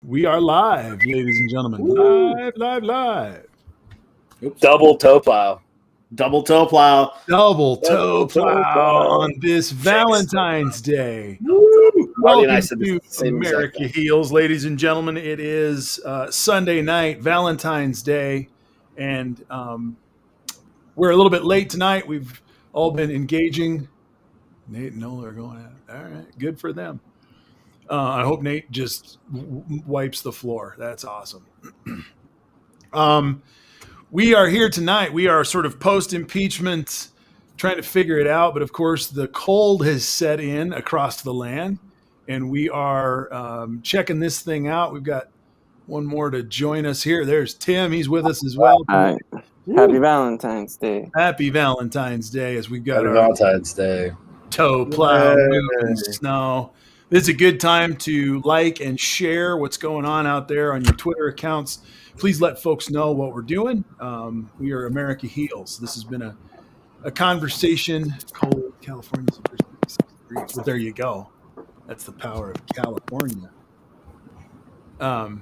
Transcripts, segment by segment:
We are live, ladies and gentlemen. Woo. Live. Oops. Double toe plow. Double toe plow on this Valentine's Day. Woo. Welcome to America Heals, ladies and gentlemen. It is Sunday night, Valentine's Day, and we're a little bit late tonight. We've all been engaging. Nate and Nola are going at it. All right, good for them. I hope Nate just wipes the floor. That's awesome. We are here tonight. We are sort of post-impeachment trying to figure it out. But, of course, the cold has set in across the land, and we are checking this thing out. We've got one more to join us here. There's Tim. He's with us as well. All right. Happy Valentine's Day. Happy Valentine's Day as we've got Happy Valentine's Day. Toe plow, moving snow. This is a good time to like and share what's going on out there on your Twitter accounts. Please let folks know what we're doing. We are America Heals. This has been a conversation. Cold California. Well, there you go. That's the power of California. I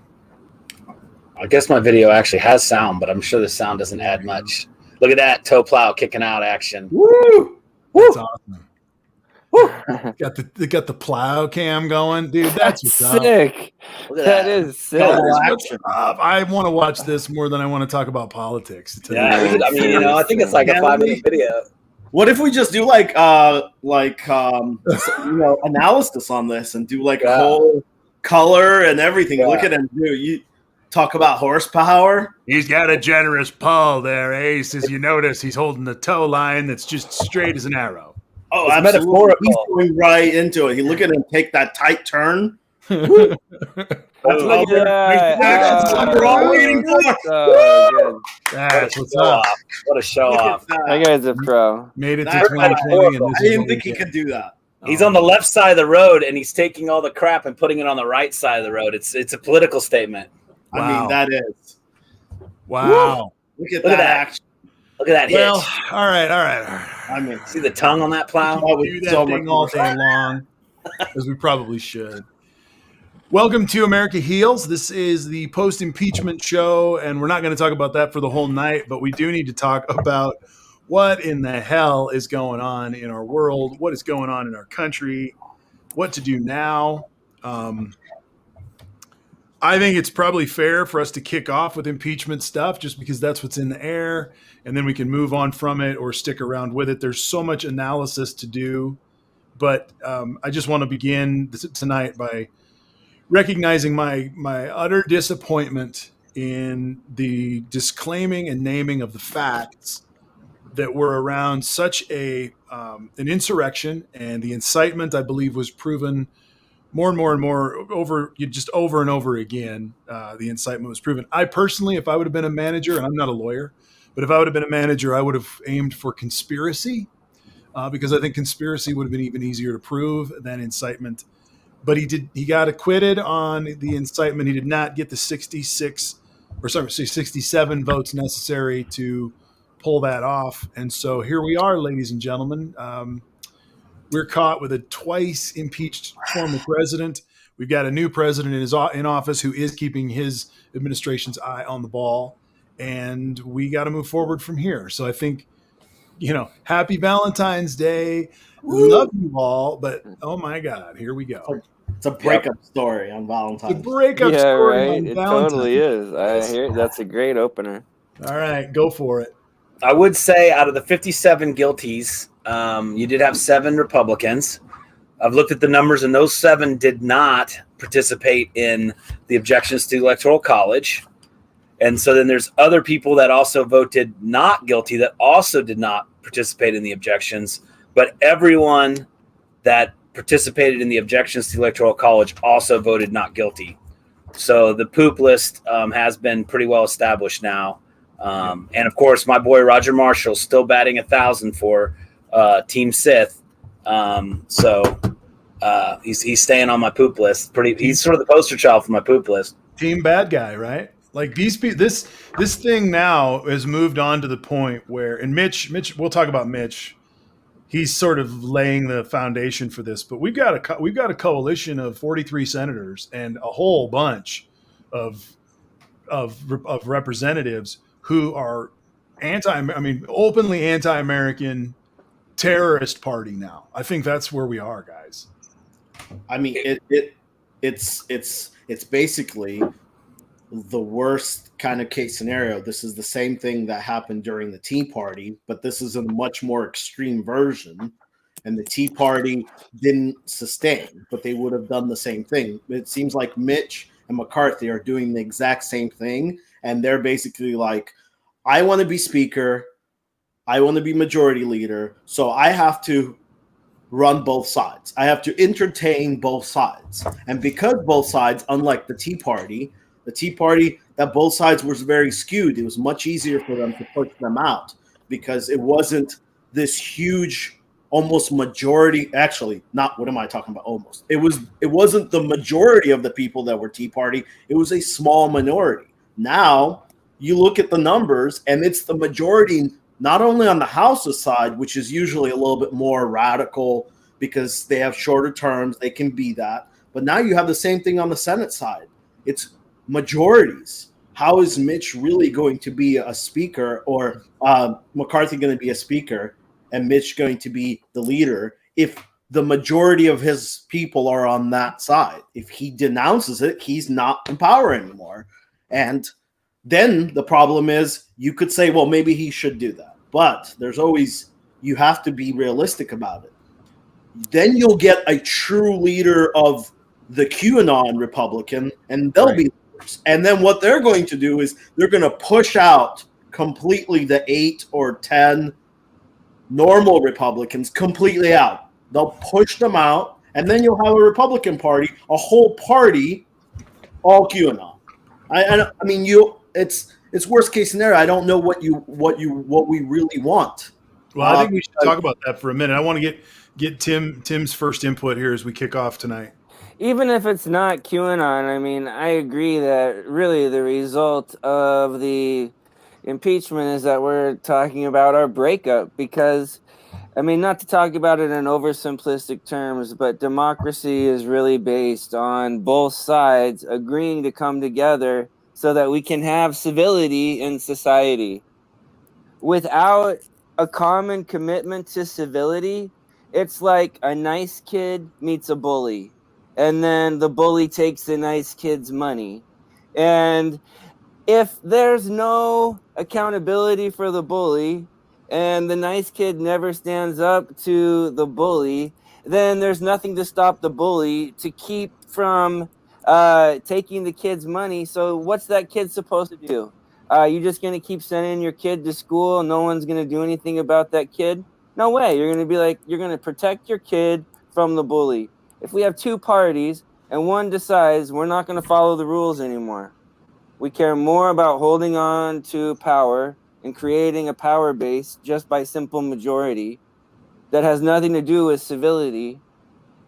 guess my video actually has sound, but I'm sure the sound doesn't add much. Look at that toe plow kicking out action. Woo! That's awesome. Got the plow cam going, dude. That's sick. That is sick. I want to watch this more than I want to talk about politics. Yeah, I mean, I think it's like a 5-minute video. What if we just do analysis on this and do a whole color and everything? Yeah. Look at him do. You talk about horsepower. He's got a generous pull there, Ace. As you notice, he's holding the toe line that's just straight as an arrow. Oh, it's metaphorical. He's going right into it. Look at him take that tight turn. That's what we're all waiting for. That's what's up. What a show off. That guy's a pro. Made it to 2020. I didn't think he could do that. He's on the left side of the road, and he's taking all the crap and putting it on the right side of the road. It's a political statement. Wow. I mean, that is. Wow. Look at that action. Look at that hitch. Well, all right. I mean, see the tongue on that plow? We do that thing all day long, as we probably should. Welcome to America Heals. This is the post-impeachment show, and we're not going to talk about that for the whole night, but we do need to talk about what in the hell is going on in our world, what is going on in our country, what to do now. I think it's probably fair for us to kick off with impeachment stuff just because that's what's in the air, and then we can move on from it or stick around with it. There's so much analysis to do, but I just want to begin tonight by recognizing my utter disappointment in the disclaiming and naming of the facts that were around such an insurrection, and the incitement, I believe, was proven more and more over and over again. The incitement was proven. I personally, if I would have been a manager, and I'm not a lawyer, but if I would have been a manager, I would have aimed for conspiracy because I think conspiracy would have been even easier to prove than incitement. But he got acquitted on the incitement. He did not get the 67 votes necessary to pull that off. And so here we are, ladies and gentlemen. We're caught with a twice impeached former president. We've got a new president in office who is keeping his administration's eye on the ball, and we got to move forward from here. So I think, happy Valentine's Day. Woo. Love you all, but oh my God, here we go. It's a breakup story on Valentine's. It's a breakup story right? on It Valentine's. totally is. I hear that's a great opener. All right, go for it. I would say out of the 57 guilties, you did have 7 Republicans. I've looked at the numbers, and those 7 did not participate in the objections to the Electoral College. And so then there's other people that also voted not guilty that also did not participate in the objections. But everyone that participated in the objections to the Electoral College also voted not guilty. So the poop list has been pretty well established now. And of course, my boy Roger Marshall still batting 1,000 for Team Sith. So he's staying on my poop list. He's sort of the poster child for my poop list. Team bad guy, right? Like this thing now has moved on to the point where, and Mitch, we'll talk about Mitch. He's sort of laying the foundation for this, but we've got a coalition of 43 senators and a whole bunch of of representatives who are openly anti-American terrorist party now. I think that's where we are, guys. I mean, it's basically the worst kind of case scenario. This is the same thing that happened during the Tea Party, but this is a much more extreme version. And the Tea Party didn't sustain, but they would have done the same thing. It seems like Mitch and McCarthy are doing the exact same thing, and they're basically like, I want to be speaker, I want to be majority leader, so I have to run both sides. I have to entertain both sides. And because both sides, unlike the Tea Party, that both sides was very skewed. It was much easier for them to push them out because it wasn't this huge, almost majority. Actually, not what am I talking about? Almost. It wasn't the majority of the people that were Tea Party. It was a small minority. Now you look at the numbers, and it's the majority. Not only on the House's side, which is usually a little bit more radical because they have shorter terms, they can be that. But now you have the same thing on the Senate side. It's majorities. How is Mitch really going to be a speaker, or McCarthy going to be a speaker and Mitch going to be the leader if the majority of his people are on that side? If he denounces it, he's not in power anymore. And then the problem is you could say, well, maybe he should do that. But there's always, you have to be realistic about it. Then you'll get a true leader of the QAnon Republican, and they'll be leaders. And then what they're going to do is they're going to push out completely the 8 or 10 normal Republicans completely out. They'll push them out, and then you'll have a Republican Party, a whole party, all QAnon. I mean, it's worst case scenario. I don't know what we really want. Well, I think we should talk about that for a minute. I want to get Tim's first input here as we kick off tonight. Even if it's not QAnon, I mean, I agree that really the result of the impeachment is that we're talking about our breakup because, I mean, not to talk about it in oversimplistic terms, but democracy is really based on both sides agreeing to come together so that we can have civility in society. Without a common commitment to civility, it's like a nice kid meets a bully, and then the bully takes the nice kid's money. And if there's no accountability for the bully, and the nice kid never stands up to the bully, then there's nothing to stop the bully to keep from taking the kid's money. So what's that kid supposed to do? You're just going to keep sending your kid to school and no one's going to do anything about that kid? No way. You're going to be like, you're going to protect your kid from the bully. If we have two parties and one decides we're not going to follow the rules anymore, we care more about holding on to power and creating a power base just by simple majority that has nothing to do with civility,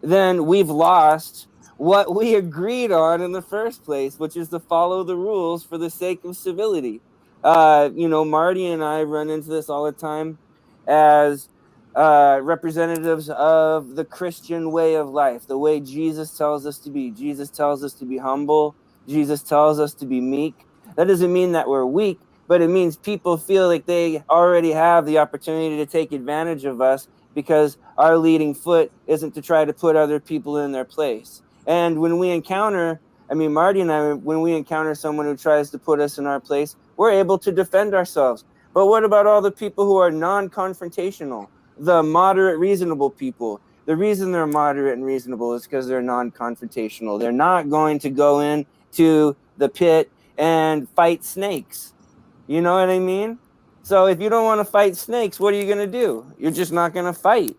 then we've lost what we agreed on in the first place, which is to follow the rules for the sake of civility. Marty and I run into this all the time as representatives of the Christian way of life, the way Jesus tells us to be. Jesus tells us to be humble. Jesus tells us to be meek. That doesn't mean that we're weak, but it means people feel like they already have the opportunity to take advantage of us because our leading foot isn't to try to put other people in their place. And when we encounter, Marty and I, when we encounter someone who tries to put us in our place, we're able to defend ourselves. But what about all the people who are non-confrontational, the moderate, reasonable people? The reason they're moderate and reasonable is because they're non-confrontational. They're not going to go into the pit and fight snakes. You know what I mean? So if you don't want to fight snakes, what are you going to do? You're just not going to fight.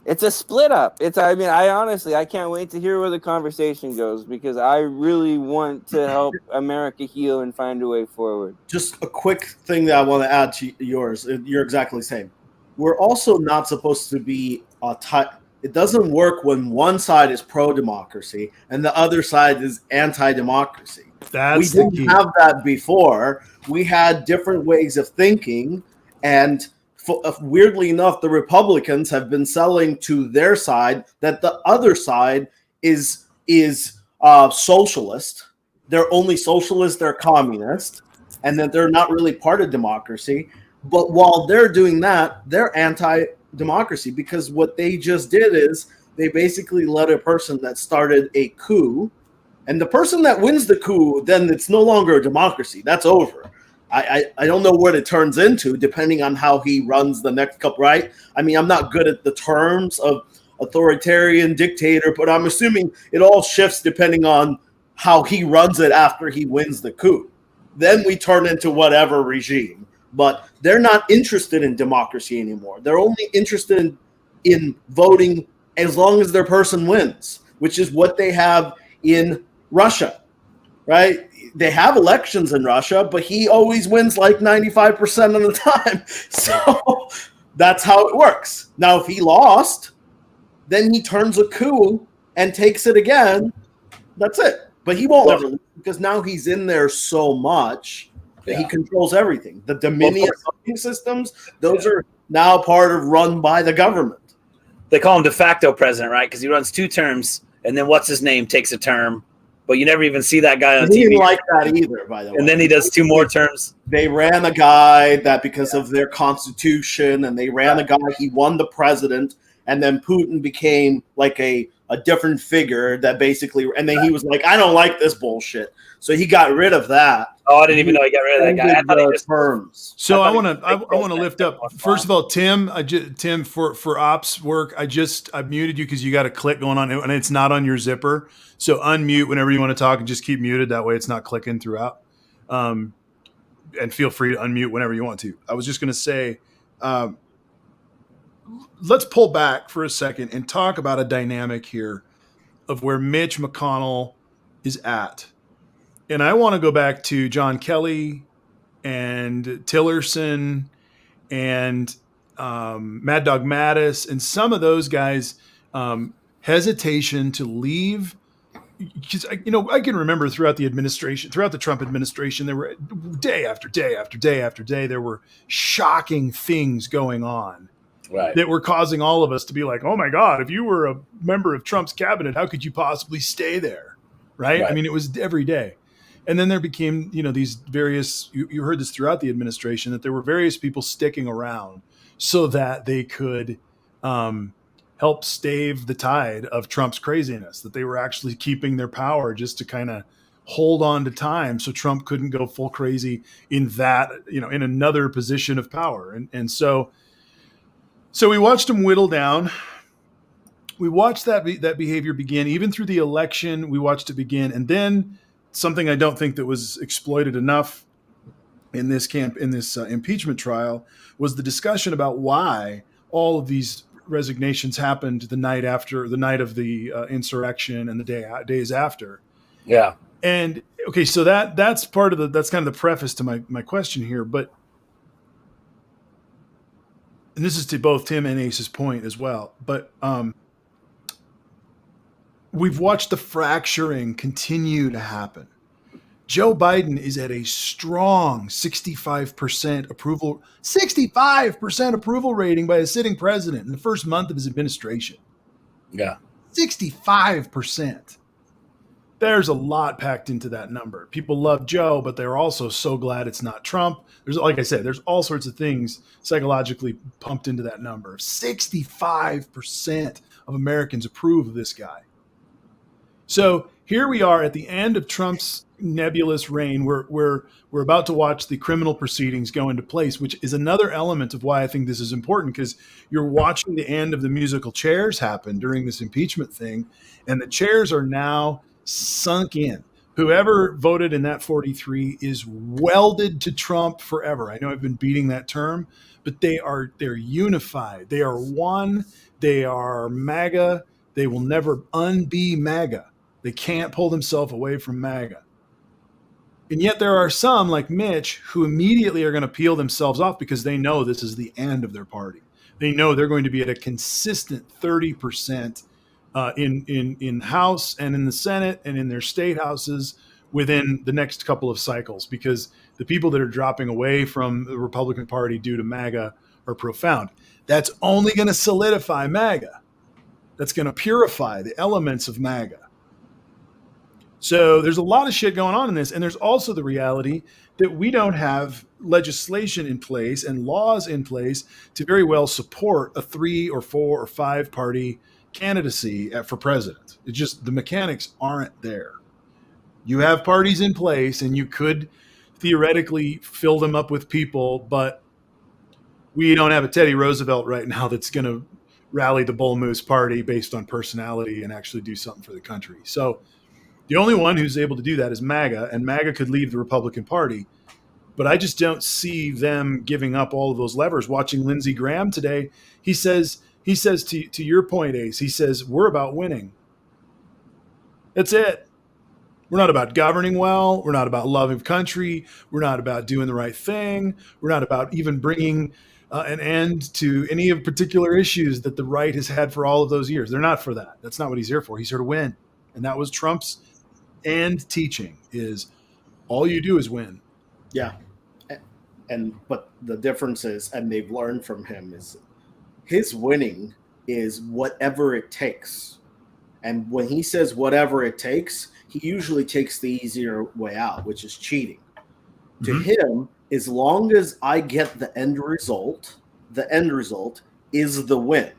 It's a split up. I can't wait to hear where the conversation goes because I really want to help America heal and find a way forward. Just a quick thing that I want to add to yours. You're exactly the same. We're also not supposed to be it doesn't work when one side is pro-democracy and the other side is anti-democracy. We didn't have that before. We had different ways of thinking, and weirdly enough, the Republicans have been selling to their side that the other side is socialist, they're only socialist, they're communist, and that they're not really part of democracy. But while they're doing that, they're anti-democracy, because what they just did is they basically let a person that started a coup, and the person that wins the coup, then it's no longer a democracy. That's over. I don't know what it turns into, depending on how he runs the next couple, right? I mean, I'm not good at the terms of authoritarian dictator, but I'm assuming it all shifts depending on how he runs it after he wins the coup. Then we turn into whatever regime. But they're not interested in democracy anymore. They're only interested in voting as long as their person wins, which is what they have in Russia, right? They have elections in Russia, but he always wins like 95% of the time. So that's how it works. Now, if he lost, then he turns a coup and takes it again. That's it. But he won't ever lose, because now he's in there so much that he controls everything. The Dominion voting systems, those are now run by the government. They call him de facto president, right? Because he runs 2 terms, and then what's his name takes a term, but you never even see that guy on TV. He didn't like that either, by the way. And then he does 2 more terms. They ran a guy that, because of their constitution, and they ran a guy, he won the president, and then Putin became like a different figure that basically, and then he was like, I don't like this bullshit. So he got rid of that. Oh, I didn't even know he got rid of that guy. I thought he just terms. So I want to lift up, first of all, Tim. Tim, for ops work, I muted you because you got a click going on, and it's not on your zipper. So unmute whenever you want to talk, and just keep muted. That way, it's not clicking throughout. And feel free to unmute whenever you want to. I was just going to say, let's pull back for a second and talk about a dynamic here of where Mitch McConnell is at. And I want to go back to John Kelly and Tillerson and Mad Dog Mattis and some of those guys' hesitation to leave. Because I can remember throughout the Trump administration, there were day after day after day after day, there were shocking things going on that were causing all of us to be like, oh my God, if you were a member of Trump's cabinet, how could you possibly stay there? Right? I mean, it was every day. And then there became, these various, you heard this throughout the administration, that there were various people sticking around so that they could help stave the tide of Trump's craziness, that they were actually keeping their power just to kind of hold on to time so Trump couldn't go full crazy in that, in another position of power. And so we watched him whittle down. We watched that behavior begin, even through the election. We watched it begin. And then something I don't think that was exploited enough in this impeachment trial was the discussion about why all of these resignations happened the night of the insurrection and the days after. Yeah. And okay, so that's kind of the preface to my question here, but and this is to both Tim and Ace's point as well, but we've watched the fracturing continue to happen. Joe Biden is at a strong 65% approval rating by a sitting president in the first month of his administration. Yeah. 65%. There's a lot packed into that number. People love Joe, but they're also so glad it's not Trump. Like I said, there's all sorts of things psychologically pumped into that number. 65% of Americans approve of this guy. So here we are at the end of Trump's nebulous reign. We're about to watch the criminal proceedings go into place, which is another element of why I think this is important, because you're watching the end of the musical chairs happen during this impeachment thing, and the chairs are now sunk in. Whoever voted in that 43 is welded to Trump forever. I know I've been beating that term, but they're unified. They are one. They are MAGA. They will never unbe MAGA. They can't pull themselves away from MAGA. And yet there are some like Mitch who immediately are going to peel themselves off because they know this is the end of their party. They know they're going to be at a consistent 30% in House and in the Senate and in their state houses within the next couple of cycles, because the people that are dropping away from the Republican Party due to MAGA are profound. That's only going to solidify MAGA. That's going to purify the elements of MAGA. So there's a lot of shit going on in this. And there's also the reality that we don't have legislation in place and laws in place to very well support a 3 or 4 or 5 party candidacy for president. It's just the mechanics aren't there. You have parties in place and you could theoretically fill them up with people, but we don't have a Teddy Roosevelt right now that's going to rally the Bull Moose party based on personality and actually do something for the country. So the only one who's able to do that is MAGA, and MAGA could leave the Republican Party. But I just don't see them giving up all of those levers. Watching Lindsey Graham today, he says to your point, Ace, he says, we're about winning. That's it. We're not about governing well. We're not about loving country. We're not about doing the right thing. We're not about even bringing an end to any of particular issues that the right has had for all of those years. They're not for that. That's not what he's here for. He's here to win. And that was Trump's end teaching, is all you do is win. Yeah. But the difference is, and they've learned from him, is his winning is whatever it takes. And when he says whatever it takes, he usually takes the easier way out, which is cheating. To him, as long as I get the end result is the win.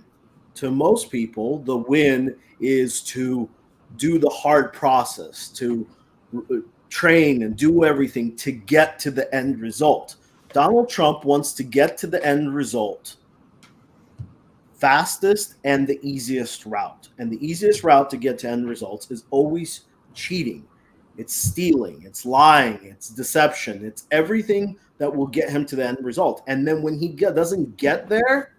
To most people, the win is to do the hard process, to train and do everything to get to the end result. Donald Trump wants to get to the end result fastest and the easiest route. And the easiest route to get to end results is always cheating. It's stealing, it's lying, it's deception, it's everything that will get him to the end result. And then when he doesn't get there,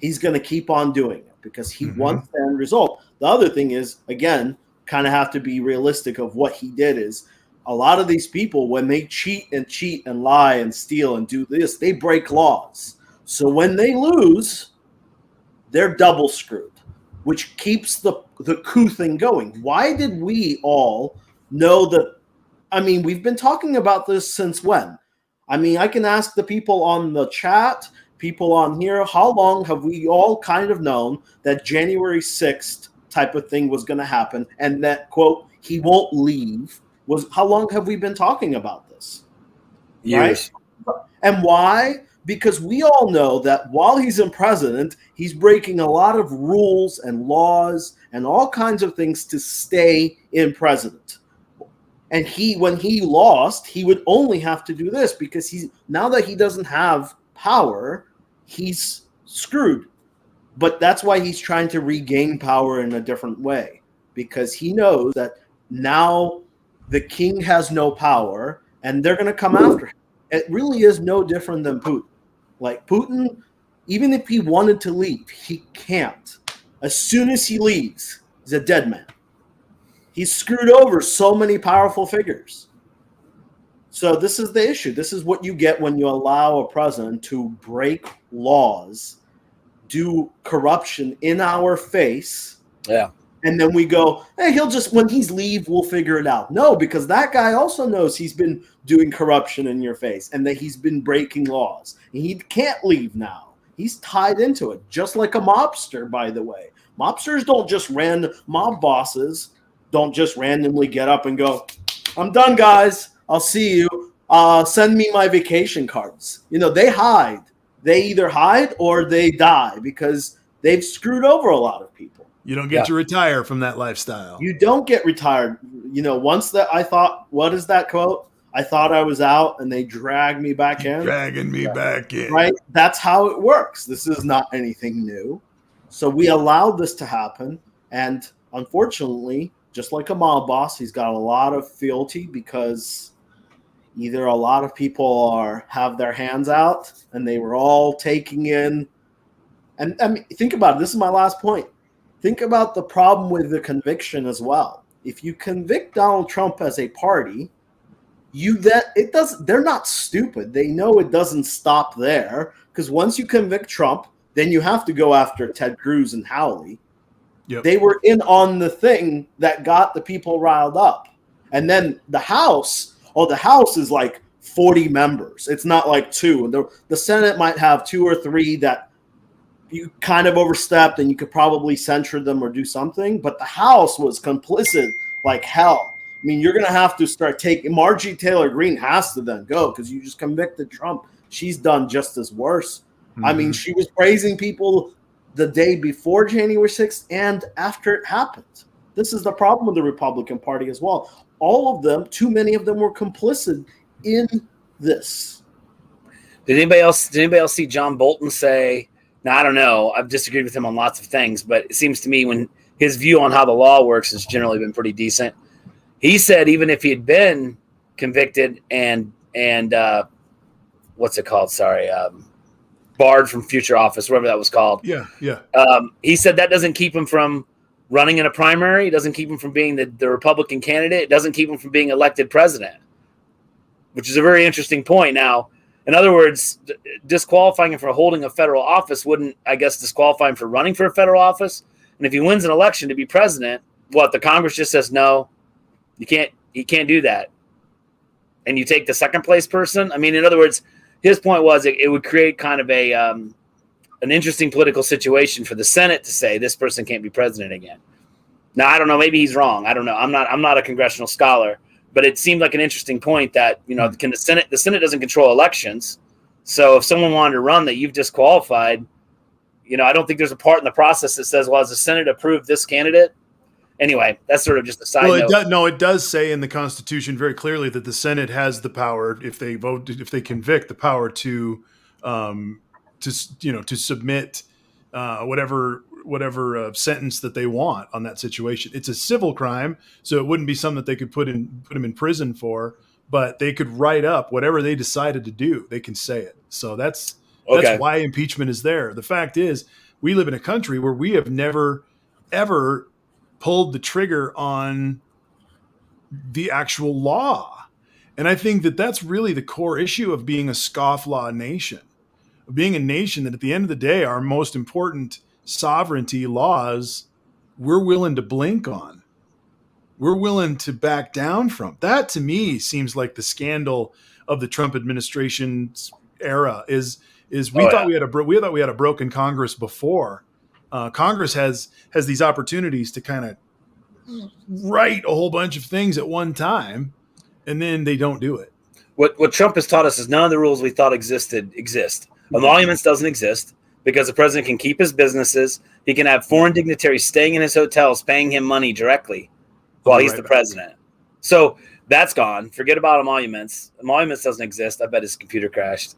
he's going to keep on doing it because he wants the end result. The other thing is, again, kind of have to be realistic of what he did is, a lot of these people, when they cheat and lie and steal and do this, they break laws. So when they lose, they're double screwed, which keeps the coup thing going. Why did we all know that? I mean, we've been talking about this since when? I mean, I can ask the people on the chat, people on here, how long have we all kind of known that January 6th type of thing was going to happen and that, quote, he won't leave? How long have we been talking about this? Years. Right? And why? Because we all know that while he's in president, he's breaking a lot of rules and laws and all kinds of things to stay in president. And when he lost, he would only have to do this because now that he doesn't have power, he's screwed. But that's why he's trying to regain power in a different way, because he knows that now the king has no power and they're going to come after him. It really is no different than Putin. Like Putin, even if he wanted to leave, he can't. As soon as he leaves, he's a dead man. He's screwed over so many powerful figures. So this is the issue. This is what you get when you allow a president to break laws, do corruption in our face. Yeah. And then we go, hey, when he's leave, we'll figure it out. No, because that guy also knows he's been doing corruption in your face and that he's been breaking laws. And he can't leave now. He's tied into it, just like a mobster, by the way. Mobsters mob bosses don't just randomly get up and go, I'm done, guys. I'll see you. Send me my vacation cards. They hide. They either hide or they die because they've screwed over a lot of people. You don't get to retire from that lifestyle. You don't get retired. Once that I thought, what is that quote? I thought I was out and they dragged me back in. Dragging me back in. Right? That's how it works. This is not anything new. So we allowed this to happen. And unfortunately, just like a mob boss, he's got a lot of fealty because either a lot of people have their hands out and they were all taking in. And I mean, think about it. This is my last point. Think about the problem with the conviction as well. If you convict Donald Trump as a party, they're not stupid. They know it doesn't stop there, because once you convict Trump, then you have to go after Ted Cruz and Howley. Yep. They were in on the thing that got the people riled up. And then the House is like 40 members. It's not like 2. The Senate might have 2 or 3 that you kind of overstepped and you could probably censure them or do something. But the House was complicit like hell. I mean, you're going to have to start taking Margie Taylor Greene has to then go because you just convicted Trump. She's done just as worse. I mean, she was praising people the day before January 6th and after it happened. This is the problem with the Republican Party as well. All of them, too many of them, were complicit in this. Did anybody else see John Bolton say? Now I don't know. I've disagreed with him on lots of things, but it seems to me when his view on how the law works has generally been pretty decent. He said even if he had been convicted and what's it called? Sorry, barred from future office, whatever that was called. Yeah. He said that doesn't keep him from running in a primary. It doesn't keep him from being the Republican candidate. It doesn't keep him from being elected president, which is a very interesting point. Now, in other words, disqualifying him for holding a federal office wouldn't, I guess, disqualify him for running for a federal office. And if he wins an election to be president, the Congress just says, no, you can't do that. And you take the second place person. I mean, in other words, his point was it would create kind of an interesting political situation for the Senate to say this person can't be president again. Now, I don't know. Maybe he's wrong. I don't know. I'm not a congressional scholar, but it seemed like an interesting point that, can the Senate doesn't control elections. So if someone wanted to run that you've disqualified, I don't think there's a part in the process that says, well, has the Senate approved this candidate? Anyway, that's sort of just a side note. It does say in the Constitution very clearly that the Senate has the power, if they convict, the power to submit whatever sentence that they want on that situation. It's a civil crime, so it wouldn't be something that they could put him in prison for, but they could write up whatever they decided to do. They can say it. So that's why impeachment is there. The fact is, we live in a country where we have never, ever pulled the trigger on the actual law. And I think that that's really the core issue of being a scofflaw nation, of being a nation that at the end of the day, our most important sovereignty laws, we're willing to blink on. We're willing to back down from. That to me seems like the scandal of the Trump administration's era is we thought we had a broken Congress before. Congress has these opportunities to kind of write a whole bunch of things at one time, and then they don't do it. What Trump has taught us is none of the rules we thought existed exist. Emoluments doesn't exist because the president can keep his businesses. He can have foreign dignitaries staying in his hotels, paying him money directly while he's the president. So that's gone. Forget about emoluments. Emoluments doesn't exist. I bet his computer crashed.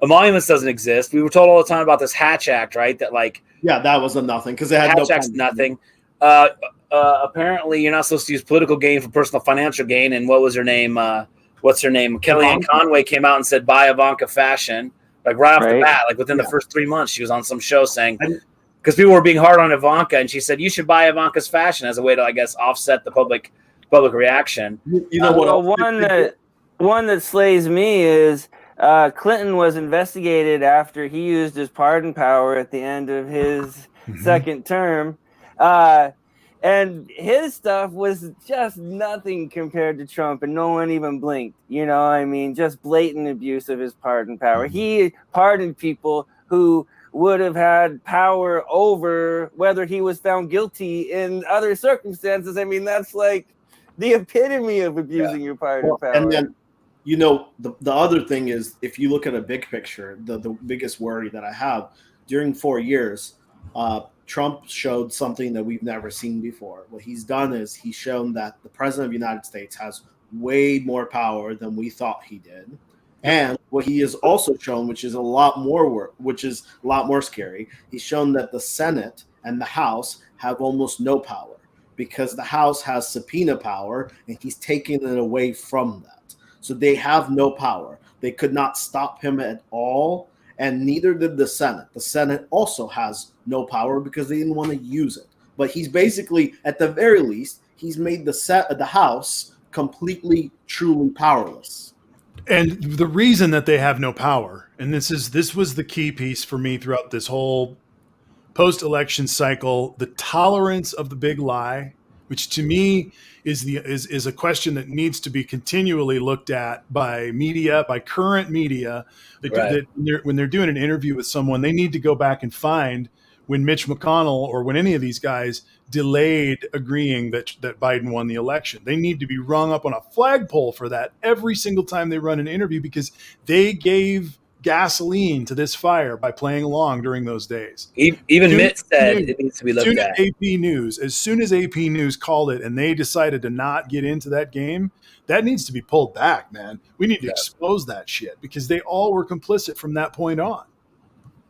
Emoluments doesn't exist. We were told all the time about this Hatch Act, right? That that was a nothing because they had Hatch Act's nothing. Apparently, you're not supposed to use political gain for personal financial gain. And what was her name? What's her name? Kellyanne Conway came out and said, "Buy Ivanka fashion." Right off the bat, within the first 3 months, she was on some show saying, because people were being hard on Ivanka, and she said, "You should buy Ivanka's fashion" as a way to, I guess, offset the public reaction. One that slays me is Clinton was investigated after he used his pardon power at the end of his second term. And his stuff was just nothing compared to Trump, and no one even blinked. Just blatant abuse of his pardon power. He pardoned people who would have had power over whether he was found guilty in other circumstances. I mean, that's like the epitome of abusing your pardon power. And then, the other thing is, if you look at a big picture, the biggest worry that I have during 4 years, Trump showed something that we've never seen before. What he's done is he's shown that the president of the United States has way more power than we thought he did. And what he has also shown, which is a lot more scary, he's shown that the Senate and the House have almost no power because the House has subpoena power and he's taking it away from that. So they have no power. They could not stop him at all. And neither did the Senate. The Senate also has no power because they didn't want to use it. But he's basically, at the very least, he's made the House completely, truly powerless. And the reason that they have no power, and this was the key piece for me throughout this whole post-election cycle, the tolerance of the big lie, which to me is a question that needs to be continually looked at by media, by current media. That when they're doing an interview with someone, they need to go back and find when Mitch McConnell or when any of these guys delayed agreeing that Biden won the election. They need to be rung up on a flagpole for that every single time they run an interview, because they gave gasoline to this fire by playing along during those days. Even Mitt said it needs to be looked at. As soon as AP News called it and they decided to not get into that game, that needs to be pulled back, man. We need to expose that shit, because they all were complicit from that point on.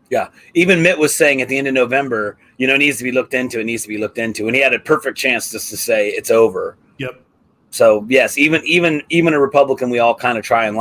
Yeah. Even Mitt was saying at the end of November, it needs to be looked into. It needs to be looked into. And he had a perfect chance just to say it's over. Yep. So yes, even a Republican we all kind of try and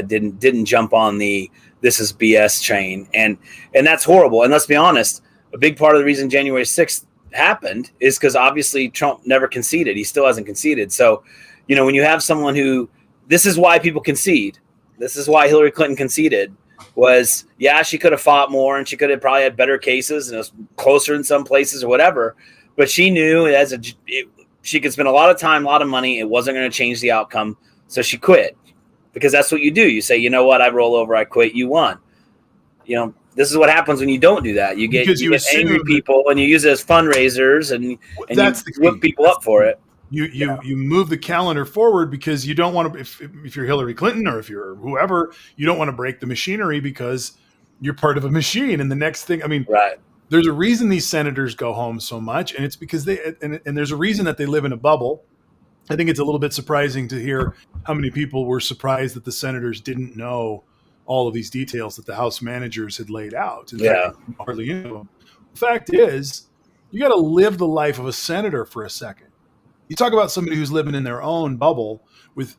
didn't jump on the this is BS train, and that's horrible. And let's be honest, a big part of the reason January 6th happened is because obviously Trump never conceded. He still hasn't conceded. So, when you have someone who, this is why people concede. This is why Hillary Clinton conceded. Was she could have fought more and she could have probably had better cases and it was closer in some places or whatever, but she knew she could spend a lot of time, a lot of money. It wasn't going to change the outcome. So she quit, because that's what you do. You say, you know what? I roll over. I quit. You won. This is what happens when you don't do that. You get angry people and you use it as fundraisers and you whip people up for it. You move the calendar forward because you don't want to, if you're Hillary Clinton or if you're whoever, you don't want to break the machinery because you're part of a machine. And the next thing, right. There's a reason these senators go home so much, and it's because and there's a reason that they live in a bubble. I think it's a little bit surprising to hear how many people were surprised that the senators didn't know all of these details that the House managers had laid out. In fact, hardly knew them. The fact is, you got to live the life of a senator for a second. You talk about somebody who's living in their own bubble with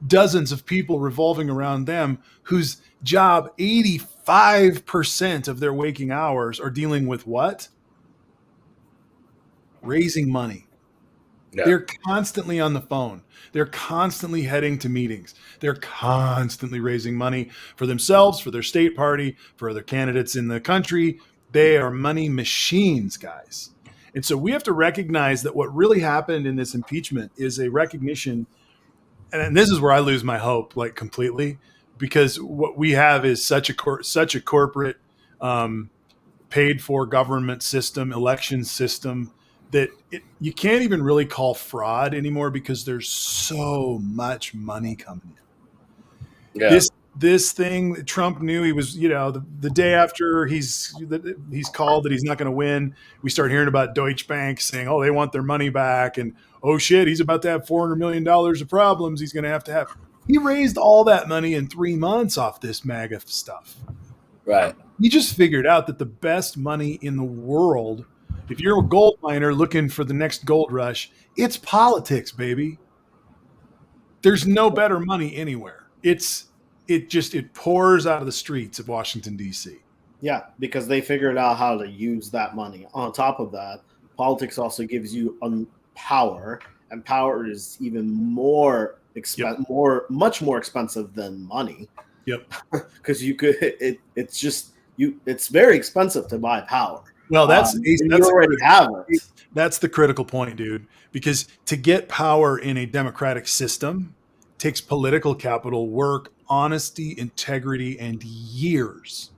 dozens of people revolving around them, whose job, 85% of their waking hours are dealing with what? Raising money. Yeah. They're constantly on the phone. They're constantly heading to meetings. They're constantly raising money for themselves, for their state party, for other candidates in the country. They are money machines, guys. And so we have to recognize that what really happened in this impeachment is a recognition, and this is where I lose my hope, completely, because what we have is such a corporate, paid for government system, election system, that you can't even really call fraud anymore, because there's so much money coming in. Yeah. This thing, Trump knew he was, the day after he's called that he's not going to win, we start hearing about Deutsche Bank saying, oh, they want their money back. And, oh, shit, he's about to have $400 million of problems he's going to have. He raised all that money in 3 months off this MAGA stuff. Right. He just figured out that the best money in the world, if you're a gold miner looking for the next gold rush, it's politics, baby. There's no better money anywhere. It pours out of the streets of Washington, D.C. Yeah, because they figured out how to use that money. On top of that, politics also gives you power, and power is even more much more expensive than money. Yep. Because it's very expensive to buy power. Well, you already have it. That's the critical point, dude. Because to get power in a democratic system takes political capital, work, honesty, integrity, and years.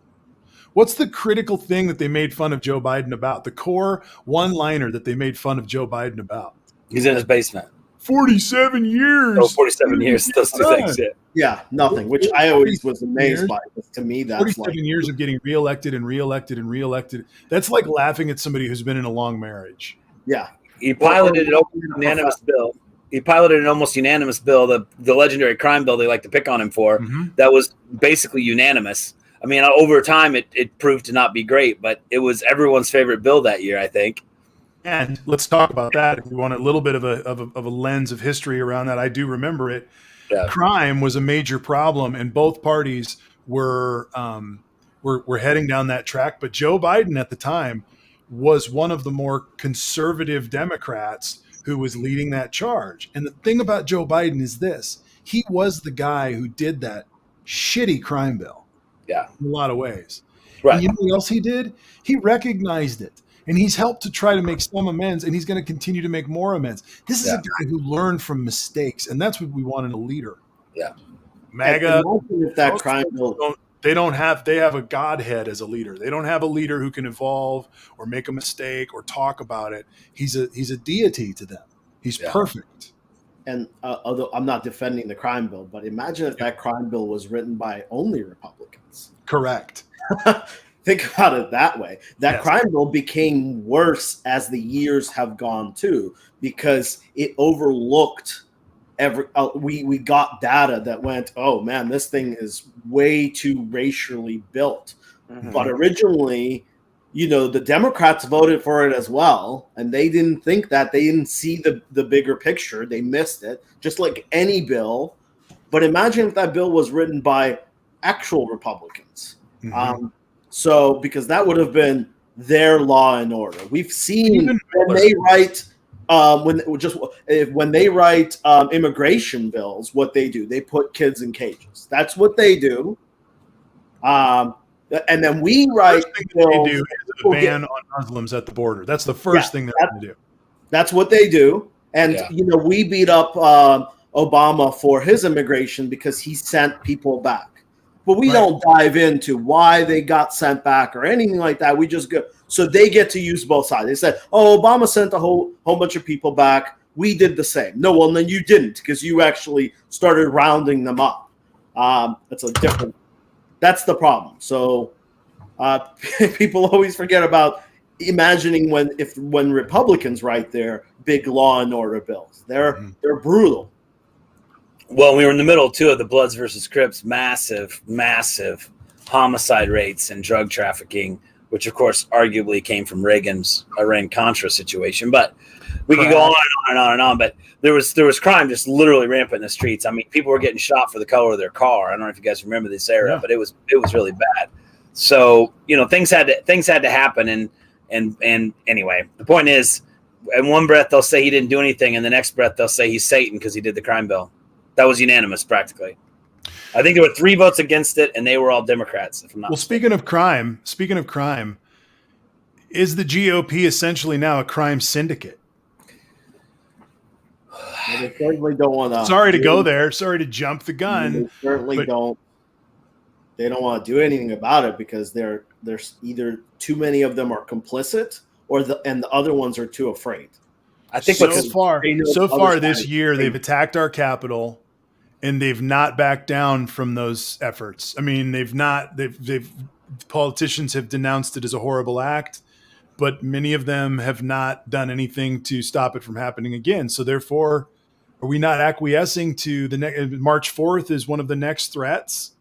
What's the critical thing that they made fun of Joe Biden about? The core one-liner that they made fun of Joe Biden about. He's in his basement. 47 years. Oh, 47 years. Those two things. Yeah, nothing. Which I always was amazed by. To me, that's 47 years of getting reelected and reelected and reelected. That's like laughing at somebody who's been in a long marriage. Yeah. He piloted an unanimous bill. He piloted an almost unanimous bill, the legendary crime bill they like to pick on him for, that was basically unanimous. I mean, over time, it proved to not be great, but it was everyone's favorite bill that year, I think. And let's talk about that. If we want a little bit of a lens of history around that, I do remember it. Yeah. Crime was a major problem, and both parties were heading down that track. But Joe Biden at the time was one of the more conservative Democrats who was leading that charge. And the thing about Joe Biden is this: he was the guy who did that shitty crime bill. Yeah, in a lot of ways. Right. And you know what else he did? He recognized it. And he's helped to try to make some amends, and he's going to continue to make more amends. This is a guy who learned from mistakes, and that's what we want in a leader. Yeah. MAGA. If that crime bill They have a godhead as a leader. They don't have a leader who can evolve or make a mistake or talk about it. He's a deity to them. He's perfect. And although I'm not defending the crime bill, but imagine if that crime bill was written by only Republicans. Correct. Think about it that way. That crime bill became worse as the years have gone too, because it overlooked we got data that went, oh man, this thing is way too racially built. Mm-hmm. But originally, the Democrats voted for it as well, and they didn't think that. They didn't see the bigger picture. They missed it, just like any bill. But imagine if that bill was written by actual Republicans. Mm-hmm. Because that would have been their law and order. We've seen when they write immigration bills, what they do, they put kids in cages. That's what they do. And then we write bills. They do is a ban on Muslims at the border. That's the first thing they're going to do. That's what they do. And we beat up Obama for his immigration because he sent people back. But we don't dive into why they got sent back or anything like that. We just go. So they get to use both sides. They said, oh, Obama sent a whole bunch of people back. We did the same. No, well, then you didn't, because you actually started rounding them up. That's the problem. So people always forget about imagining when Republicans write their big law and order bills. They're brutal. Well, we were in the middle, too, of the Bloods versus Crips, massive homicide rates and drug trafficking, which, of course, arguably came from Reagan's Iran-Contra situation. But we could go on and on and on. But there was crime just literally rampant in the streets. I mean, people were getting shot for the color of their car. I don't know if you guys remember this era, but it was really bad. So, things had to happen. And anyway, the point is, in one breath, they'll say he didn't do anything. In the next breath, they'll say he's Satan because he did the crime bill. That was unanimous, practically. I think there were 3 votes against it, and they were all Democrats. If I'm not mistaken. Speaking of crime, is the GOP essentially now a crime syndicate? Well, they certainly don't want to. Sorry to go there. Sorry to jump the gun. They certainly don't. They don't want to do anything about it because there's either too many of them are complicit, and the other ones are too afraid. I think so far this year they've attacked our Capitol. And they've not backed down from those efforts. I mean, politicians have denounced it as a horrible act, but many of them have not done anything to stop it from happening again. So therefore, are we not acquiescing to March 4th is one of the next threats?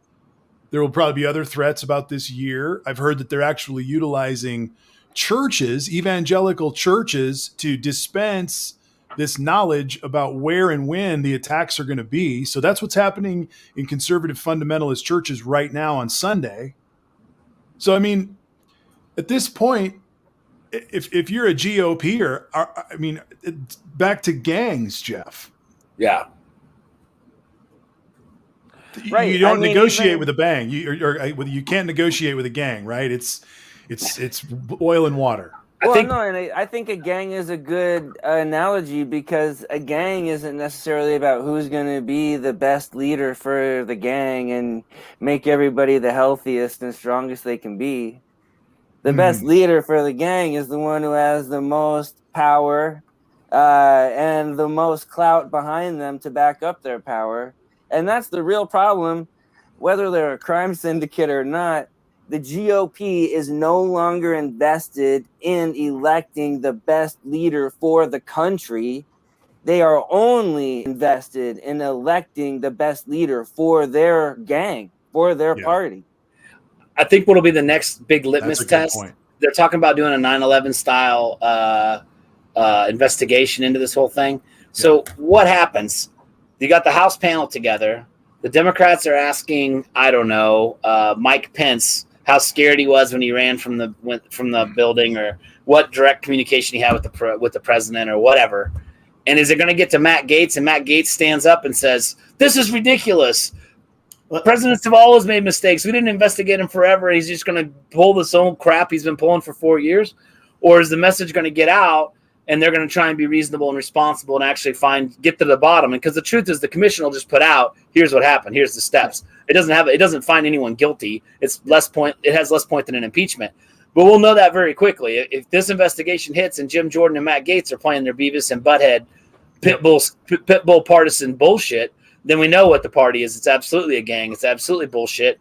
There will probably be other threats about this year. I've heard that they're actually utilizing churches, evangelical churches, to dispense this knowledge about where and when the attacks are going to be. So that's what's happening in conservative fundamentalist churches right now on Sunday. So, I mean, at this point, if you're a GOPer, back to gangs, Jeff. Yeah. Right. You don't negotiate with a bang. You can't negotiate with a gang, right? It's oil and water. I think a gang is a good analogy because a gang isn't necessarily about who's going to be the best leader for the gang and make everybody the healthiest and strongest they can be. The best leader for the gang is the one who has the most power and the most clout behind them to back up their power. And that's the real problem, whether they're a crime syndicate or not. The GOP is no longer invested in electing the best leader for the country. They are only invested in electing the best leader for their gang, for their party. I think what'll be the next big litmus test. They're talking about doing a 9/11 style investigation into this whole thing. So what happens? You got the House panel together. The Democrats are asking, I don't know, Mike Pence how scared he was when he ran from the building, or what direct communication he had with the president, or whatever. And is it going to get to Matt Gaetz, and Matt Gaetz stands up and says, "This is ridiculous. Presidents have always made mistakes. We didn't investigate him forever. He's just going to pull this old crap he's been pulling for 4 years." Or is the message going to get out and they're going to try and be reasonable and responsible and actually get to the bottom. And because the truth is, the commission will just put out, here's what happened, here's the steps. It doesn't find anyone guilty. It has less point than an impeachment. But we'll know that very quickly. If this investigation hits and Jim Jordan and Matt Gaetz are playing their Beavis and Butthead pitbull partisan bullshit, then we know what the party is. It's absolutely a gang. It's absolutely bullshit.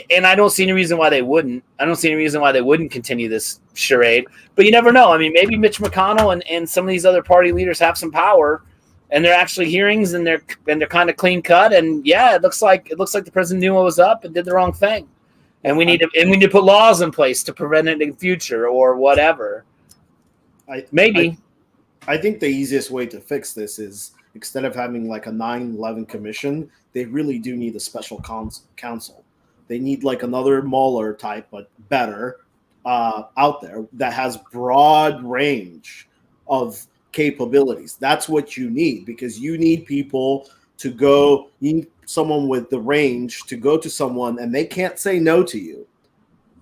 And I don't see any reason why they wouldn't. I don't see any reason why they wouldn't continue this charade. But you never know. I mean, maybe Mitch McConnell and some of these other party leaders have some power, and they're actually hearings, and they're kind of clean cut. And yeah, it looks like the president knew what was up and did the wrong thing. And we need to put laws in place to prevent it in the future or whatever. I think the easiest way to fix this is, instead of having like a 9/11 commission, they really do need a special counsel. They need like another Mueller type, but better, out there that has broad range of capabilities. That's what you need, because you need people to go. You need someone with the range to go to someone, and they can't say no to you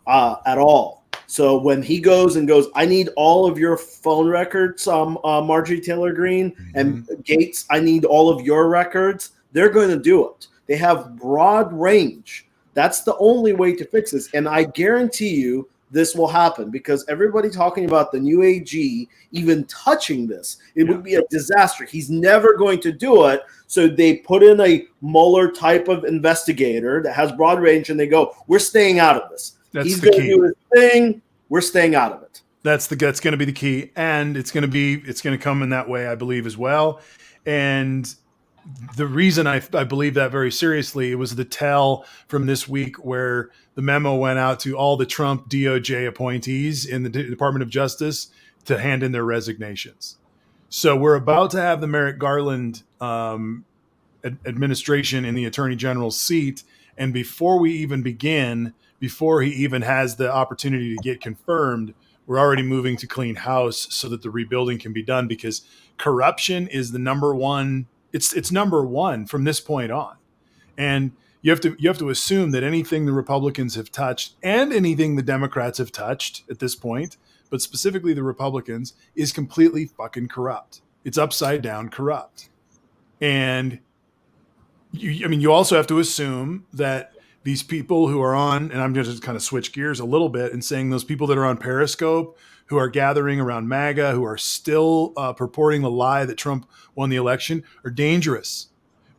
at all. So when he goes, I need all of your phone records, Marjorie Taylor Greene and Gates, I need all of your records. They're going to do it. They have broad range. That's the only way to fix this. And I guarantee you this will happen, because everybody talking about the new AG even touching this, it would be a disaster. He's never going to do it. So they put in a Mueller type of investigator that has broad range, and they go, we're staying out of this. He's going to do his thing. We're staying out of it. That's going to be the key. And it's going to come in that way, I believe, as well. And the reason I believe that very seriously, it was the tell from this week where the memo went out to all the Trump DOJ appointees in the Department of Justice to hand in their resignations. So we're about to have the Merrick Garland administration in the Attorney General's seat. And before we even begin, before he even has the opportunity to get confirmed, we're already moving to clean house so that the rebuilding can be done, because corruption is the number one. It's number one from this point on. And you have to assume that anything the Republicans have touched and anything the Democrats have touched at this point, but specifically the Republicans, is completely fucking corrupt. It's upside down corrupt. And you also have to assume that these people who are on, and I'm going to kind of switch gears a little bit and saying those people that are on Periscope, who are gathering around MAGA, who are still purporting the lie that Trump won the election, are dangerous.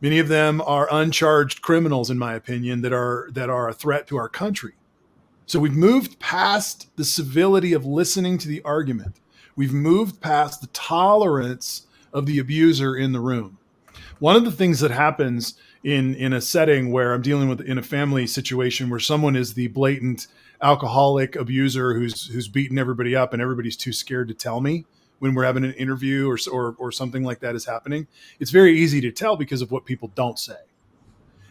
Many of them are uncharged criminals, in my opinion, that are a threat to our country. So we've moved past the civility of listening to the argument. We've moved past the tolerance of the abuser in the room. One of the things that happens in a setting where I'm dealing with, in a family situation where someone is the blatant alcoholic abuser who's beating everybody up and everybody's too scared to tell me when we're having an interview or something like that is happening, it's very easy to tell because of what people don't say.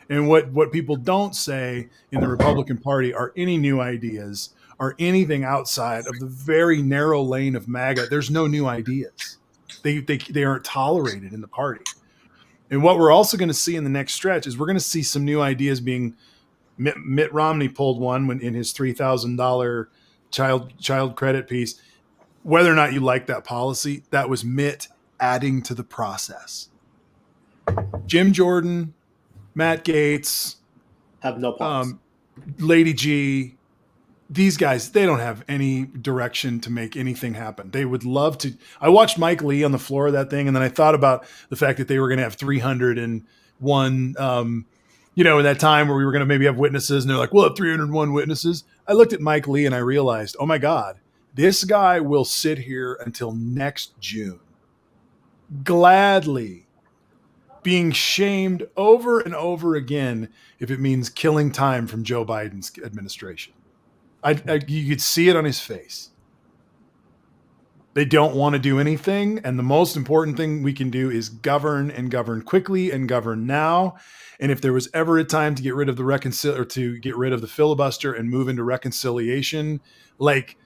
And what people don't say in the Republican Party are any new ideas or anything outside of the very narrow lane of MAGA. There's no new ideas. They aren't tolerated in the party. And what we're also going to see in the next stretch is we're going to see some new ideas being. Mitt Romney pulled one when in his $3,000 child credit piece. Whether or not you like that policy, that was Mitt adding to the process. Jim Jordan, Matt Gaetz, have no policy. Lady G, these guys, they don't have any direction to make anything happen. They would love to. I watched Mike Lee on the floor of that thing, and then I thought about the fact that they were going to have 301, in that time where we were going to maybe have witnesses, and they're like, we'll have 301 witnesses. I looked at Mike Lee and I realized, oh my God, this guy will sit here until next June, gladly being shamed over and over again if it means killing time from Joe Biden's administration. You could see it on his face. They don't want to do anything. And the most important thing we can do is govern, and govern quickly, and govern now. And if there was ever a time to get rid of the filibuster and move into reconciliation, like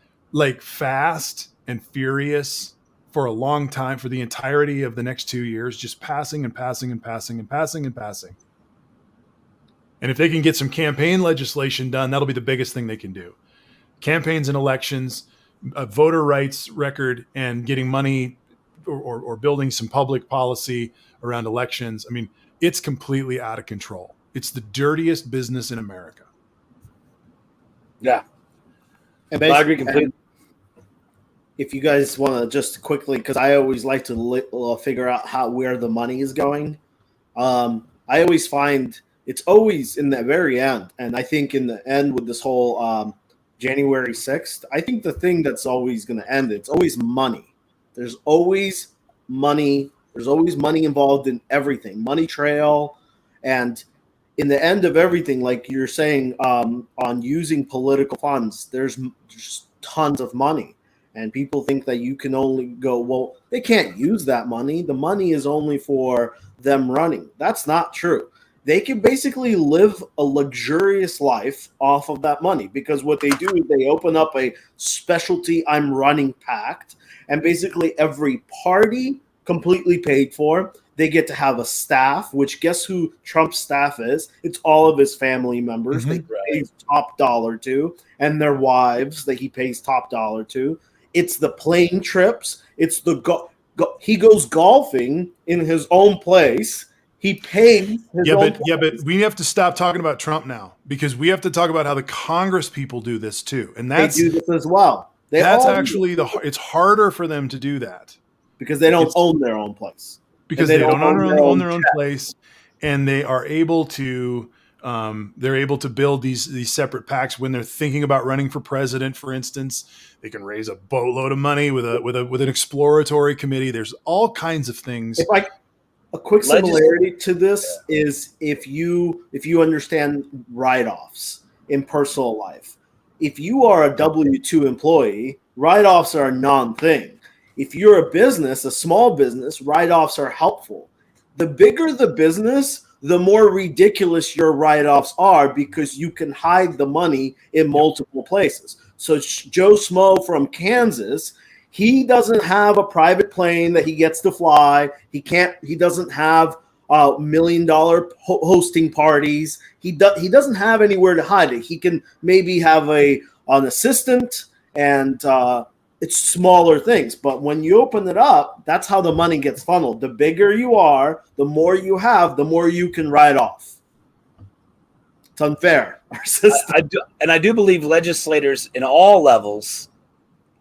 fast and furious for a long time, for the entirety of the next 2 years, just passing and passing and passing and passing and passing. And if they can get some campaign legislation done, that'll be the biggest thing they can do. Campaigns and elections, a voter rights record, and getting money or building some public policy around elections. I mean, it's completely out of control. It's the dirtiest business in America. Yeah. And I agree completely. If you guys want to just quickly, because I always like to figure out where the money is going. I always find it's always in the very end. And I think in the end with this whole January 6th, I think the thing that's always going to end, it's always money. There's always money. There's always money involved in everything, money trail. And in the end of everything, like you're saying, on using political funds, there's just tons of money. And people think that you can only go, well, they can't use that money. The money is only for them running. That's not true. They can basically live a luxurious life off of that money, because what they do is they open up a specialty I'm running pact, and basically every party completely paid for. They get to have a staff, which guess who Trump's staff is? It's all of his family members that he pays top dollar to, and their wives that he pays top dollar to. It's the plane trips. It's the he goes golfing in his own place. He pays his own place. But we have to stop talking about Trump now, because we have to talk about how the Congress people do this too, and they do this as well. That's actually it's harder for them to do that because they don't own their own place. Because they don't own their own place, and they are able to build these separate PACs when they're thinking about running for president. For instance, they can raise a boatload of money with an exploratory committee. There's all kinds of things. A quick similarity to this is if you understand write-offs in personal life. If you are a W-2 employee, write-offs are a non-thing. If you're a business, a small business, write-offs are helpful. The bigger the business, the more ridiculous your write-offs are, because you can hide the money in multiple places. So Joe Smo from Kansas, he doesn't have a private plane that he gets to fly. He doesn't have $1 million hosting parties. He doesn't have anywhere to hide it. He can maybe have an assistant, and it's smaller things. But when you open it up, that's how the money gets funneled. The bigger you are, the more you have, the more you can write off. It's unfair, our system. I do believe legislators in all levels.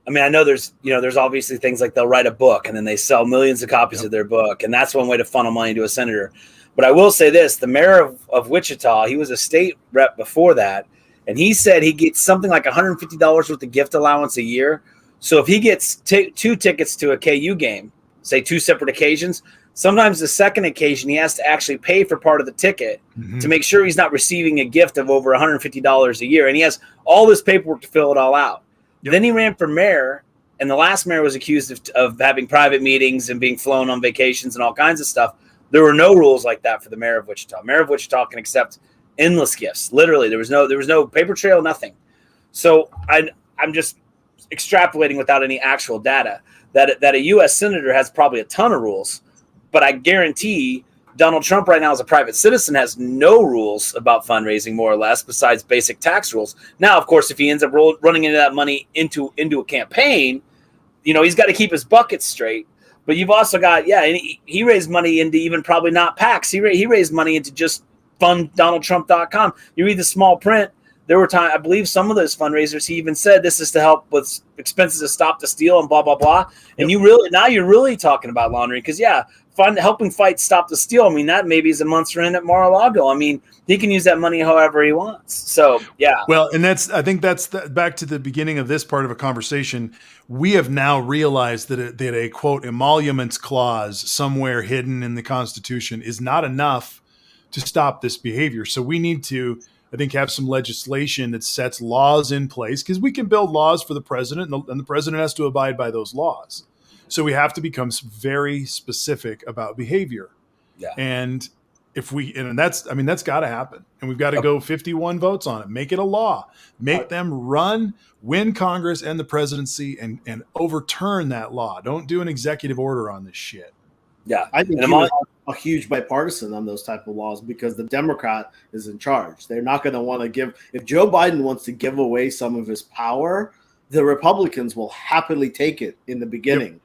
I mean, I know there's obviously things like they'll write a book and then they sell millions of copies of their book, and that's one way to funnel money to a senator. But I will say this: the mayor of Wichita, he was a state rep before that, and he said he gets something like $150 worth of gift allowance a year. So if he gets two tickets to a KU game, say two separate occasions, sometimes the second occasion he has to actually pay for part of the ticket to make sure he's not receiving a gift of over $150 a year. And he has all this paperwork to fill it all out. Yep. Then he ran for mayor, and the last mayor was accused of having private meetings and being flown on vacations and all kinds of stuff. There were no rules like that for the mayor of Wichita. Mayor of Wichita can accept endless gifts. Literally, there was no paper trail, nothing. So I'm just extrapolating without any actual data that a U.S. senator has probably a ton of rules, but I guarantee Donald Trump right now as a private citizen has no rules about fundraising, more or less, besides basic tax rules. Now, of course, if he ends up running into that money into a campaign, he's got to keep his buckets straight. But you've also got, he raised money into even probably not PACs. He raised money into just funddonaldtrump.com. You read the small print. There were times, I believe some of those fundraisers, he even said this is to help with expenses to stop the steal and blah, blah, blah. And you're really talking about laundering, because, helping fight Stop the Steal. I mean, that maybe is a month's rent at Mar-a-Lago. I mean, he can use that money however he wants. So, yeah. Well, and I think that's back to the beginning of this part of a conversation. We have now realized that a quote emoluments clause somewhere hidden in the Constitution is not enough to stop this behavior. So we need to, I think, have some legislation that sets laws in place, because we can build laws for the president, and the president has to abide by those laws. So we have to become very specific about behavior. Yeah. And that's got to happen. And we've got to go 51 votes on it. Make it a law. Make them run, win Congress and the presidency, and overturn that law. Don't do an executive order on this shit. Yeah. I think I'm a huge bipartisan on those type of laws, because the Democrat is in charge. They're not going to want to give – if Joe Biden wants to give away some of his power, the Republicans will happily take it in the beginning.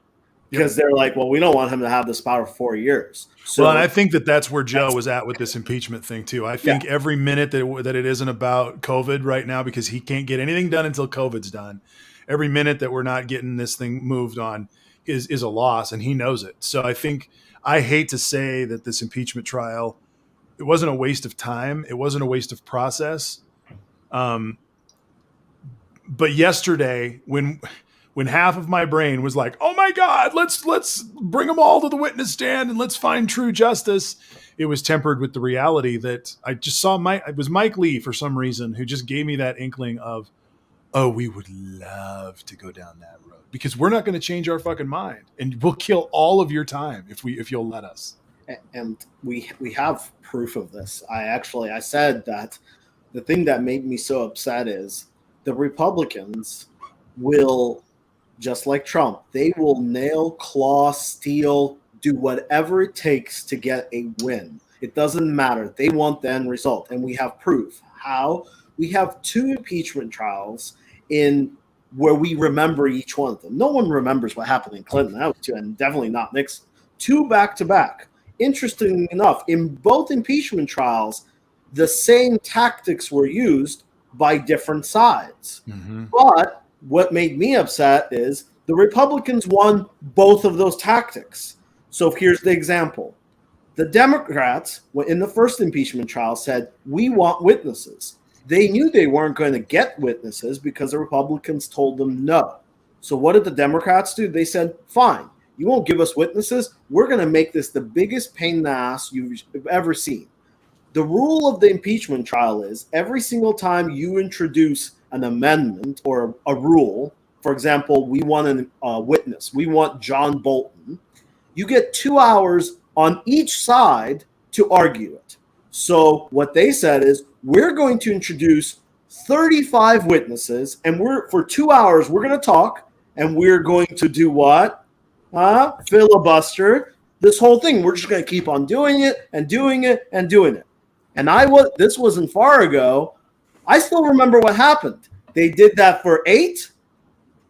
because they're like, well, we don't want him to have this power for 4 years. So well, and I think that's where Joe was at with this impeachment thing too. I think every minute that it isn't about COVID right now, because he can't get anything done until COVID's done. Every minute that we're not getting this thing moved on is a loss, and he knows it. So I hate to say that this impeachment trial, it wasn't a waste of time. It wasn't a waste of process. But yesterday, when half of my brain was like, "Oh my God, let's bring them all to the witness stand and let's find true justice," it was tempered with the reality that I just saw it was Mike Lee for some reason who just gave me that inkling of, oh, we would love to go down that road because we're not going to change our fucking mind, and we'll kill all of your time if you'll let us. And we have proof of this. I said that the thing that made me so upset is the Republicans will, just like Trump, they will nail, claw, steal, do whatever it takes to get a win. It doesn't matter. They want the end result. And we have proof. How? We have 2 impeachment trials in where we remember each one of them. No one remembers what happened in Clinton. That was 2, and definitely not Nixon. 2 back-to-back. Interestingly enough, in both impeachment trials, the same tactics were used by different sides. Mm-hmm. But what made me upset is the Republicans won both of those tactics. So here's the example. The Democrats, in the first impeachment trial, said, we want witnesses. They knew they weren't going to get witnesses because the Republicans told them no. So what did the Democrats do? They said, fine, you won't give us witnesses. We're going to make this the biggest pain in the ass you've ever seen. The rule of the impeachment trial is every single time you introduce an amendment or a rule, for example, we want a witness, we want John Bolton, you get 2 hours on each side to argue it. So what they said is, we're going to introduce 35 witnesses, and for 2 hours, we're going to talk, and we're going to do what? Filibuster this whole thing. We're just going to keep on doing it and doing it and doing it. And this wasn't far ago. I still remember what happened. They did that for 8,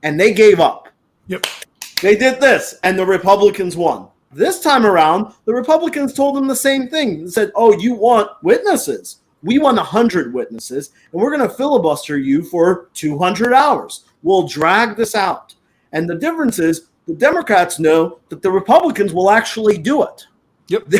and they gave up. Yep. They did this, and the Republicans won. This time around, the Republicans told them the same thing. They said, oh, you want witnesses. We want 100 witnesses, and we're going to filibuster you for 200 hours. We'll drag this out. And the difference is the Democrats know that the Republicans will actually do it. Yep.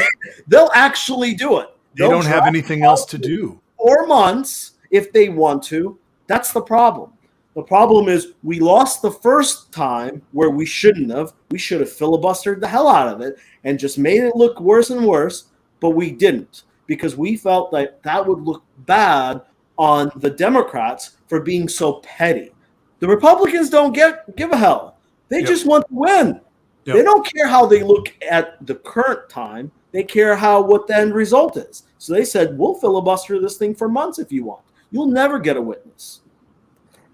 They'll actually do it. They don't have anything else to do. 4 months if they want to. That's the problem. The problem is we lost the first time where we shouldn't have. We should have filibustered the hell out of it and just made it look worse and worse, but we didn't because we felt like that would look bad on the Democrats for being so petty. The Republicans don't give a hell. They just want to win. Yep. They don't care how they look at the current time. They care what the end result is. So they said, we'll filibuster this thing for months if you want. You'll never get a witness.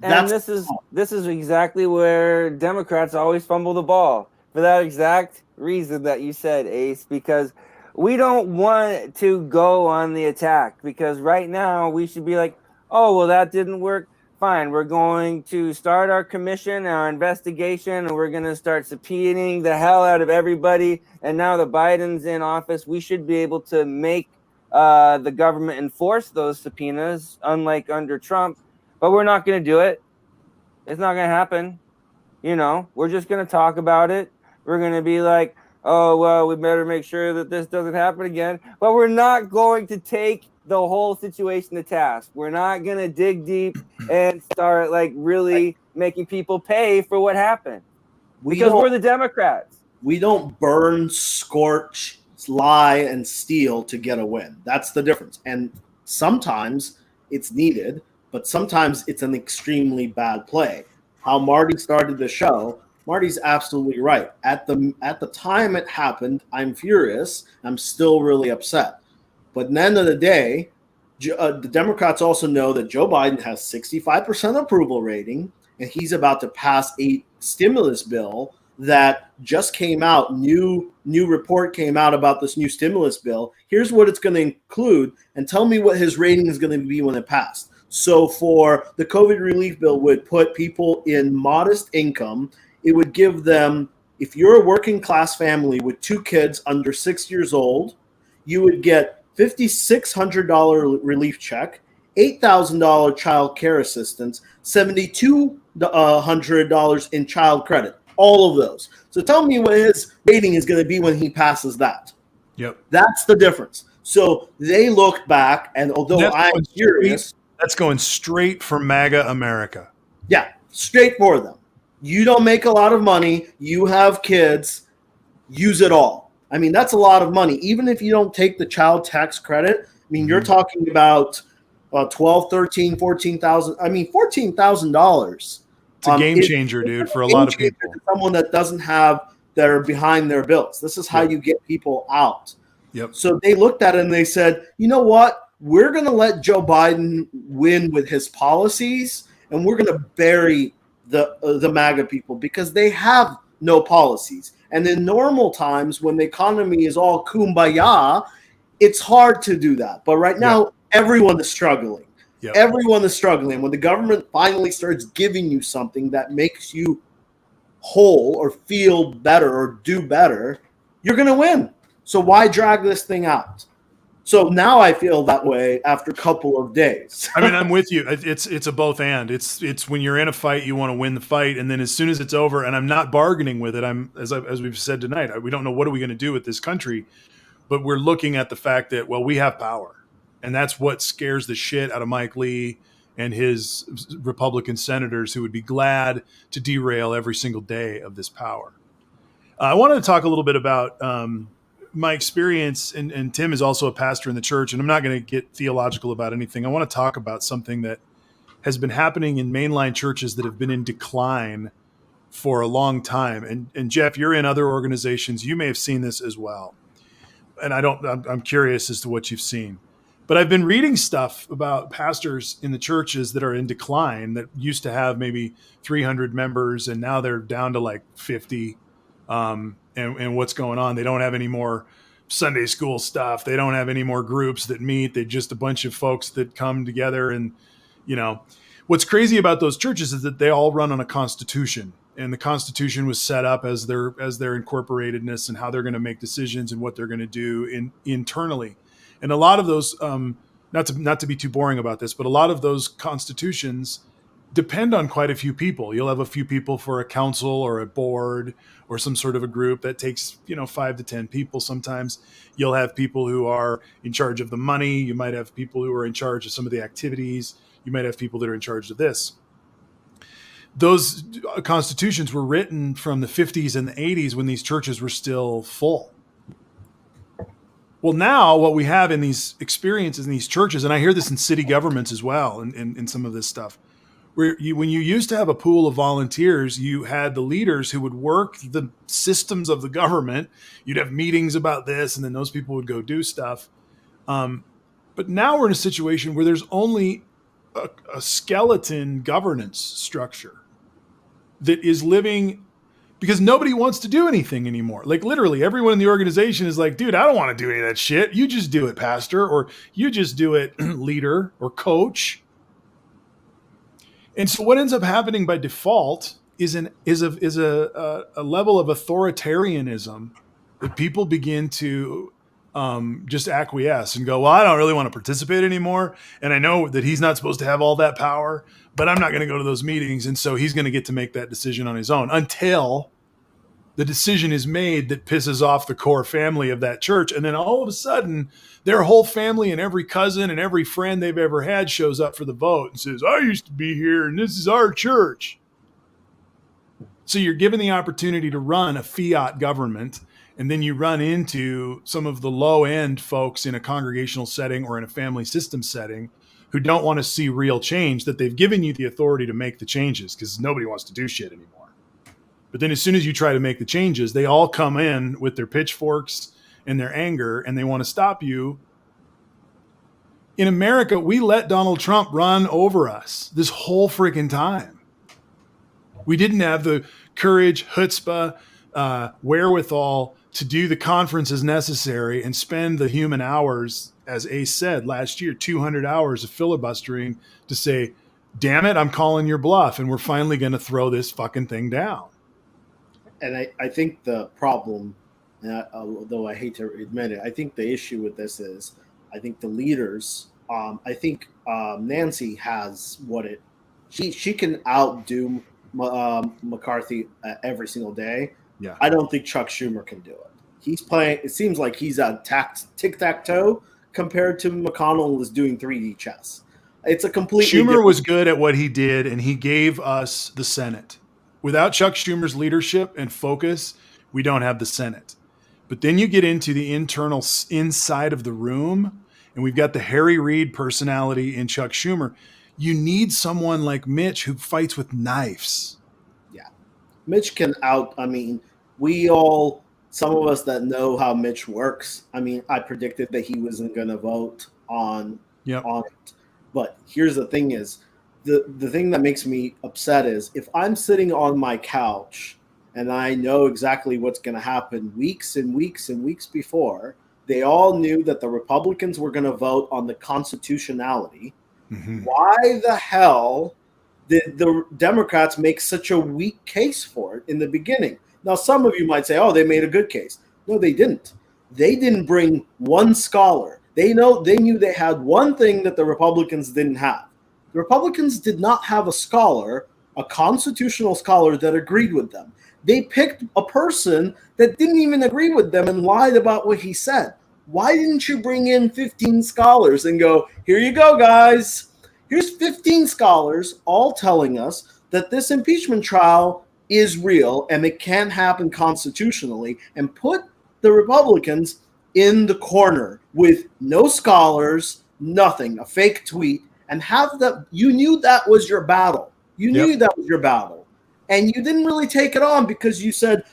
And this is exactly where Democrats always fumble the ball, for that exact reason that you said, Ace, because we don't want to go on the attack, because right now we should be like, oh, well, that didn't work. Fine, we're going to start our commission, our investigation, and we're going to start subpoenaing the hell out of everybody. And now that Biden's in office, we should be able to make the government enforce those subpoenas, unlike under Trump. But we're not going to do it. It's not going to happen. We're just going to talk about it. We're going to be like, oh, well, we better make sure that this doesn't happen again. But we're not going to take the whole situation to task. We're not going to dig deep and start really making people pay for what happened. Because we're the Democrats. We don't burn, scorch, lie, and steal to get a win. That's the difference. And sometimes it's needed, but sometimes it's an extremely bad play. How Marty started the show, Marty's absolutely right. At the time it happened, I'm furious. I'm still really upset. But at the end of the day, the Democrats also know that Joe Biden has 65% approval rating, and he's about to pass a stimulus bill that just came out. New report came out about this new stimulus bill. Here's what it's going to include, and tell me what his rating is going to be when it passed. So for the COVID relief bill would put people in modest income. It would give them if you're a working class family with 2 kids under 6 years old, you would get $5,600 relief check, $8,000 child care assistance, $7,200 in child credit, all of those. So tell me what his rating is going to be when he passes that. Yep. That's the difference. So they looked back, and although I'm curious, that's going straight for MAGA America. Yeah, straight for them. You don't make a lot of money. You have kids. Use it all. I mean, that's a lot of money. Even if you don't take the child tax credit, I mean, you're talking about 12, 13, 14,000. I mean, $14,000. It's a game changer, dude, for a lot of people. Someone that doesn't have, that are behind their bills. This is how you get people out. Yep. So they looked at it and they said, you know what? We're going to let Joe Biden win with his policies, and we're going to bury the MAGA people because they have no policies. And in normal times, when the economy is all kumbaya, it's hard to do that. But right now, everyone is struggling. Yep. Everyone is struggling. When the government finally starts giving you something that makes you whole or feel better or do better, you're going to win. So why drag this thing out? So now I feel that way after a couple of days. I mean, I'm with you. It's a both and. It's when you're in a fight, you want to win the fight, and then as soon as it's over, and I'm not bargaining with it. As we've said tonight, we don't know what are we going to do with this country, but we're looking at the fact that we have power, and that's what scares the shit out of Mike Lee and his Republican senators who would be glad to derail every single day of this power. I wanted to talk a little bit about my experience, and Tim is also a pastor in the church, and I'm not going to get theological about anything. I want to talk about something that has been happening in mainline churches that have been in decline for a long time. And Jeff, you're in other organizations. You may have seen this as well. And I'm curious as to what you've seen. But I've been reading stuff about pastors in the churches that are in decline that used to have maybe 300 members, and now they're down to like 50. And what's going on. They don't have any more Sunday school stuff. They don't have any more groups that meet. They're just a bunch of folks that come together. And, what's crazy about those churches is that they all run on a constitution. And the constitution was set up as their incorporatedness and how they're going to make decisions and what they're going to do internally. And a lot of those, not to be too boring about this, but a lot of those constitutions depend on quite a few people. You'll have a few people for a council or a board or some sort of a group that takes, 5 to 10 people. Sometimes you'll have people who are in charge of the money. You might have people who are in charge of some of the activities. You might have people that are in charge of this. Those constitutions were written from the 50s and the 80s when these churches were still full. Well, now what we have in these experiences in these churches, and I hear this in city governments as well, in some of this stuff, when you used to have a pool of volunteers, you had the leaders who would work the systems of the government. You'd have meetings about this, and then those people would go do stuff. But now we're in a situation where there's only a skeleton governance structure that is living because nobody wants to do anything anymore. Like literally everyone in the organization is like, dude, I don't want to do any of that shit. You just do it, pastor, or you just do it, leader or coach. And so what ends up happening by default is a level of authoritarianism that people begin to just acquiesce and go, well, I don't really want to participate anymore. And I know that he's not supposed to have all that power, but I'm not going to go to those meetings. And so he's going to get to make that decision on his own until the decision is made that pisses off the core family of that church. And then all of a sudden, their whole family and every cousin and every friend they've ever had shows up for the vote and says, I used to be here and this is our church. So you're given the opportunity to run a fiat government, and then you run into some of the low end folks in a congregational setting or in a family system setting who don't want to see real change, that they've given you the authority to make the changes because nobody wants to do shit anymore. But then as soon as you try to make the changes, they all come in with their pitchforks and their anger, and they want to stop you. In America, we let Donald Trump run over us this whole freaking time. We didn't have the courage, chutzpah, wherewithal to do the conferences necessary and spend the human hours, as Ace said last year, 200 hours of filibustering to say, damn it, I'm calling your bluff, and we're finally going to throw this fucking thing down. and I think the problem, although I hate to admit it, I think the issue with this is I think the leaders. I think Nancy has what it. She can outdo McCarthy every single day. Yeah. I don't think Chuck Schumer can do it. He's playing. It seems like he's at tic-tac-toe compared to McConnell is doing 3D chess. It's a completely Schumer different. was good at what he did, and he gave us the Senate. Without Chuck Schumer's leadership and focus, we don't have the Senate. But then you get into the internal inside of the room, and we've got the Harry Reid personality in Chuck Schumer. You need someone like Mitch who fights with knives. Mitch can out. I mean, some of us that know how Mitch works. I mean, I predicted that he wasn't going to vote on it. But here's the thing: is the thing that makes me upset is if I'm sitting on my couch and I know exactly what's going to happen weeks and weeks and weeks before. They all knew that the Republicans were going to vote on the constitutionality. Mm-hmm. Why the hell did the Democrats make such a weak case for it in the beginning? Now, some of you might say, oh, they made a good case. No, they didn't. They didn't bring one scholar. They knew they had one thing that the Republicans didn't have. The Republicans did not have a scholar, a constitutional scholar that agreed with them. They picked a person that didn't even agree with them and lied about what he said. Why didn't you bring in 15 scholars and go, here you go, guys. Here's 15 scholars all telling us that this impeachment trial is real and it can happen constitutionally, and put the Republicans in the corner with no scholars, nothing, a fake tweet, and have that. You knew that was your battle. You knew that was your battle. And you didn't really take it on because you said,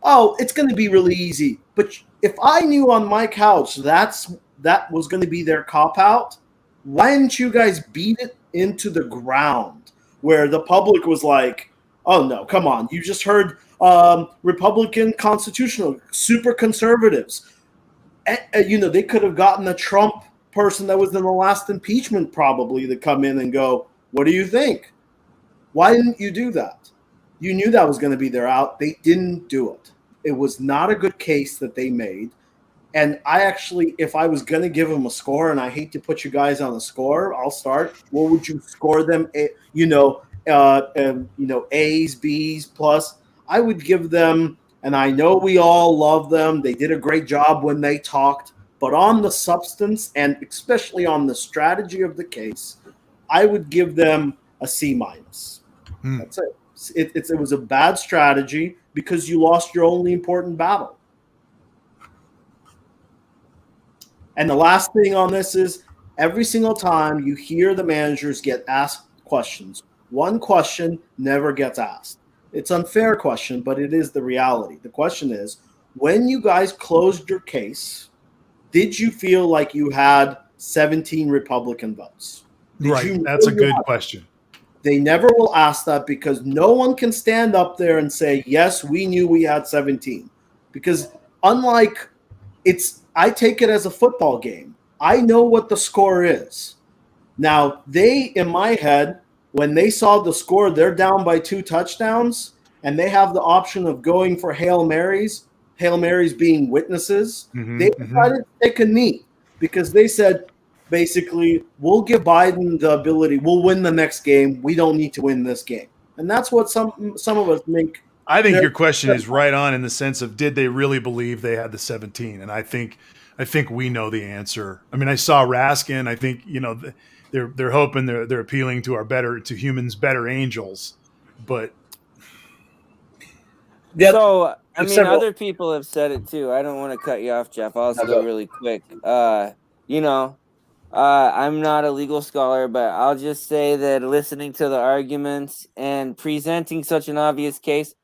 oh, it's going to be really easy. But if I knew on my couch that was going to be their cop-out, why didn't you guys beat it into the ground where the public was like, oh, no, come on. You just heard Republican constitutional, super conservatives. They could have gotten the Trump person that was in the last impeachment probably to come in and go, what do you think? Why didn't you do that? You knew that was going to be their out. They didn't do it. It was not a good case that they made. And I actually, if I was going to give them a score, and I hate to put you guys on a score, I'll start. What would you score them? A's, B's, plus. I would give them, and I know we all love them. They did a great job when they talked. But on the substance, and especially on the strategy of the case, I would give them a C minus. That's it. It was a bad strategy because you lost your only important battle. And the last thing on this is every single time you hear the managers get asked questions, one question never gets asked. It's an unfair question, but it is the reality. The question is, when you guys closed your case, did you feel like you had 17 Republican votes? Right. That's a good question. They never will ask that because no one can stand up there and say, yes, we knew we had 17. Because unlike I take it as a football game. I know what the score is. Now, in my head, when they saw the score, they're down by 2 touchdowns, and they have the option of going for Hail Marys being witnesses. They decided to take a knee because they said, basically, we'll give Biden the ability. We'll win the next game. We don't need to win this game. And that's what some of us think. I think your question is right on in the sense of, did they really believe they had the 17? And I think we know the answer. I mean, I saw Raskin. I think, they're hoping they're appealing to humans, better angels, but. So, I mean, other people have said it too. I don't want to cut you off, Jeff. I'll just go really quick. I'm not a legal scholar, but I'll just say that listening to the arguments and presenting such an obvious case,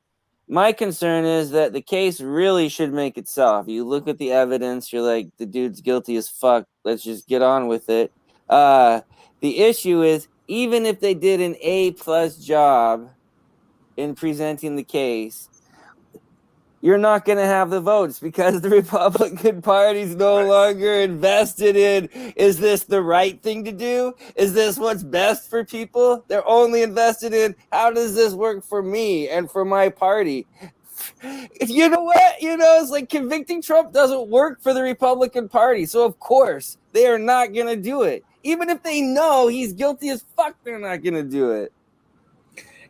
my concern is that the case really should make itself. You look at the evidence, you're like, the dude's guilty as fuck. Let's just get on with it. The issue is, even if they did an A+ job in presenting the case, you're not going to have the votes because the Republican Party's no longer invested in, is this the right thing to do? Is this what's best for people? They're only invested in, how does this work for me and for my party? You know what? It's like convicting Trump doesn't work for the Republican Party. So, of course, they are not going to do it. Even if they know he's guilty as fuck, they're not going to do it.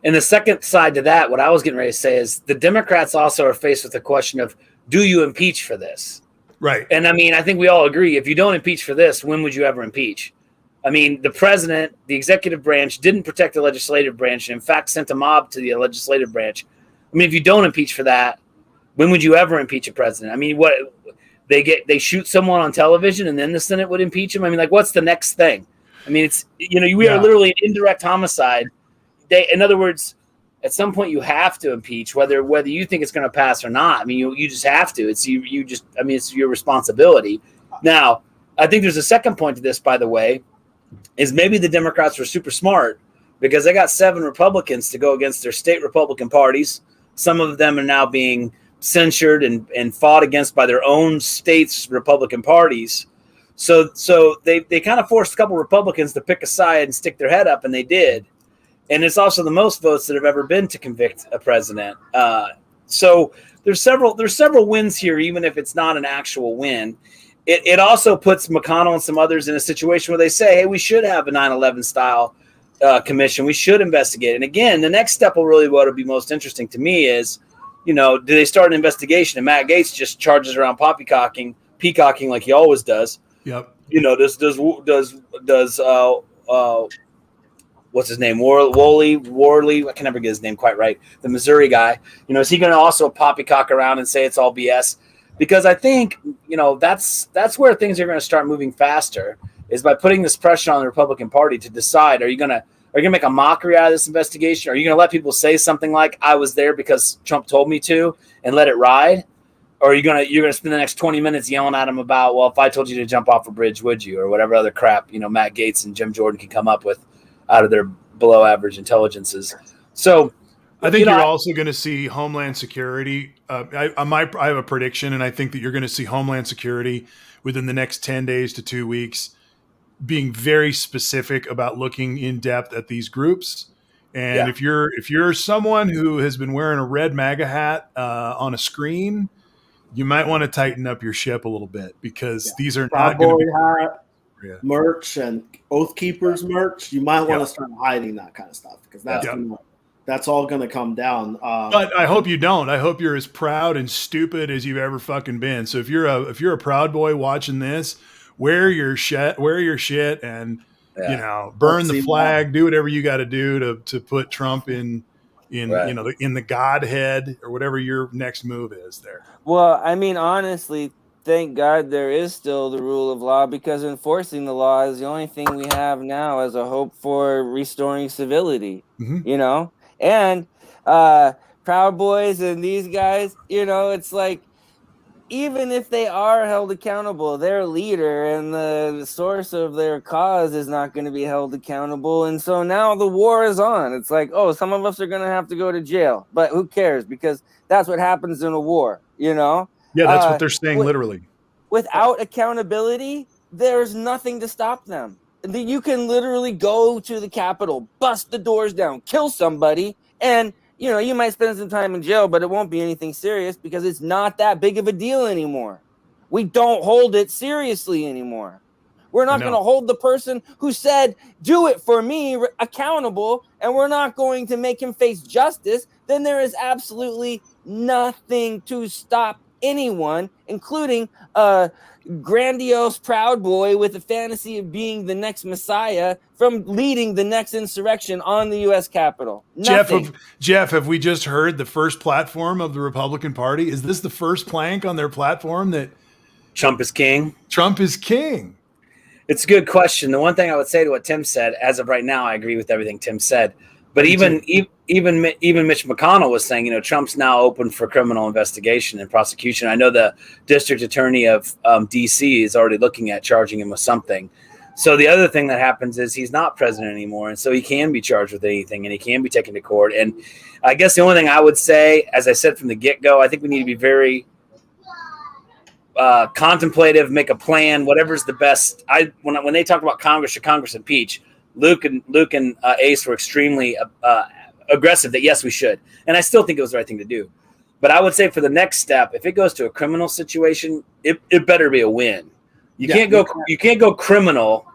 And the second side to that, what I was getting ready to say is the Democrats also are faced with the question of, do you impeach for this? Right. And I mean, I think we all agree, if you don't impeach for this, when would you ever impeach? I mean, the president, the executive branch, didn't protect the legislative branch, and in fact sent a mob to the legislative branch. I mean, if you don't impeach for that, when would you ever impeach a president? I mean, what they shoot someone on television and then the Senate would impeach him? I mean, like, what's the next thing? I mean, it's, we are literally an indirect homicide. In other words, at some point you have to impeach, whether you think it's going to pass or not. I mean, you just have to. It's it's your responsibility. Now, I think there's a second point to this, by the way, is maybe the Democrats were super smart because they got 7 Republicans to go against their state Republican parties. Some of them are now being censured and fought against by their own states' Republican parties. So they kind of forced a couple Republicans to pick a side and stick their head up, and they did. And it's also the most votes that have ever been to convict a president. So there's several wins here, even if it's not an actual win. It also puts McConnell and some others in a situation where they say, hey, we should have a 9/11 style commission. We should investigate. And again, the next step will really what will be most interesting to me is, do they start an investigation? And Matt Gaetz just charges around peacocking like he always does. Yep. Does what's his name? Worley. I can never get his name quite right. The Missouri guy. Is he going to also poppycock around and say it's all BS? Because I think, that's where things are going to start moving faster, is by putting this pressure on the Republican Party to decide, are you going to make a mockery out of this investigation? Are you going to let people say something like, I was there because Trump told me to, and let it ride? Or are you're going to spend the next 20 minutes yelling at him about, well, if I told you to jump off a bridge, would you? Or whatever other crap, Matt Gaetz and Jim Jordan can come up with out of their below average intelligences. So I think you're also going to see Homeland Security. I have a prediction, and I think that you're going to see Homeland Security within the next 10 days to 2 weeks being very specific about looking in depth at these groups. And if you're someone who has been wearing a red MAGA hat on a screen, you might want to tighten up your ship a little bit, because these are not going to be merch and Oath Keepers merch. You might want to start hiding that kind of stuff, because that's all going to come down. But I hope you don't. I hope you're as proud and stupid as you've ever fucking been. So if you're a Proud Boy watching this, wear your shit, and burn the flag. Do whatever you got to do to put Trump in the Godhead, or whatever your next move is there. Well, I mean, honestly, thank God there is still the rule of law, because enforcing the law is the only thing we have now as a hope for restoring civility. Mm-hmm. And Proud Boys and these guys, it's like, even if they are held accountable, their leader and the source of their cause is not going to be held accountable. And so now the war is on. It's like, oh, some of us are going to have to go to jail, but who cares? Because that's what happens in a war, Yeah, that's what they're saying, literally. Without accountability, there's nothing to stop them. You can literally go to the Capitol, bust the doors down, kill somebody, and you might spend some time in jail, but it won't be anything serious, because it's not that big of a deal anymore. We don't hold it seriously anymore. We're not going to hold the person who said, do it for me, accountable, and we're not going to make him face justice. Then there is absolutely nothing to stop anyone, including a grandiose Proud Boy with a fantasy of being the next Messiah, from leading the next insurrection on the U.S. Capitol. Jeff, have we just heard the first platform of the Republican Party? Is this the first plank on their platform that Trump is king? Trump is king. It's a good question. The one thing I would say to what Tim said, as of right now, I agree with everything Tim said. But even Mitch McConnell was saying, Trump's now open for criminal investigation and prosecution. I know the district attorney of D.C. is already looking at charging him with something. So the other thing that happens is he's not president anymore, and so he can be charged with anything, and he can be taken to court. And I guess the only thing I would say, as I said from the get-go, I think we need to be very contemplative, make a plan, whatever's the best. When they talk about Congress, should Congress impeach? Luke and Ace were extremely aggressive that yes, we should, and I still think it was the right thing to do. But I would say for the next step, if it goes to a criminal situation, it better be a win. You can't go criminal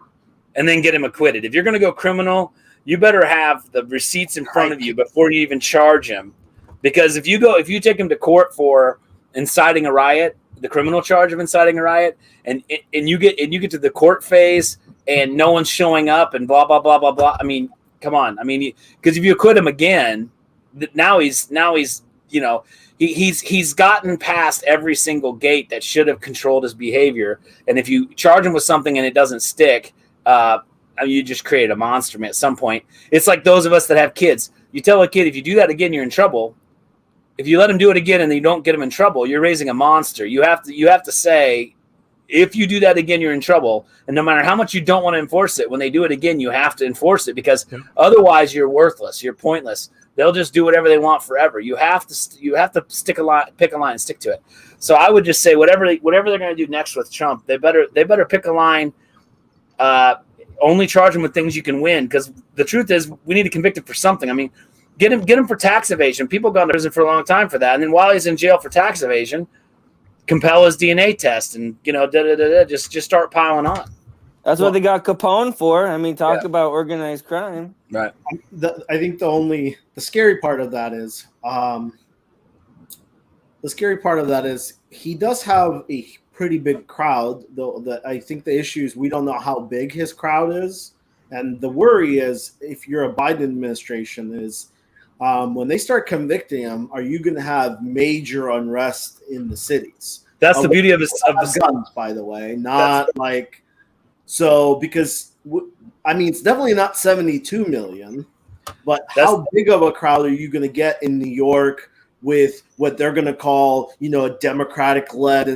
and then get him acquitted. If you're going to go criminal, you better have the receipts in front of you before you even charge him. Because if you take him to court for inciting a riot, the criminal charge of inciting a riot, and you get to the court phase and no one's showing up and blah blah blah blah blah. I mean, come on. I mean, because if you acquit him again, now he's he's gotten past every single gate that should have controlled his behavior. And if you charge him with something and it doesn't stick, you just create a monster. Man, at some point, it's like those of us that have kids. You tell a kid, if you do that again, you're in trouble. If you let him do it again and you don't get him in trouble, you're raising a monster. You have to say, if you do that again, you're in trouble. And no matter how much you don't want to enforce it, when they do it again, you have to enforce it, because otherwise you're worthless. You're pointless. They'll just do whatever they want forever. You have to pick a line and stick to it. So I would just say whatever they're going to do next with Trump, they better pick a line. Only charge him with things you can win, because the truth is we need to convict him for something. I mean, get him for tax evasion. People gone to prison for a long time for that. And then while he's in jail for tax evasion, compel his DNA test and just start piling on. That's what they got Capone for. I mean, talk about organized crime. Right. I think the scary part of that is he does have a pretty big crowd, though. I think the issue is we don't know how big his crowd is, and the worry is, if you're a Biden administration, is when they start convicting him, are you going to have major unrest in the cities? That's the beauty of his guns, by the way, not like so, because I mean, it's definitely not 72 million, but how big of a crowd are you going to get in New York with what they're going to call, a Democratic-led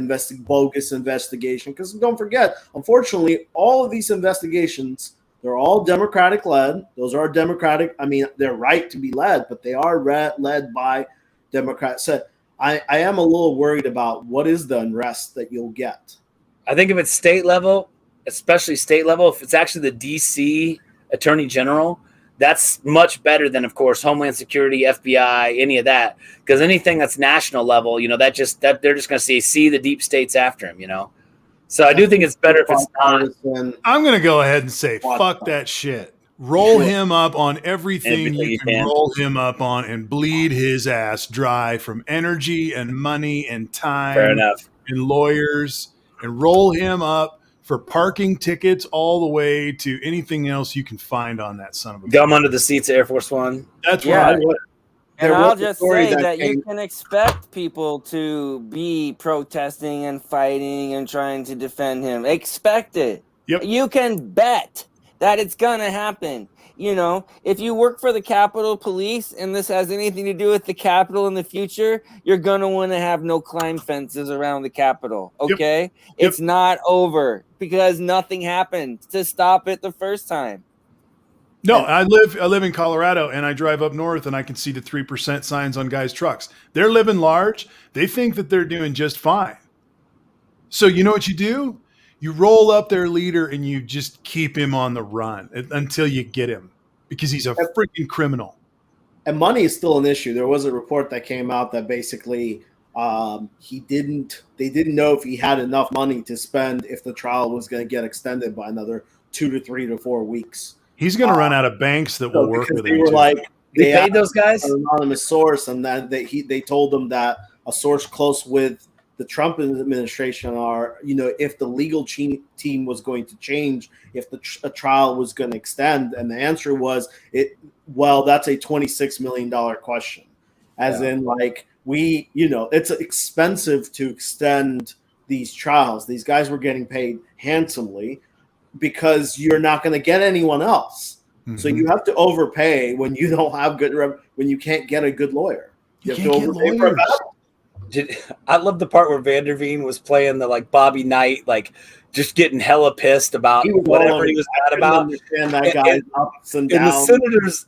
bogus investigation? Because don't forget, unfortunately, all of these investigations, they're all Democratic-led. Those are Democratic. I mean, they're right to be led, but they are led by Democrats. So I am a little worried about what is the unrest that you'll get. I think if it's state level, especially state level, if it's actually the D.C. Attorney General, that's much better than, of course, Homeland Security, FBI, any of that. Because anything that's national level, that they're just going to see the deep states after him, So I do think it's better if it's not. I'm going to go ahead and say, fuck that shit. Roll him up on everything you can roll him up on and bleed his ass dry from energy and money and time. Fair enough. And lawyers, and roll him up for parking tickets all the way to anything else you can find on that son of a gum under the seats of Air Force One. That's right. And I'll just say that you can expect people to be protesting and fighting and trying to defend him. Expect it. Yep. You can bet that it's going to happen. If you work for the Capitol Police and this has anything to do with the Capitol in the future, you're going to want to have no climb fences around the Capitol. Okay? Yep. It's not over because nothing happened to stop it the first time. No, I live in Colorado, and I drive up north, and I can see the 3% signs on guys' trucks. They're living large. They think that they're doing just fine. So you know what you do? You roll up their leader, and you just keep him on the run until you get him, because he's a freaking criminal. And money is still an issue. There was a report that came out that basically they didn't know if he had enough money to spend if the trial was going to get extended by another 2 to 3 to 4 weeks. He's going to run out of banks that will work with him. They were they paid those guys an anonymous source, and then they told them that a source close with the Trump administration are, if the legal team was going to change, if a trial was going to extend, and the answer was that's a $26 million question, in it's expensive to extend these trials. These guys were getting paid handsomely, because you're not going to get anyone else. Mm-hmm. So you have to overpay when you don't have when you can't get a good lawyer. You have to overpay for that. I love the part where Van der Veen was playing the Bobby Knight, just getting hella pissed about whatever he was mad about. Understand that guy's ups and downs. And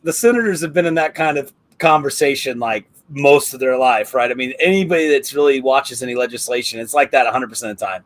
the senators have been in that kind of conversation most of their life, right? I mean, anybody that's really watches any legislation, it's like that 100% of the time.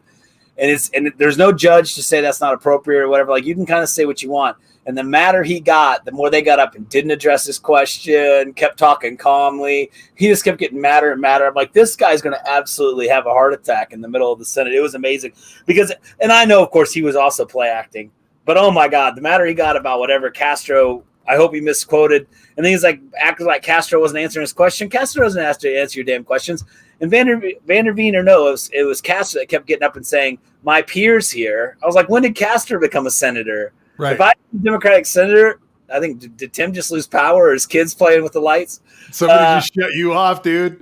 And there's no judge to say that's not appropriate or whatever. You can kind of say what you want. And the madder he got, the more they got up and didn't address his question, kept talking calmly. He just kept getting madder and madder. I'm like, this guy's going to absolutely have a heart attack in the middle of the Senate. It was amazing because, and I know, of course, he was also play acting, but oh my God, the madder he got about whatever Castro, I hope he misquoted. And then he's like, acting like Castro wasn't answering his question. Castro doesn't have to answer your damn questions. And Van der Veen, or no, it was Castro that kept getting up and saying, my peers here. I was like, when did Castro become a senator? Right. If I was a Democratic senator, I think, did Tim just lose power, or his kids playing with the lights? Somebody just shut you off, dude.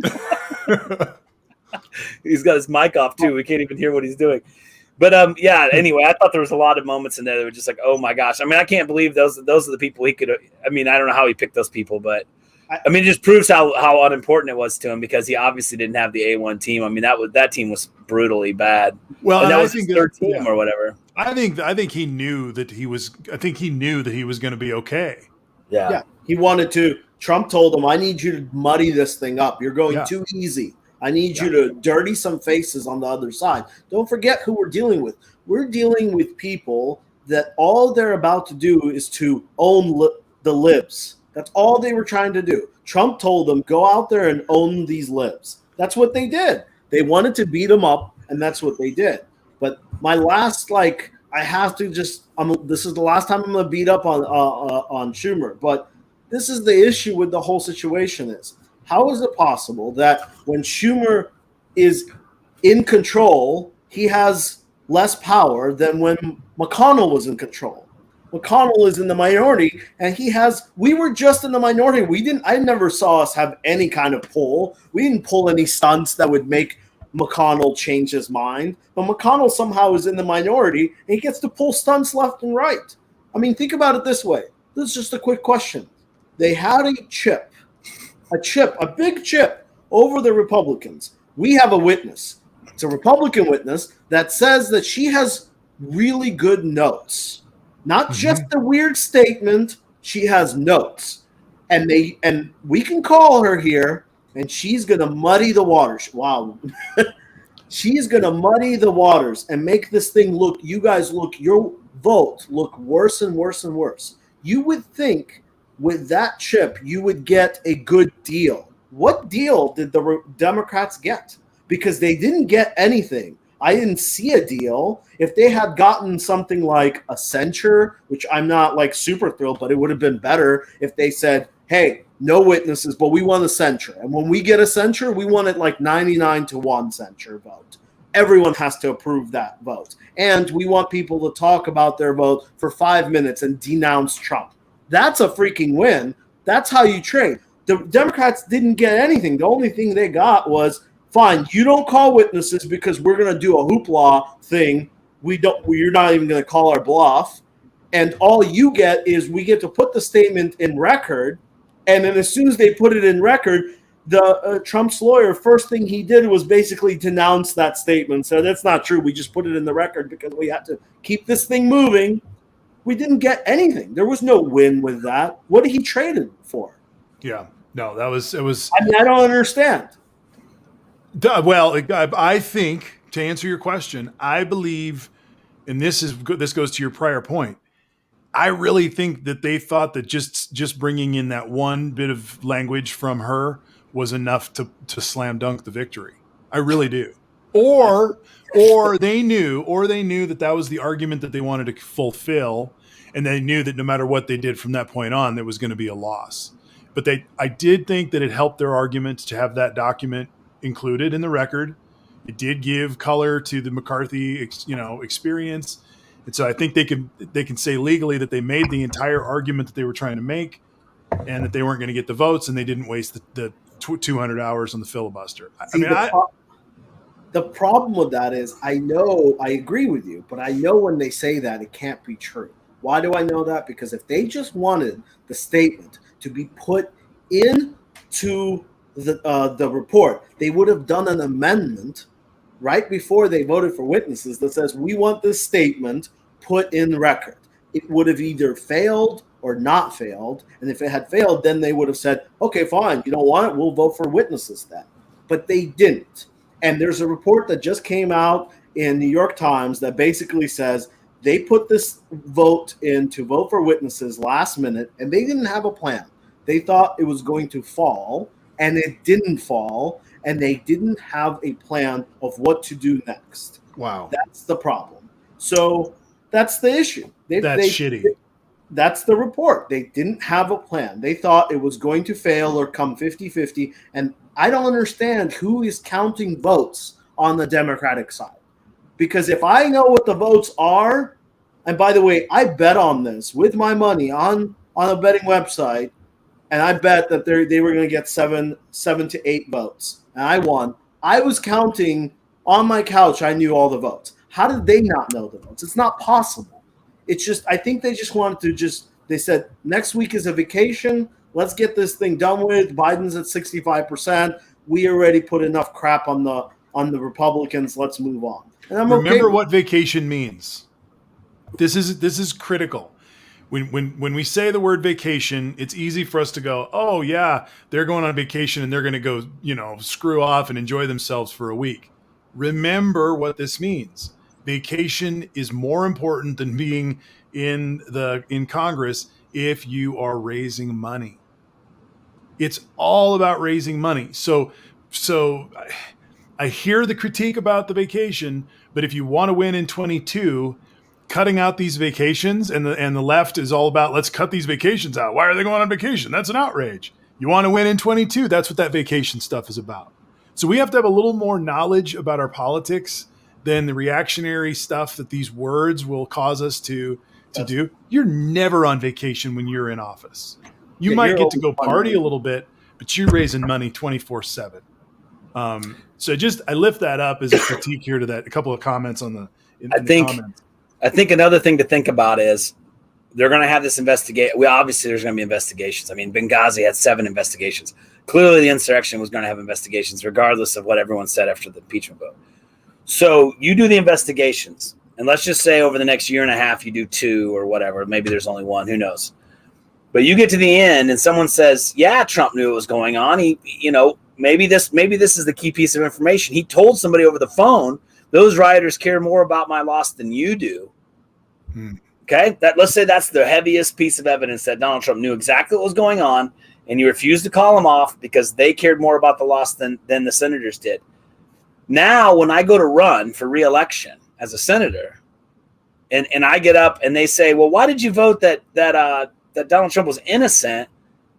He's got his mic off too. We can't even hear what he's doing. But yeah, anyway, I thought there was a lot of moments in there that were just like, oh my gosh. I mean, I can't believe those are the people he could. I mean, I don't know how he picked those people, but I mean, it just proves how unimportant it was to him, because he obviously didn't have the A1 team. I mean, that team was brutally bad. Well, and that I was his third team or whatever. I think he knew that he was. I think he knew that he was going to be okay. Yeah. He wanted to. Trump told him, I need you to muddy this thing up. You're going too easy. I need you to dirty some faces on the other side. Don't forget who we're dealing with. We're dealing with people that all they're about to do is to own the libs. That's all they were trying to do. Trump told them, go out there and own these libs. That's what they did. They wanted to beat them up, and that's what they did. But my last, I have to just, this is the last time I'm going to beat up on Schumer. But this is the issue with the whole situation is, how is it possible that when Schumer is in control, he has less power than when McConnell was in control? McConnell is in the minority, and we were just in the minority. I never saw us have any kind of pull. We didn't pull any stunts that would make McConnell change his mind. But McConnell somehow is in the minority, and he gets to pull stunts left and right. I mean, think about it this way. This is just a quick question. They had a big chip over the Republicans. We have a witness. It's a Republican witness that says that she has really good notes. Not just a weird statement. She has notes. And we can call her here, and she's going to muddy the waters. Wow. She's going to muddy the waters and make this thing your vote look worse and worse and worse. You would think with that chip, you would get a good deal. What deal did the Democrats get? Because they didn't get anything. I didn't see a deal. If they had gotten something like a censure, which I'm not super thrilled, but it would have been better if they said, hey, no witnesses, but we want a censure. And when we get a censure, we want it 99-1 censure vote. Everyone has to approve that vote. And we want people to talk about their vote for 5 minutes and denounce Trump. That's a freaking win. That's how you trade. The Democrats didn't get anything. The only thing they got was, fine, you don't call witnesses because we're going to do a hoopla thing. You're not even going to call our bluff. And all you get is we get to put the statement in record. And then as soon as they put it in record, the Trump's lawyer, first thing he did was basically denounce that statement. So that's not true. We just put it in the record because we had to keep this thing moving. We didn't get anything. There was no win with that. What did he trade it for? Yeah. No, it was. I mean, I don't understand. Well, I think, to answer your question, I believe, and this goes to your prior point, I really think that they thought that just bringing in that one bit of language from her was enough to slam dunk the victory. I really do. Or they knew that was the argument that they wanted to fulfill, and they knew that no matter what they did from that point on, there was going to be a loss. But I did think that it helped their argument to have that document included in the record. It did give color to the McCarthy, experience. And so I think they can say legally that they made the entire argument that they were trying to make, and that they weren't going to get the votes, and they didn't waste the 200 hours on the filibuster. The problem with that is I agree with you, but I know when they say that, it can't be true. Why do I know that? Because if they just wanted the statement to be put into the report, they would have done an amendment right before they voted for witnesses that says, we want this statement put in the record. It would have either failed or not failed. And if it had failed, then they would have said, okay, fine, you don't want it, we'll vote for witnesses then. But they didn't. And there's a report that just came out in New York Times that basically says They put this vote in to vote for witnesses last minute, and they didn't have a plan. They thought it was going to fall, and it didn't fall, and they didn't have a plan of what to do next. Wow. That's the problem. So that's the issue. That's shitty. That's the report. They didn't have a plan. They thought it was going to fail or come 50-50. And I don't understand who is counting votes on the Democratic side. Because if I know what the votes are, and by the way, I bet on this with my money on a betting website, and I bet that they were going to get 7 to 8 votes. And I won. I was counting on my couch. I knew all the votes. How did they not know the votes? It's not possible. It's just, I think they just wanted to they said, next week is a vacation. Let's get this thing done with. Biden's at 65%. We already put enough crap on the Republicans. Let's move on. And I'm Remember what vacation means. This is critical. When we say the word vacation, it's easy for us to go, oh yeah, they're going on vacation and they're going to go, screw off and enjoy themselves for a week. Remember what this means. Vacation is more important than being in Congress if you are raising money. It's all about raising money. So I hear the critique about the vacation, but if you want to win in 22, cutting out these vacations and the left is all about, let's cut these vacations out. Why are they going on vacation? That's an outrage. You want to win in 22. That's what that vacation stuff is about. So we have to have a little more knowledge about our politics than the reactionary stuff that these words will cause us to do. You're never on vacation when you're in office. You might get to go party a little bit, but you're raising money 24/7. So I lift that up as a critique here to that. A couple of comments on the comments. I think another thing to think about is they're going to have this investigation. Obviously there's going to be investigations. I mean, Benghazi had 7 investigations. Clearly the insurrection was going to have investigations regardless of what everyone said after the impeachment vote. So you do the investigations, and let's just say over the next year and a half, you do 2 or whatever. Maybe there's only 1, who knows? But you get to the end and someone says, yeah, Trump knew what was going on. Maybe this is the key piece of information. He told somebody over the phone, those rioters care more about my loss than you do. Okay. Let's say that's the heaviest piece of evidence that Donald Trump knew exactly what was going on, and you refused to call them off because they cared more about the loss than the senators did. Now, when I go to run for re-election as a senator, and I get up and they say, well, why did you vote that Donald Trump was innocent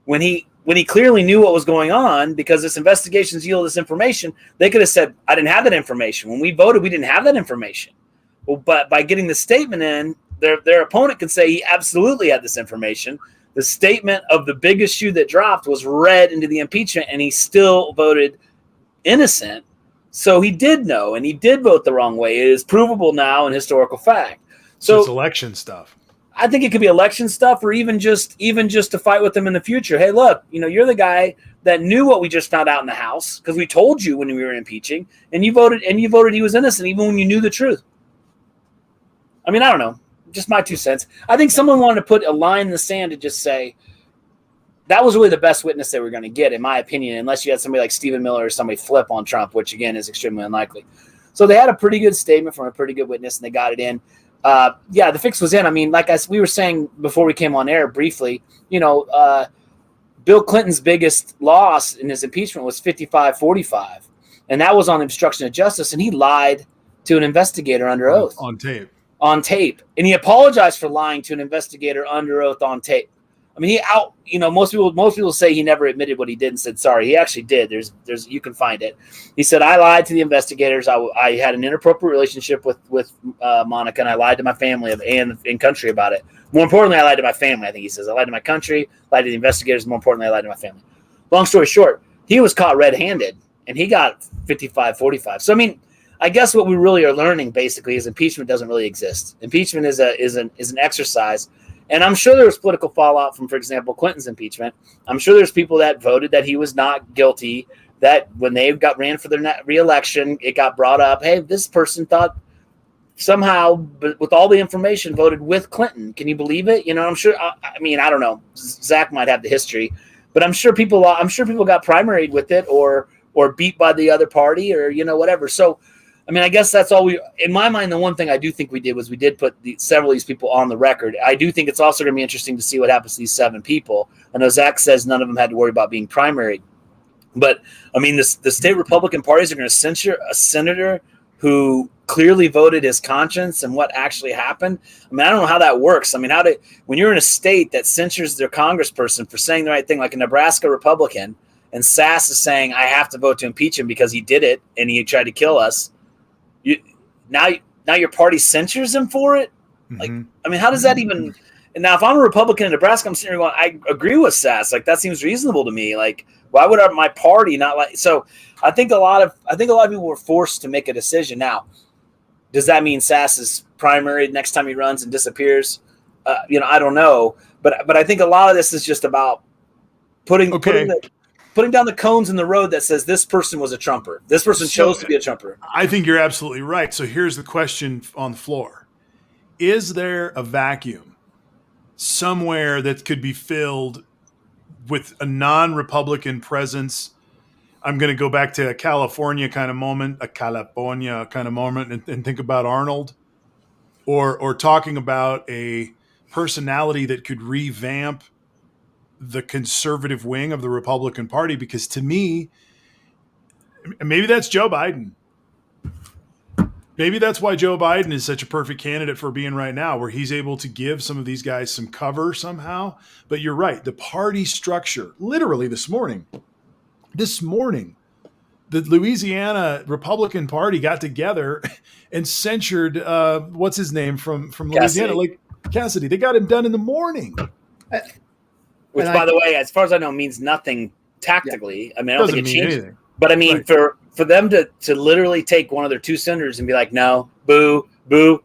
when he clearly knew what was going on because this investigation's yielded this information? They could have said, I didn't have that information. When we voted, we didn't have that information. Well, but by getting the statement in, their opponent could say he absolutely had this information. The statement of the biggest shoe that dropped was read into the impeachment, and he still voted innocent. So he did know, and he did vote the wrong way. It is provable now in historical fact. So it's election stuff. I think it could be election stuff, or even just to fight with them in the future. Hey, look, you're the guy that knew what we just found out in the House because we told you when we were impeaching, and you voted he was innocent even when you knew the truth. I mean, I don't know, just my 2 cents. I think someone wanted to put a line in the sand to just say that was really the best witness they were going to get, in my opinion, unless you had somebody like Stephen Miller or somebody flip on Trump, which again is extremely unlikely. So they had a pretty good statement from a pretty good witness, and they got it in. The fix was in. I mean, like we were saying before we came on air briefly, Bill Clinton's biggest loss in his impeachment was 55-45, and that was on obstruction of justice, and he lied to an investigator under oath. On tape. And he apologized for lying to an investigator under oath on tape. I mean, most people say he never admitted what he did and said sorry. He actually did. There's you can find it. He said, I lied to the investigators. I had an inappropriate relationship with Monica, and I lied to my family and country about it. More importantly, I lied to my family. I think he says I lied to my country, lied to the investigators. More importantly, I lied to my family. Long story short, he was caught red-handed, and he got 55-45. So I mean, I guess what we really are learning basically is impeachment doesn't really exist. Impeachment is an exercise. And I'm sure there was political fallout from, for example, Clinton's impeachment. I'm sure there's people that voted that he was not guilty, that when they ran for their re-election, it got brought up, hey, this person thought somehow, but with all the information, voted with Clinton. Can you believe it? I'm sure. I don't know. Zach might have the history, but I'm sure people got primaried with it or beat by the other party or whatever. So, I mean, I guess that's all in my mind, the one thing I do think we did was we did put several of these people on the record. I do think it's also going to be interesting to see what happens to these 7 people. I know Zach says none of them had to worry about being primary. But, I mean, the state Republican parties are going to censure a senator who clearly voted his conscience and what actually happened. I mean, I don't know how that works. I mean, when you're in a state that censures their congressperson for saying the right thing, like a Nebraska Republican, and Sass is saying, I have to vote to impeach him because he did it and he tried to kill us. Now your party censures him for it. Like, I mean, how does that even? And now, if I'm a Republican in Nebraska, I'm sitting here going, I agree with Sass. Like, that seems reasonable to me. Like, why would my party not like? So, I think a lot of people were forced to make a decision. Now, does that mean Sass is primary next time he runs and disappears? I don't know. But I think a lot of this is just about putting down the cones in the road that says this person was a Trumper. This person chose to be a Trumper. I think you're absolutely right. So here's the question on the floor. Is there a vacuum somewhere that could be filled with a non-Republican presence? I'm going to go back to a California kind of moment, and think about Arnold, or talking about a personality that could revamp the conservative wing of the Republican Party, because to me, maybe that's Joe Biden. Maybe that's why Joe Biden is such a perfect candidate for being right now, where he's able to give some of these guys some cover somehow. But you're right. The party structure, literally this morning, the Louisiana Republican Party got together and censured, what's his name from Louisiana? Like Cassidy. They got him done in the morning. Which, by the way, as far as I know, means nothing tactically. Yeah. I mean, I don't think it changed anything. But I mean, right. for them to literally take one of their 2 senators and be like, no, boo, boo,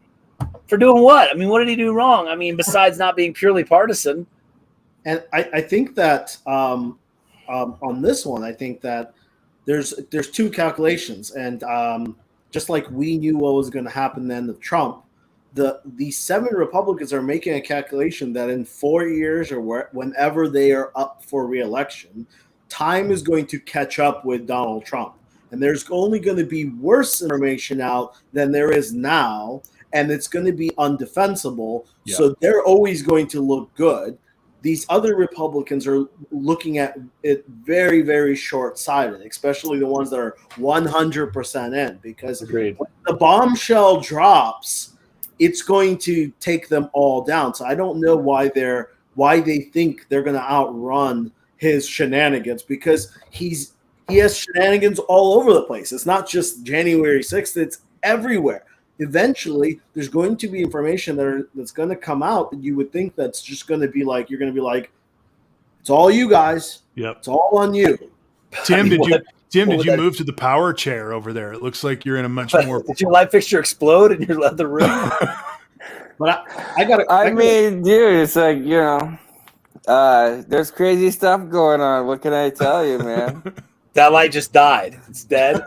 for doing what? I mean, what did he do wrong? I mean, besides not being purely partisan. And I think that on this one, I think that there's 2 calculations, and just like we knew what was going to happen then with Trump. The 7 Republicans are making a calculation that in 4 years or whenever they are up for re-election, time is going to catch up with Donald Trump. And there's only going to be worse information out than there is now, and it's going to be undefensible. Yeah. So they're always going to look good. These other Republicans are looking at it very, very short-sighted, especially the ones that are 100% in, because when the bombshell drops, it's going to take them all down. So I don't know why they think they're going to outrun his shenanigans, because he has shenanigans all over the place. It's not just January 6th, it's everywhere. Eventually, there's going to be information that's going to come out that you would think that's just going to be like, you're going to be like, it's all you guys. Yep. It's all on you. Tim, did you move to the power chair over there? It looks like you're in a much more. Did your light fixture explode in your other room? But I mean, dude, it's like, there's crazy stuff going on. What can I tell you, man? That light just died. It's dead.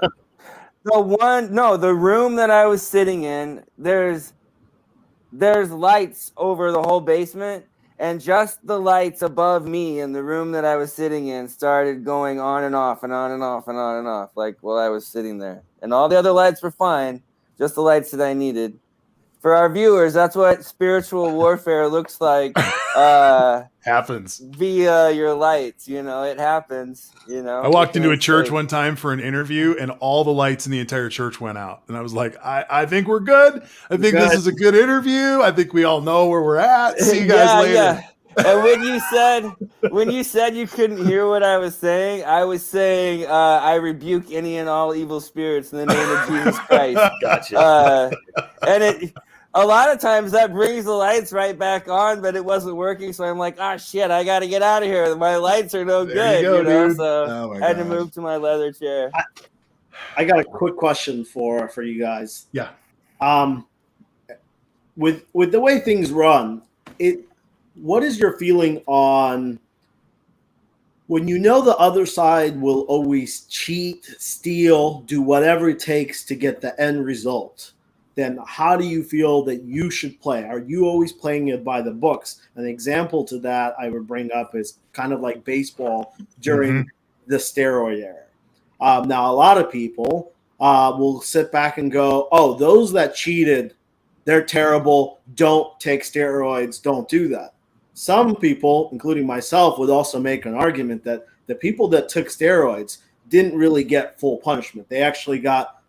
The room that I was sitting in, there's lights over the whole basement. And just the lights above me in the room that I was sitting in started going on and off and on and off and on and off, like while I was sitting there. And all the other lights were fine, just the lights that I needed. For our viewers, that's what spiritual warfare looks like. Happens. Via your lights, it happens, I walked into a church one time for an interview, and all the lights in the entire church went out. And I was like, I think we're good. I think this is a good interview. I think we all know where we're at. See you guys later. Yeah. And when you said you couldn't hear what I was saying, I was saying, I rebuke any and all evil spirits in the name of Jesus Christ. Gotcha. And a lot of times that brings the lights right back on, but it wasn't working. So I'm like, shit, I got to get out of here. My lights are no good, dude. So I had to move to my leather chair. I got a quick question for you guys. Yeah. With the way things run, what is your feeling on when the other side will always cheat, steal, do whatever it takes to get the end result? Then how do you feel that you should play? Are you always playing it by the books? An example to that I would bring up is kind of like baseball during the steroid era. Now, a lot of people will sit back and go, oh, those that cheated, they're terrible. Don't take steroids. Don't do that. Some people, including myself, would also make an argument that the people that took steroids didn't really get full punishment. They actually got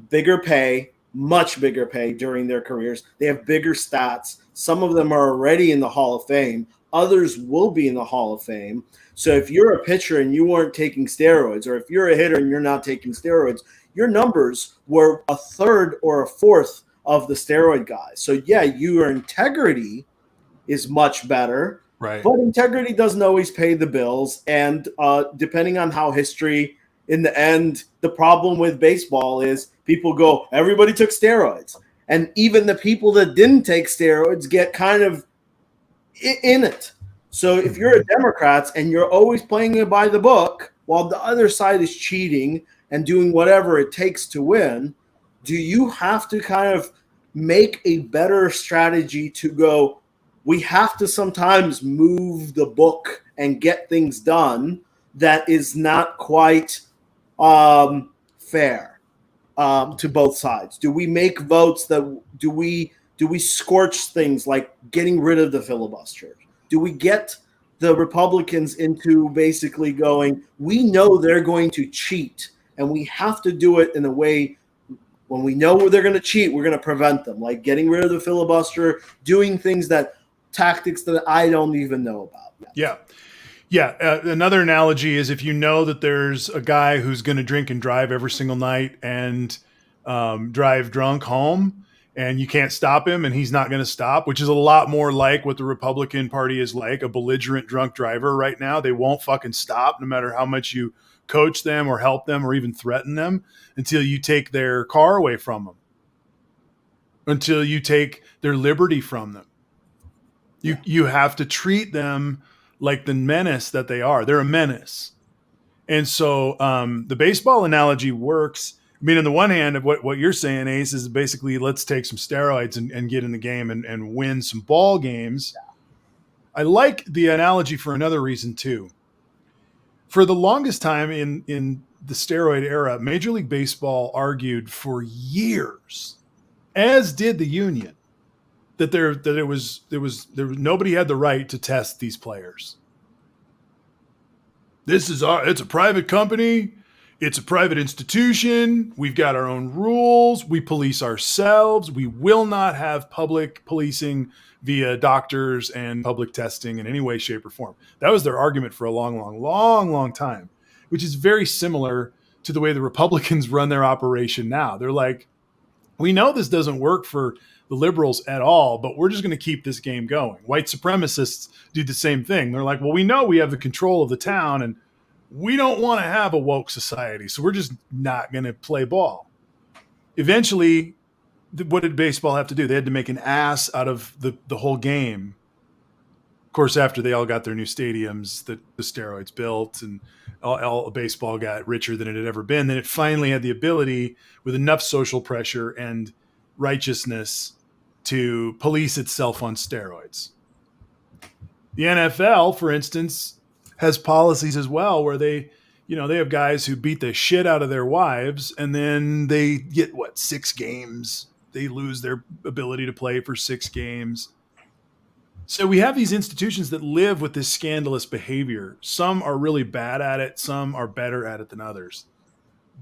bigger pay, much bigger pay during their careers. They have bigger stats. Some of them are already in the Hall of Fame. Others will be in the Hall of Fame. So if you're a pitcher and you weren't taking steroids, or if you're a hitter and you're not taking steroids, your numbers were a third or a fourth of the steroid guys. So yeah, your integrity is much better, Right. but integrity doesn't always pay the bills. And depending on how history, in the end, the problem with baseball is people go, everybody took steroids. And even the people that didn't take steroids get kind of in it. So if you're a Democrat and you're always playing it by the book while the other side is cheating and doing whatever it takes to win, do you have to kind of make a better strategy to go, we have to sometimes move the book and get things done that is not quite fair to both sides? Do we make votes that do we scorch things like getting rid of the filibuster? Do we get the Republicans into basically going, we know they're going to cheat and we have to do it in a way when we know where they're going to cheat, we're going to prevent them, like getting rid of the filibuster, doing things that tactics that I don't even know about yet. Yeah. Yeah. Another analogy is if you know that there's a guy who's going to drink and drive every single night and drive drunk home, and you can't stop him and he's not going to stop, which is a lot more like what the Republican Party is like, a belligerent drunk driver right now. They won't fucking stop no matter how much you coach them or help them or even threaten them until you take their car away from them, until you take their liberty from them. You have to treat them like the menace that they are. They're a menace. And so the baseball analogy works. I mean, on the one hand, what you're saying, Ace, is basically let's take some steroids and get in the game and win some ball games. I like the analogy for another reason, too. For the longest time in the steroid era, Major League Baseball argued for years, as did the union, that nobody had the right to test these players. It's a private company. It's a private institution. We've got our own rules. We police ourselves. We will not have public policing via doctors and public testing in any way, shape, or form. That was their argument for a long time, which is very similar to the way the Republicans run their operation now. They're like, we know this doesn't work for the liberals at all, but we're just going to keep this game going. White supremacists do the same thing. They're like, well, we know we have the control of the town and we don't want to have a woke society, so we're just not going to play ball. Eventually, what did baseball have to do? They had to make an ass out of the whole game. Of course, after they all got their new stadiums, the steroids built, and all baseball got richer than it had ever been, then it finally had the ability, with enough social pressure and righteousness, to police itself on steroids. The NFL, for instance, has policies as well where they have guys who beat the shit out of their wives and then they get 6 games. They lose their ability to play for 6 games. So we have these institutions that live with this scandalous behavior. Some are really bad at it. Some are better at it than others.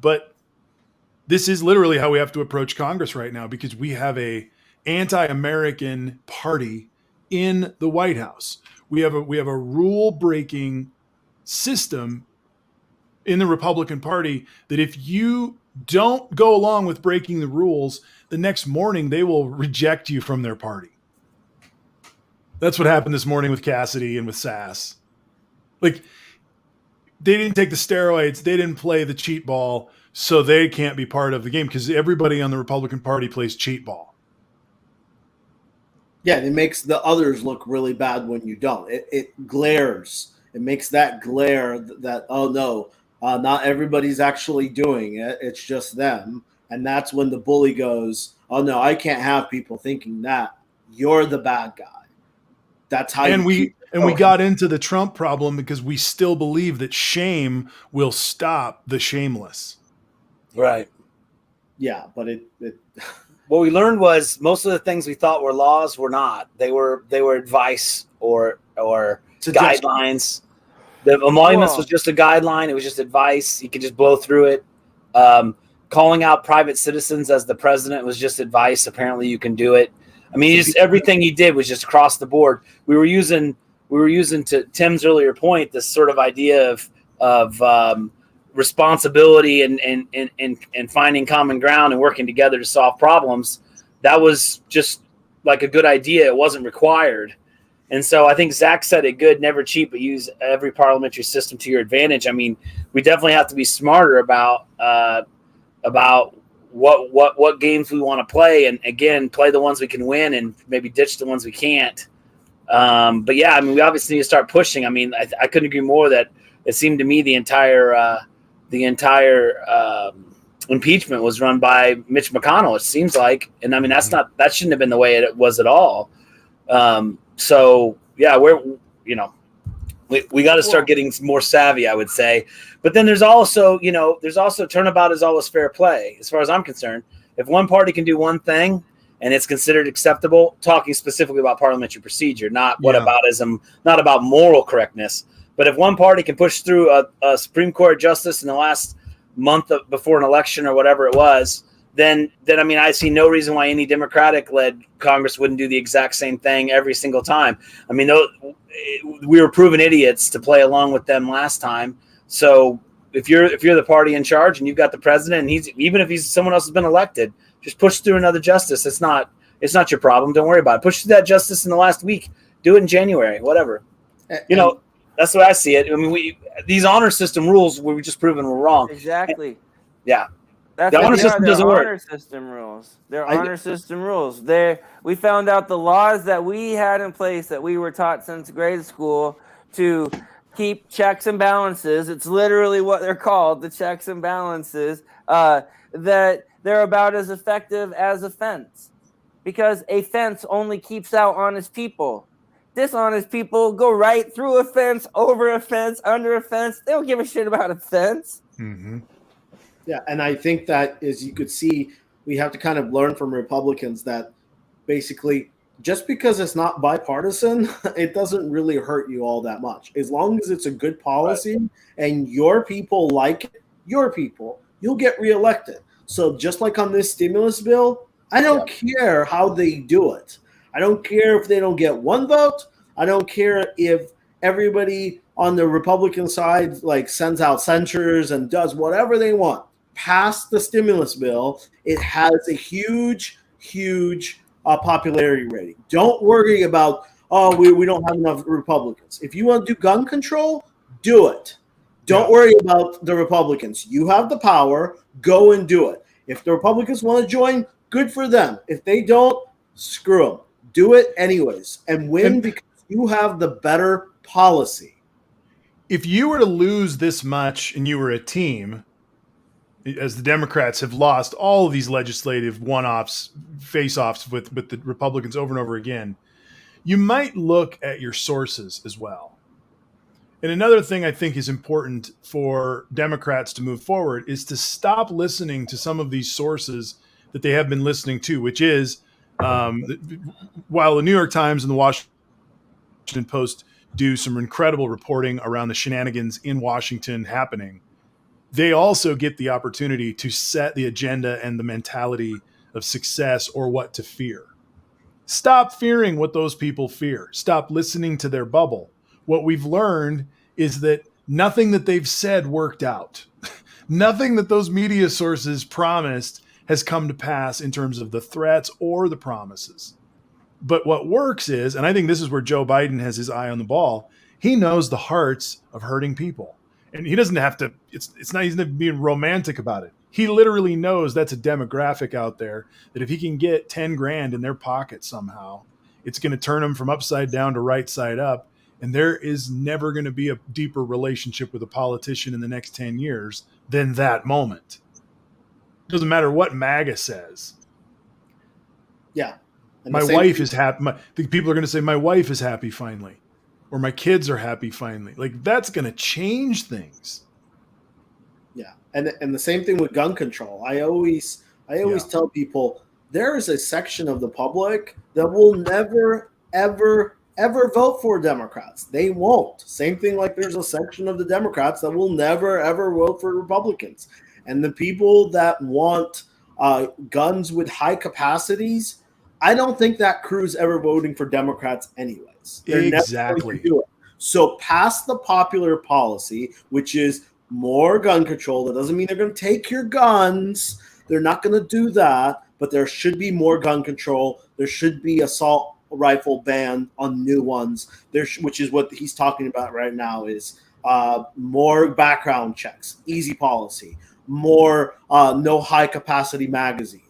But this is literally how we have to approach Congress right now, because we have a anti-American party in the White House. We have a rule-breaking system in the Republican Party that if you don't go along with breaking the rules, the next morning they will reject you from their party. That's what happened this morning with Cassidy and with Sass. Like, they didn't take the steroids, they didn't play the cheat ball, so they can't be part of the game because everybody on the Republican Party plays cheat ball. Yeah, it makes the others look really bad when you don't. It glares. It makes that glare that, oh, no, not everybody's actually doing it. It's just them. And that's when the bully goes, oh, no, I can't have people thinking that. You're the bad guy. That's how we got into the Trump problem because we still believe that shame will stop the shameless. Right. Yeah, but it What we learned was most of the things we thought were laws were not. They were advice or Suggestion. guidelines. The emoluments Well- was just a guideline. It was just advice. You could just blow through it. Calling out private citizens as the president was just advice. Apparently, you can do it. I mean, just everything he did was just across the board. We were using to Tim's earlier point this sort of idea of responsibility and finding common ground and working together to solve problems. That was just like a good idea. It wasn't required. And so I think Zach said it good, never cheat, but use every parliamentary system to your advantage. I mean, we definitely have to be smarter about what games we want to play. And again, play the ones we can win and maybe ditch the ones we can't. But yeah, I mean, we obviously need to start pushing. I mean, I couldn't agree more that it seemed to me the entire impeachment was run by Mitch McConnell. It seems like, and I mean, that shouldn't have been the way it was at all. So yeah, we got to start getting more savvy, I would say. But then there's also turnabout is always fair play, as far as I'm concerned. If one party can do one thing and it's considered acceptable, talking specifically about parliamentary procedure, not whataboutism, not about moral correctness. But if one party can push through a Supreme Court justice in the last month before an election or whatever it was, then I mean, I see no reason why any Democratic-led Congress wouldn't do the exact same thing every single time. I mean, we were proven idiots to play along with them last time. So if you're the party in charge and you've got the president, and even if someone else has been elected, just push through another justice. It's not your problem. Don't worry about it. Push through that justice in the last week. Do it in January, whatever. That's the way I see it. I mean, these honor system rules we've just proven were wrong. Exactly. Yeah. That's The what honor they system are. doesn't They're work. honor system rules. They're honor system rules. We found out the laws that we had in place that we were taught since grade school to keep checks and balances. It's literally what they're called, the checks and balances, that they're about as effective as a fence. Because a fence only keeps out honest people. Dishonest people go right through a fence, over a fence, under a fence. They don't give a shit about a fence. Mm-hmm. Yeah, and I think that, as you could see, we have to kind of learn from Republicans that basically just because it's not bipartisan, it doesn't really hurt you all that much. As long as it's a good policy and your people like it, you'll get reelected. So just like on this stimulus bill, I don't care how they do it. I don't care if they don't get one vote. I don't care if everybody on the Republican side like sends out censures and does whatever they want. Pass the stimulus bill. It has a huge popularity rating. Don't worry about, we don't have enough Republicans. If you want to do gun control, do it. Don't worry about the Republicans. You have the power. Go and do it. If the Republicans want to join, good for them. If they don't, screw them. Do it anyways and win because you have the better policy. If you were to lose this much and you were a team, as the Democrats have lost all of these legislative one-offs, face-offs with the Republicans over and over again, you might look at your sources as well. And another thing I think is important for Democrats to move forward is to stop listening to some of these sources that they have been listening to, which is while the New York Times and the Washington Post do some incredible reporting around the shenanigans in Washington happening, they also get the opportunity to set the agenda and the mentality of success or what to fear. Stop fearing what those people fear. Stop listening to their bubble. What we've learned is that nothing that they've said worked out. Nothing that those media sources promised has come to pass in terms of the threats or the promises. But what works is, and I think this is where Joe Biden has his eye on the ball, he knows the hearts of hurting people. And he doesn't have to, it's not, he's not being romantic about it. He literally knows that's a demographic out there that if he can get 10 grand in their pocket somehow, it's going to turn them from upside down to right side up. And there is never going to be a deeper relationship with a politician in the next 10 years than that moment. It doesn't matter what MAGA says. Yeah. And my wife is happy. The people are going to say, my wife is happy finally. Or my kids are happy finally. Like, that's going to change things. Yeah. And the same thing with gun control. I always I always tell people there is a section of the public that will never, ever, ever vote for Democrats. They won't. Same thing like there's a section of the Democrats that will never, ever vote for Republicans. And the people that want guns with high capacities, I don't think that crew's ever voting for Democrats anyways. They're never going to do it. So pass the popular policy, which is more gun control. That doesn't mean they're going to take your guns. They're not going to do that, but there should be more gun control. There should be assault rifle ban on new ones, which is what he's talking about right now, is more background checks, easy policy, more no high capacity magazine,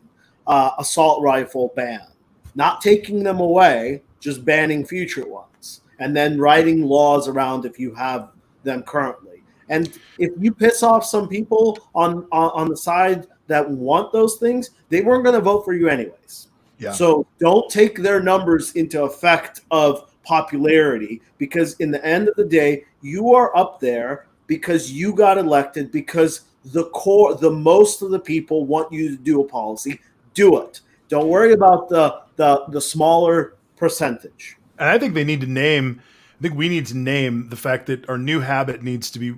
assault rifle ban, not taking them away, just banning future ones, and then writing laws around if you have them currently. And if you piss off some people on the side that want those things, they weren't going to vote for you anyways. Yeah. So don't take their numbers into effect of popularity, because in the end of the day, you are up there because you got elected, because the most of the people want you to do a policy. Do it. Don't worry about the smaller percentage. And I think we need to name the fact that our new habit needs to be,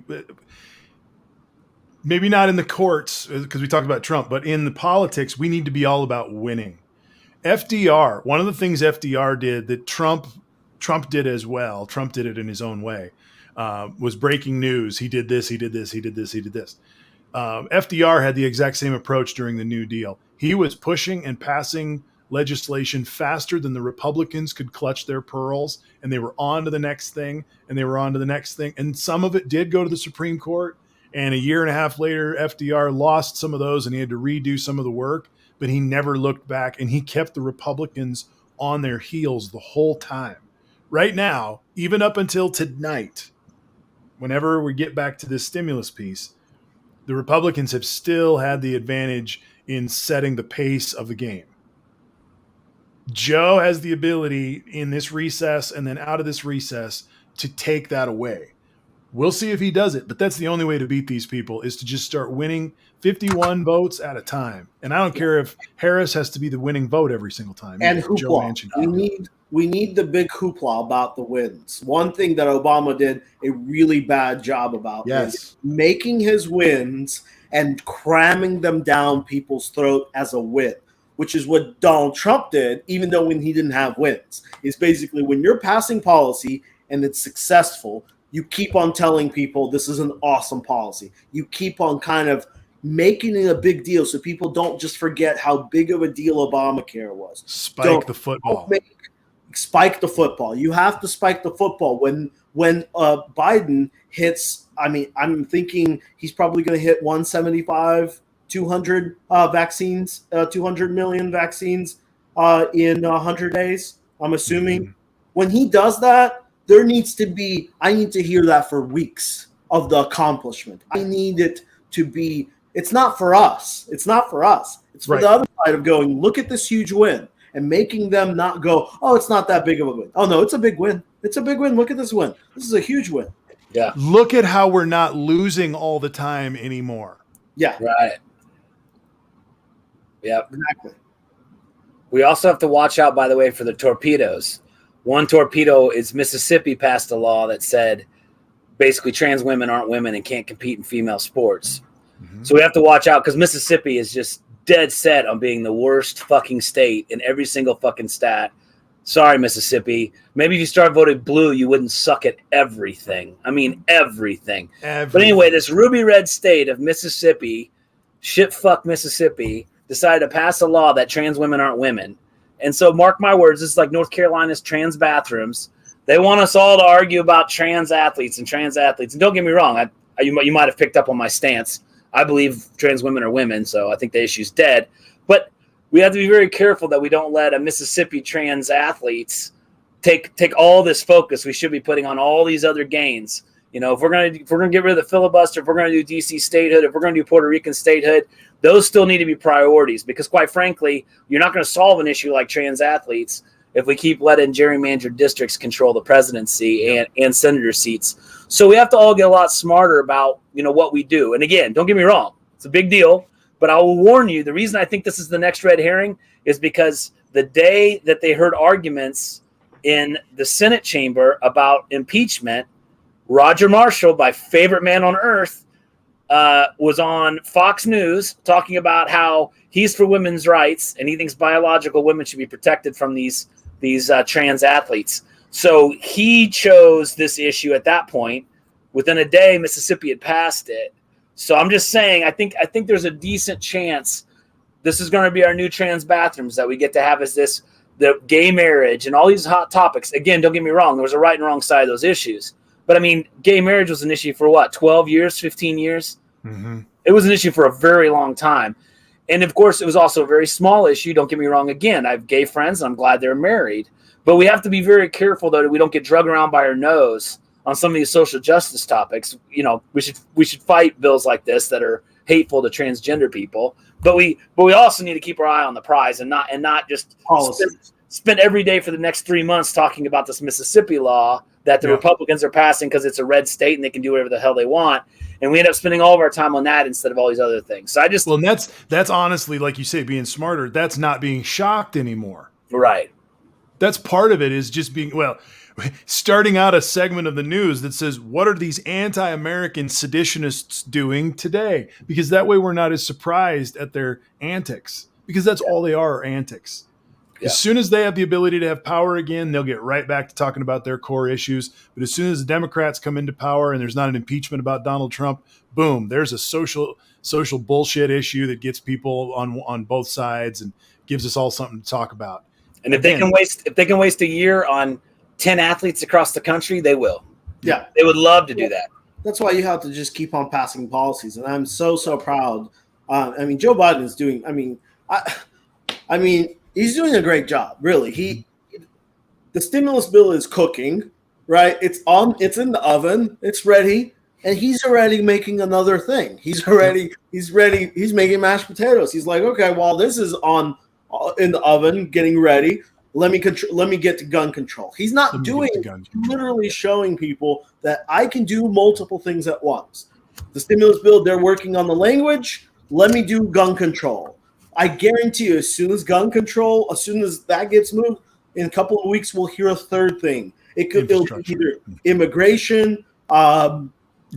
maybe not in the courts, because we talked about Trump, but in the politics, we need to be all about winning. FDR, one of the things FDR did that Trump did as well, Trump did it in his own way, was breaking news. He did this, he did this, he did this, he did this. FDR had the exact same approach during the New Deal. He was pushing and passing legislation faster than the Republicans could clutch their pearls, and they were on to the next thing, and they were on to the next thing. And some of it did go to the Supreme Court, and a year and a half later, FDR lost some of those, and he had to redo some of the work, but he never looked back, and he kept the Republicans on their heels the whole time. Right now, even up until tonight, whenever we get back to this stimulus piece, the Republicans have still had the advantage in setting the pace of the game. Joe has the ability in this recess and then out of this recess to take that away. We'll see if he does it, but that's the only way to beat these people, is to just start winning 51 votes at a time. And I don't care if Harris has to be the winning vote every single time. And hoopla. We need the big hoopla about the wins. One thing that Obama did a really bad job about is making his wins and cramming them down people's throat as a win, which is what Donald Trump did, even though when he didn't have wins. It's basically when you're passing policy and it's successful, you keep on telling people this is an awesome policy. You keep on kind of making it a big deal so people don't just forget how big of a deal Obamacare was. Spike the football. Spike the football. You have to spike the football. When Biden hits, I mean, I'm thinking he's probably going to hit 175, 200 vaccines, 200 million vaccines in 100 days, I'm assuming. Mm-hmm. When he does that, there needs to be, I need to hear that for weeks of the accomplishment. I need it to be, it's not for us. It's not for us. It's for the other side of going, look at this huge win, and making them not go, oh, it's not that big of a win. Oh, no, it's a big win. It's a big win. Look at this win. This is a huge win. Yeah. Look at how we're not losing all the time anymore. Yeah. Right. Yep. Exactly. We also have to watch out, by the way, for the torpedoes. One torpedo is Mississippi passed a law that said basically trans women aren't women and can't compete in female sports. Mm-hmm. So we have to watch out, because Mississippi is just dead set on being the worst fucking state in every single fucking stat. Sorry, Mississippi. Maybe if you start voting blue, you wouldn't suck at everything. I mean, everything. But anyway, this ruby red state of Mississippi, shit fuck Mississippi, decided to pass a law that trans women aren't women. And so mark my words, this is like North Carolina's trans bathrooms. They want us all to argue about trans athletes. And don't get me wrong, you might have picked up on my stance. I believe trans women are women, so I think the issue's dead. But we have to be very careful that we don't let a Mississippi trans athletes take all this focus we should be putting on all these other gains. You know, if we're gonna get rid of the filibuster, if we're gonna do DC statehood, if we're gonna do Puerto Rican statehood, those still need to be priorities, because quite frankly, you're not going to solve an issue like trans athletes if we keep letting gerrymandered districts control the presidency and senator seats. So we have to all get a lot smarter about, what we do. And again, don't get me wrong, it's a big deal. But I will warn you, the reason I think this is the next red herring is because the day that they heard arguments in the Senate chamber about impeachment, Roger Marshall, my favorite man on earth, was on Fox News talking about how he's for women's rights and he thinks biological women should be protected from these trans athletes. So he chose this issue at that point. Within a day, Mississippi had passed it. So I'm just saying, I think there's a decent chance this is going to be our new trans bathrooms that we get to have as the gay marriage and all these hot topics. Again, don't get me wrong. There was a right and wrong side of those issues. But, I mean, gay marriage was an issue for what, 12 years, 15 years? Mm-hmm. It was an issue for a very long time. And, of course, it was also a very small issue. Don't get me wrong. Again, I have gay friends, and I'm glad they're married. But we have to be very careful, though, that we don't get drugged around by our nose on some of these social justice topics. You know, we should fight bills like this that are hateful to transgender people. But we also need to keep our eye on the prize and not just spend every day for the next 3 months talking about this Mississippi law that the Republicans are passing because it's a red state and they can do whatever the hell they want. And we end up spending all of our time on that instead of all these other things. So and that's honestly, like you say, being smarter. That's not being shocked anymore. Right. That's part of it, is just being, starting out a segment of the news that says, what are these anti-American seditionists doing today? Because that way we're not as surprised at their antics, because that's all they are antics. Yeah. As soon as they have the ability to have power again, they'll get right back to talking about their core issues. But as soon as the Democrats come into power and there's not an impeachment about Donald Trump, boom, there's a social bullshit issue that gets people on both sides and gives us all something to talk about. And if they can waste a year on 10 athletes across the country, they will. Yeah. They would love to do that. That's why you have to just keep on passing policies. And I'm so proud. Joe Biden is doing, he's doing a great job, really. The stimulus bill is cooking, right? It's in the oven, it's ready, and he's already making another thing. He's making mashed potatoes. He's like, okay, while this is in the oven getting ready, let me get to gun control. He's not literally showing people that I can do multiple things at once. The stimulus bill, they're working on the language. Let me do gun control. I guarantee you, as soon as that gets moved, in a couple of weeks, we'll hear a third thing. It'll be either immigration,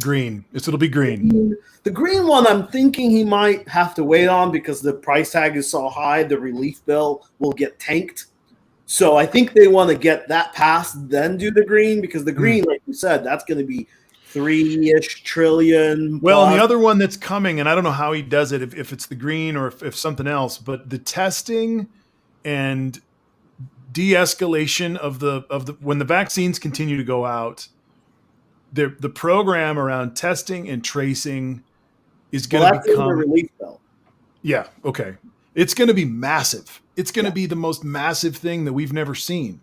green. It'll be green. The green one, I'm thinking he might have to wait on because the price tag is so high. The relief bill will get tanked. So I think they want to get that passed, then do the green, because the green, like you said, that's going to be $3-ish trillion. Well, and the other one that's coming, and I don't know how he does it, if it's the green or if something else, but the testing and de-escalation of the when the vaccines continue to go out, the program around testing and tracing is going to become the relief bill. Yeah, okay. It's going to be massive. It's going to be the most massive thing that we've never seen.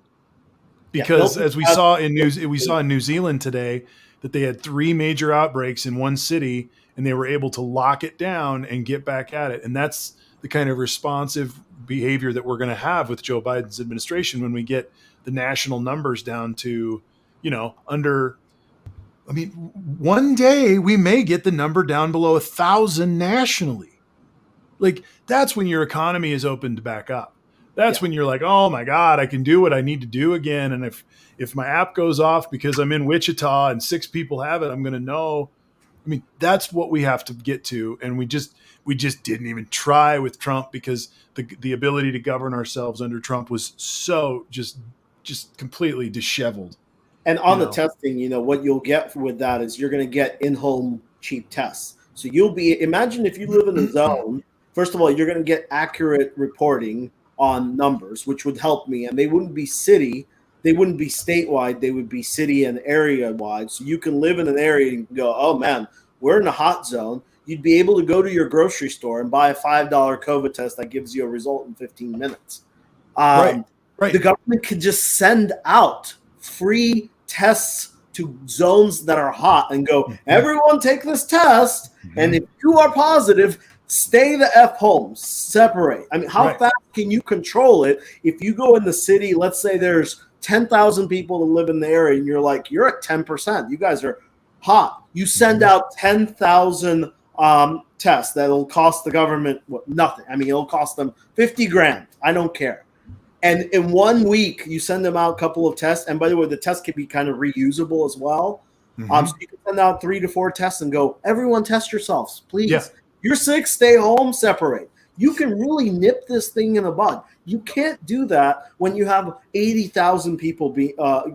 Because as we saw in New Zealand today, that they had 3 major outbreaks in one city and they were able to lock it down and get back at it. And that's the kind of responsive behavior that we're going to have with Joe Biden's administration when we get the national numbers down to, one day we may get the number down below 1,000 nationally. Like, that's when your economy is opened back up. That's when you're like, oh my God, I can do what I need to do again. And if my app goes off because I'm in Wichita and 6 people have it, I'm going to know. That's what we have to get to. And we just didn't even try with Trump because the ability to govern ourselves under Trump was so just completely disheveled. And on the testing, what you'll get with that is you're going to get in-home cheap tests. So imagine if you live in the zone. First of all, you're going to get accurate reporting on numbers, which would help me. And they wouldn't be statewide. They would be city and area wide. So you can live in an area and go, oh man, we're in a hot zone. You'd be able to go to your grocery store and buy a $5 COVID test that gives you a result in 15 minutes. Right. The government could just send out free tests to zones that are hot and go, everyone take this test. And if you are positive, stay the F home, separate. How fast can you control it? If you go in the city, let's say there's 10,000 people that live in the area and you're at 10%. You guys are hot. You send out 10,000 test that'll cost the government nothing. I mean, it'll cost them 50 grand. I don't care. And in 1 week, you send them out a couple of tests. And by the way, the test can be kind of reusable as well. So you can send out 3 to 4 tests and go, everyone test yourselves, please. Yeah. You're sick, stay home, separate. You can really nip this thing in the bud. You can't do that when you have 80,000 people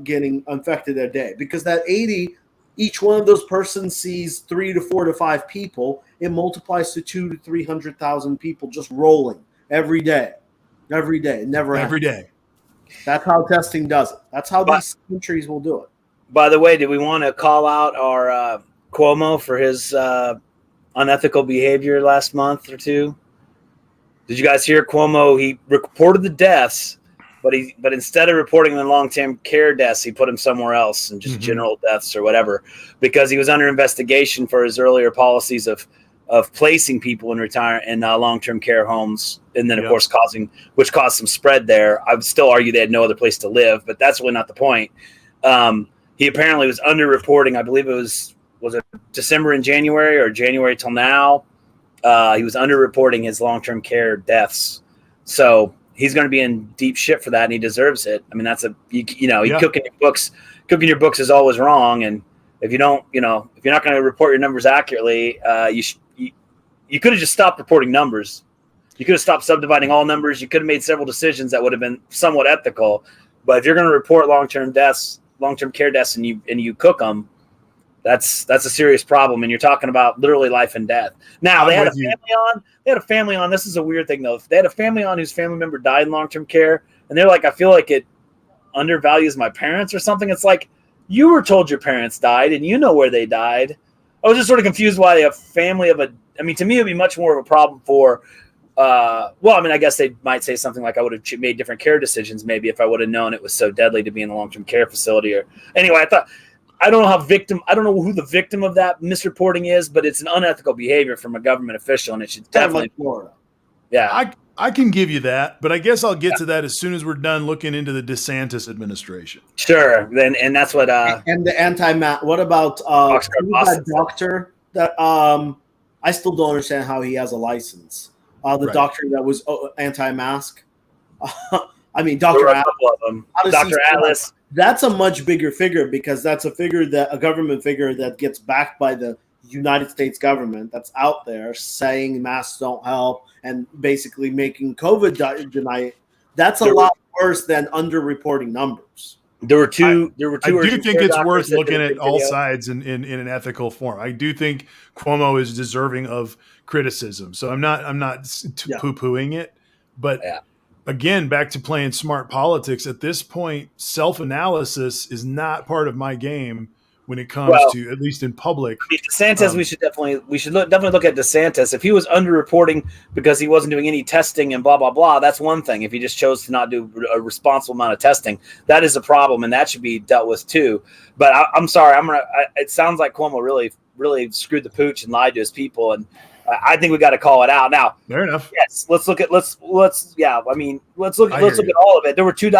getting infected a day, because that 80, each one of those persons sees 3 to 4 to 5 people. It multiplies to 200,000 to 300,000 people just rolling every day. Every day. It never Every ends. day. That's how testing does it. That's how these countries will do it. By the way, do we want to call out our Cuomo for his unethical behavior last month or two? Did you guys hear Cuomo? He reported the deaths, but instead of reporting the long-term care deaths, he put them somewhere else and just general deaths or whatever, because he was under investigation for his earlier policies of placing people in long-term care homes, and then of course which caused some spread there. I would still argue they had no other place to live, but that's really not the point. He apparently was underreporting. I believe it was it December and January, or January till now. He was underreporting his long-term care deaths. So he's going to be in deep shit for that, and he deserves it. I mean, that's cooking your books is always wrong. And if you don't, if you're not going to report your numbers accurately, you could have just stopped reporting numbers. You could have stopped subdividing all numbers. You could have made several decisions that would have been somewhat ethical. But if you're going to report long-term care deaths, and you cook them, that's a serious problem. And you're talking about literally life and death. Now, they had a family on. This is a weird thing, though. They had a family on whose family member died in long-term care. And they're like, I feel like it undervalues my parents or something. It's like, you were told your parents died and you know where they died. I was just sort of confused why a family of to me, it would be much more of a problem for, I guess they might say something like, I would have made different care decisions maybe if I would have known it was so deadly to be in a long-term care facility. Or anyway, I don't know who the victim of that misreporting is, but it's an unethical behavior from a government official, and it should definitely Florida. Yeah. I can give you that, but I guess I'll get to that as soon as we're done looking into the DeSantis administration. Sure. And that's what and the anti-mask. What about that doctor that I still don't understand how he has a license. The doctor that was anti-mask. I mean, Dr. Atlas. That's a much bigger figure, because that's a government figure that gets backed by the United States government, that's out there saying masks don't help and basically making COVID deny. That's a lot worse than underreporting numbers. There were two. I do think it's worth looking at all sides in an ethical form. I do think Cuomo is deserving of criticism, so I'm not poo-pooing it, but. Yeah. Again, back to playing smart politics. At this point, self-analysis is not part of my game when it comes to, at least in public. I mean, DeSantis, we should definitely look at DeSantis. If he was underreporting because he wasn't doing any testing and blah blah blah, that's one thing. If he just chose to not do a responsible amount of testing, that is a problem, and that should be dealt with too. But I'm sorry, it sounds like Cuomo really screwed the pooch and lied to his people, and I think we got to call it out now. Fair enough. Yes, let's look at all of it. There were two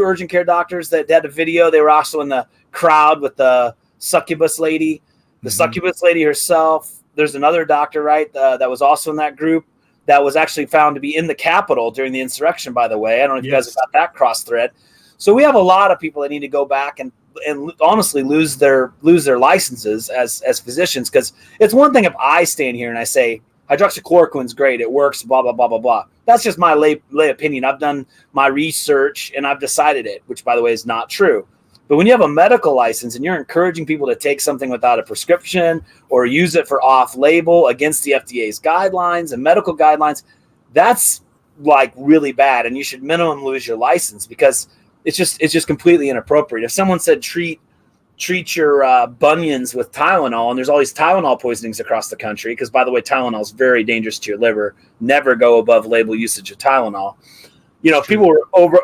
urgent care doctors that had a video. They were also in the crowd with the succubus lady, succubus lady herself. There's another doctor, right, that was also in that group that was actually found to be in the Capitol during the insurrection. By the way, I don't know if you guys have got that cross thread. So we have a lot of people that need to go back and honestly lose their licenses as physicians, because it's one thing if I stand here and I say hydroxychloroquine's great, it works, blah blah blah blah blah. That's just my lay opinion. I've done my research and I've decided it, which by the way is not true. But when you have a medical license and you're encouraging people to take something without a prescription or use it for off-label against the FDA's guidelines and medical guidelines, that's like really bad, and you should minimum lose your license, because it's just completely inappropriate. If someone said treat your bunions with Tylenol, and there's all these Tylenol poisonings across the country, because by the way, Tylenol is very dangerous to your liver. Never go above label usage of Tylenol. People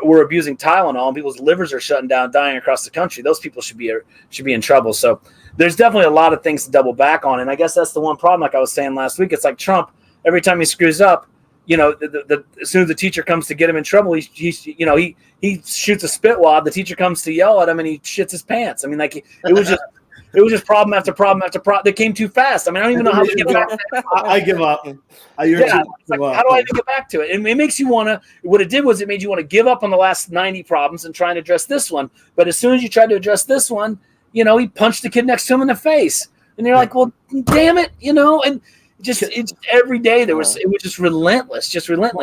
were abusing Tylenol, and people's livers are shutting down, dying across the country. Those people should be in trouble. So there's definitely a lot of things to double back on, and I guess that's the one problem. Like I was saying last week, it's like Trump. Every time he screws up, as soon as the teacher comes to get him in trouble, he shoots a spit wad. The teacher comes to yell at him, and he shits his pants. I mean, like it was just It was just problem after problem after problem. They came too fast. I mean, I don't even know how to get back to it. I give up. Yeah, it's like, how do I even get back to it? And it makes you want to, what it did was it made you want to give up on the last 90 problems and try to address this one. But as soon as you tried to address this one, he punched the kid next to him in the face. And you're like, well, damn it, and it's every day it was just relentless.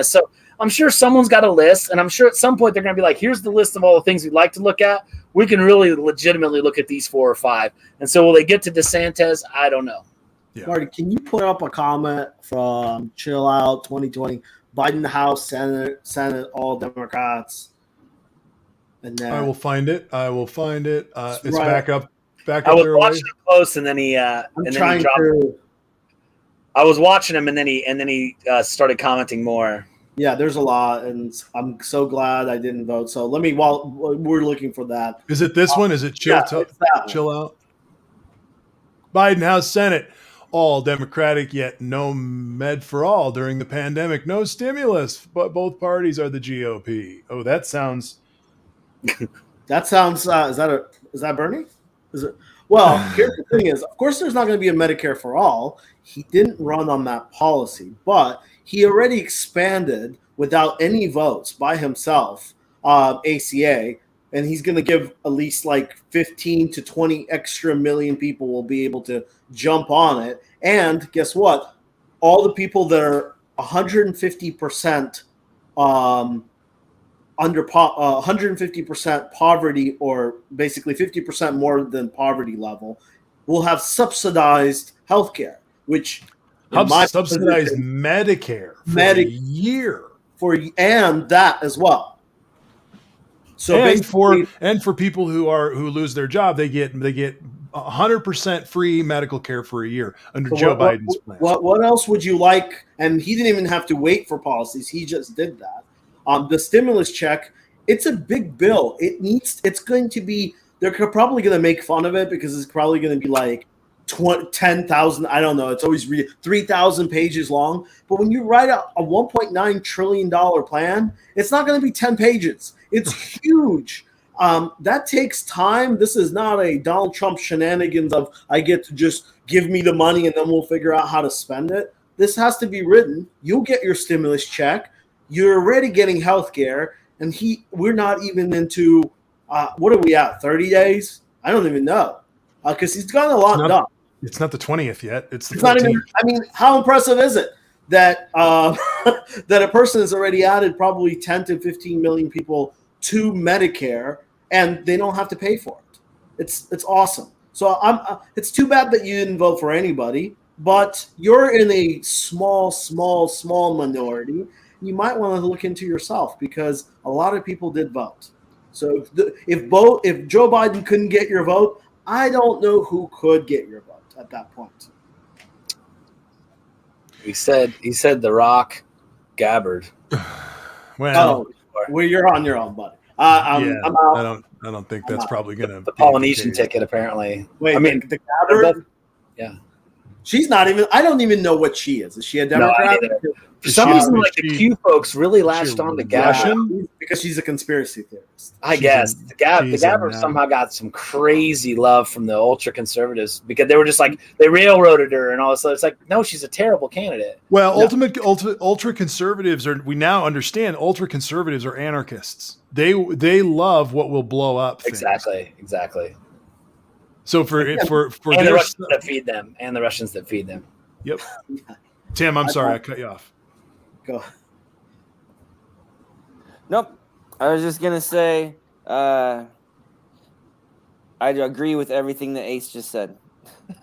So I'm sure someone's got a list, and I'm sure at some point they're going to be like, here's the list of all the things we'd like to look at. We can really legitimately look at these 4 or 5. And so will they get to DeSantis? I don't know. Yeah. Marty, can you put up a comment from Chill Out 2020? Biden House, Senate, all Democrats. And then I will find it. It's right. back up I was there. watching him close, and then he I'm and then trying he dropped. to. I was watching him, and then he started commenting more. Yeah, there's a lot, and I'm so glad I didn't vote. So let me, while we're looking for that. Is it this one? Is it Chill Yeah, it's that one. Chill Out? Biden House Senate, all Democratic, yet no med for all during the pandemic. No stimulus, but both parties are the GOP. Oh, that sounds. That sounds. Is that Bernie? Is it? Well, here's the thing: is of course there's not going to be a Medicare for all. He didn't run on that policy, but he already expanded without any votes by himself ACA, and he's going to give at least like 15 to 20 extra million people will be able to jump on it. And guess what? All the people that are 150% under 150% poverty, or basically 50% more than poverty level, will have subsidized healthcare, which Subsidized Medicare for a year. And that as well. So and for people who lose their job, they get 100% free medical care for a year under Joe Biden's plan. What else would you like? And he didn't even have to wait for policies; he just did that. The stimulus check, it's a big bill. It's going to be. They're probably going to make fun of it because it's probably going to be like 10,000. I don't know. It's always 3,000 pages long. But when you write a $1.9 trillion plan, it's not going to be 10 pages. It's huge. That takes time. This is not a Donald Trump shenanigans of I get to just give me the money and then we'll figure out how to spend it. This has to be written. You'll get your stimulus check. You're already getting health care. And we're not even into, what are we at, 30 days? I don't even know. Because he's gotten a lot done. It's not the 20th yet. It's the 14th. Not even, I mean, how impressive is it that that a person has already added probably 10 to 15 million people to Medicare and they don't have to pay for it? It's awesome. So it's too bad that you didn't vote for anybody, but you're in a small minority. You might want to look into yourself because a lot of people did vote. So if Joe Biden couldn't get your vote, I don't know who could get your vote at that point. He said The Rock, Gabbard. Well, you're on your own, buddy. I'm out. I don't think that's probably gonna the Polynesian ticket apparently. Wait, I mean the Gabbard. Yeah. She's not even. I don't even know what she is. Is she a Democrat? No, for some reason, like the Q folks really latched on to Gabbard because she's a conspiracy theorist. I guess the Gabbard somehow got some crazy love from the ultra conservatives because they were just like they railroaded her and all this. It's like no, she's a terrible candidate. Well, ultra conservatives are. We now understand ultra conservatives are anarchists. They love what will blow up. Things. Exactly. So for and the Russians that feed them. Yep. Tim, I'm sorry I cut you off. Go. Nope. I was just gonna say I agree with everything that Ace just said.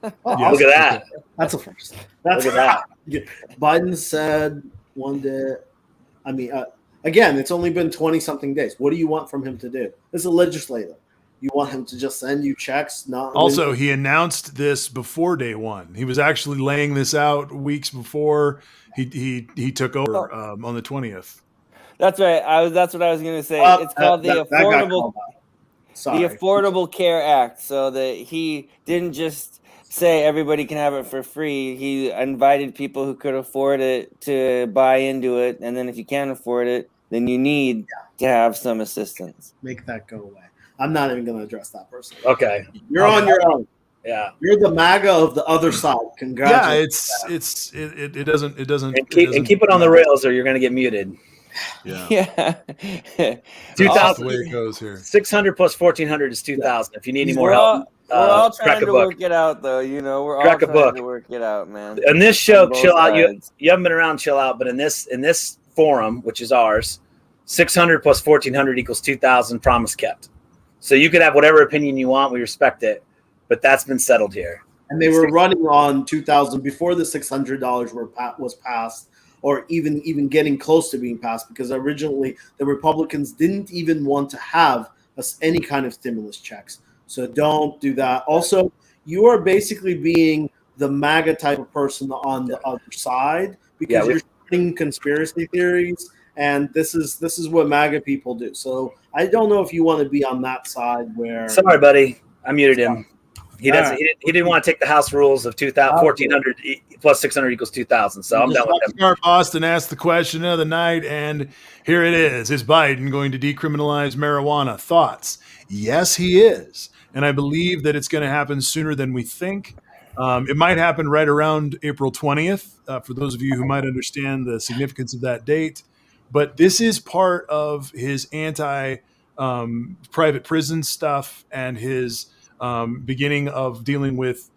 Look at that. That's a first. Look at that. Biden said one day. I mean, again, it's only been 20-something days. What do you want from him to do? As a legislator, you want him to just send you checks? Also, he announced this before day one. He was actually laying this out weeks before he took over on the 20th. That's right. That's what I was going to say. It's called the Affordable Care Act. So that he didn't just say everybody can have it for free. He invited people who could afford it to buy into it, and then if you can't afford it, then you need to have some assistance. Make that go away. I'm not even going to address that person. Okay, you're on your own. Yeah. You're the MAGA of the other side. Yeah, Congratulations. it doesn't And keep it on the rails, or you're going to get muted. Yeah, Yeah. that's just the 2,000 way it goes here. 600 plus 1,400 is 2,000. If you need any more We're help, all crack trying a to book. work it out, though. You know, we're Crack a all trying book. to work it out, man. In this show, On both chill out. sides. You haven't been around, chill out. But in this forum, which is ours, 600 plus 1,400 equals 2,000. Promise kept. So you could have whatever opinion you want. We respect it, but that's been settled here. And they were running on 2,000 before the $600 was passed, or even getting close to being passed, because originally the Republicans didn't even want to have any kind of stimulus checks. So don't do that. Also, you are basically being the MAGA type of person on the other side, because you're spreading conspiracy theories, and this is what MAGA people do. So I don't know if you want to be on that side where. Sorry, buddy, I muted him. He doesn't. He didn't want to take the House rules of 1,400 plus 600 equals 2,000. So I'm done with him. Sharp Austin asked the question of the night, and here it is: is Biden going to decriminalize marijuana? Thoughts? Yes, he is, and I believe that it's going to happen sooner than we think. It might happen right around April 20th. For those of you who might understand the significance of that date, but this is part of his anti-private prison stuff and his beginning of dealing with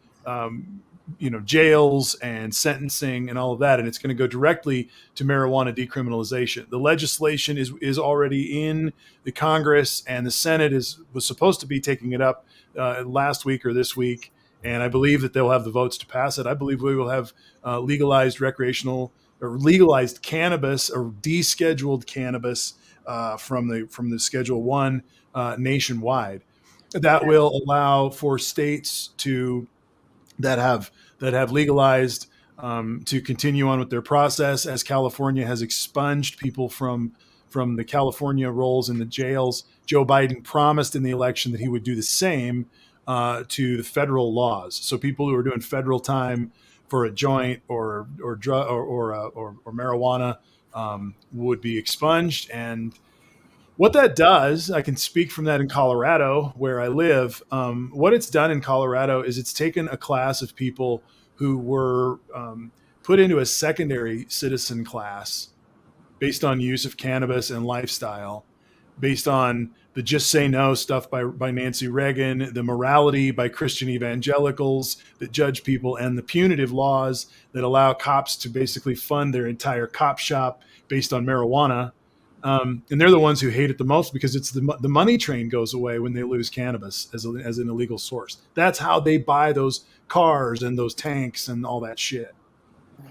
jails and sentencing and all of that, and it's going to go directly to marijuana decriminalization. The legislation is already in the Congress, and the Senate was supposed to be taking it up last week or this week, and I believe that they'll have the votes to pass it. I believe we will have legalized recreational or legalized cannabis or descheduled cannabis from the Schedule 1 nationwide. That will allow for states that have legalized to continue on with their process, as California has expunged people from the California rolls in the jails. Joe Biden promised in the election that he would do the same to the federal laws. So people who are doing federal time for a joint or drug or marijuana would be expunged. And what that does, I can speak from that in Colorado, where I live. What it's done in Colorado is it's taken a class of people who were put into a secondary citizen class based on use of cannabis and lifestyle, based on the Just Say No stuff by Nancy Reagan, the morality by Christian evangelicals that judge people, and the punitive laws that allow cops to basically fund their entire cop shop based on marijuana. And they're the ones who hate it the most, because it's the money train goes away when they lose cannabis as an illegal source. That's how they buy those cars and those tanks and all that shit.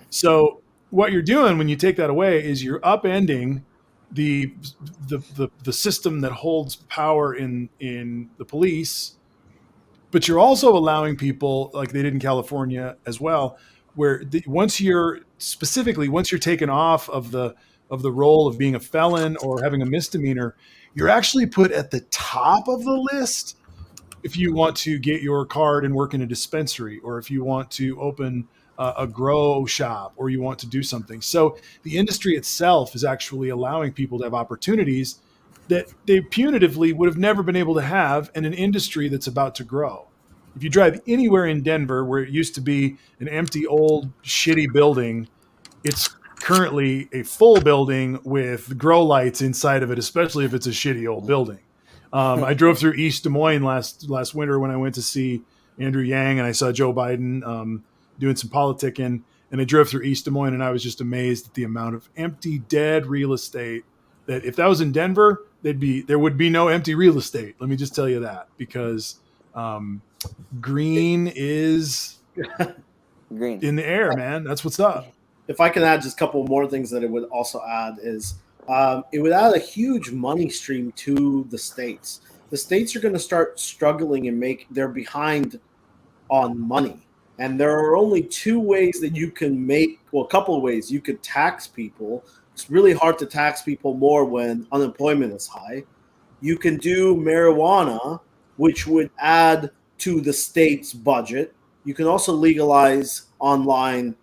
So what you're doing when you take that away is you're upending the system that holds power in the police, but you're also allowing people, like they did in California as well, where once you're taken off of the role of being a felon or having a misdemeanor, you're actually put at the top of the list if you want to get your card and work in a dispensary, or if you want to open a grow shop, or you want to do something. So the industry itself is actually allowing people to have opportunities that they punitively would have never been able to have in an industry that's about to grow. If you drive anywhere in Denver, where it used to be an empty, old, shitty building, it's currently a full building with grow lights inside of it, especially if it's a shitty old building. I drove through East Des Moines last winter when I went to see Andrew Yang, and I saw Joe Biden doing some politicking, and I drove through East Des Moines, and I was just amazed at the amount of empty, dead real estate. That if that was in Denver, there would be no empty real estate. Let me just tell you that, because green is Green in the air, man. That's what's up. If I can add just a couple more things that it would also add is it would add a huge money stream to the states. The states are going to start struggling and they're behind on money. And there are only two ways that you can a couple of ways. You could tax people. It's really hard to tax people more when unemployment is high. You can do marijuana, which would add to the state's budget. You can also legalize online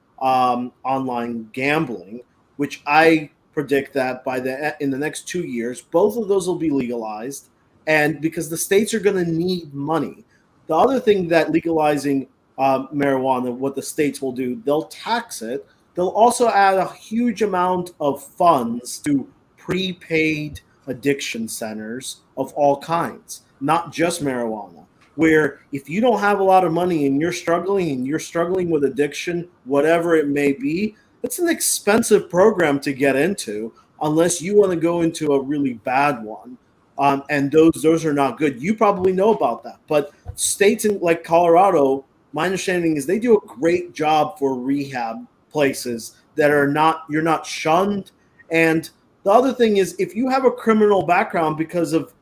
gambling, which I predict that in the next 2 years, both of those will be legalized. And because the states are going to need money, The other thing that legalizing marijuana, what the states will do, they'll tax it. They'll also add a huge amount of funds to prepaid addiction centers of all kinds, not just marijuana. Where if you don't have a lot of money and you're struggling with addiction, whatever it may be, it's an expensive program to get into unless you want to go into a really bad one. And those are not good. You probably know about that. But states like Colorado, my understanding is they do a great job for rehab places that are not, you're not shunned. And the other thing is, if you have a criminal background because of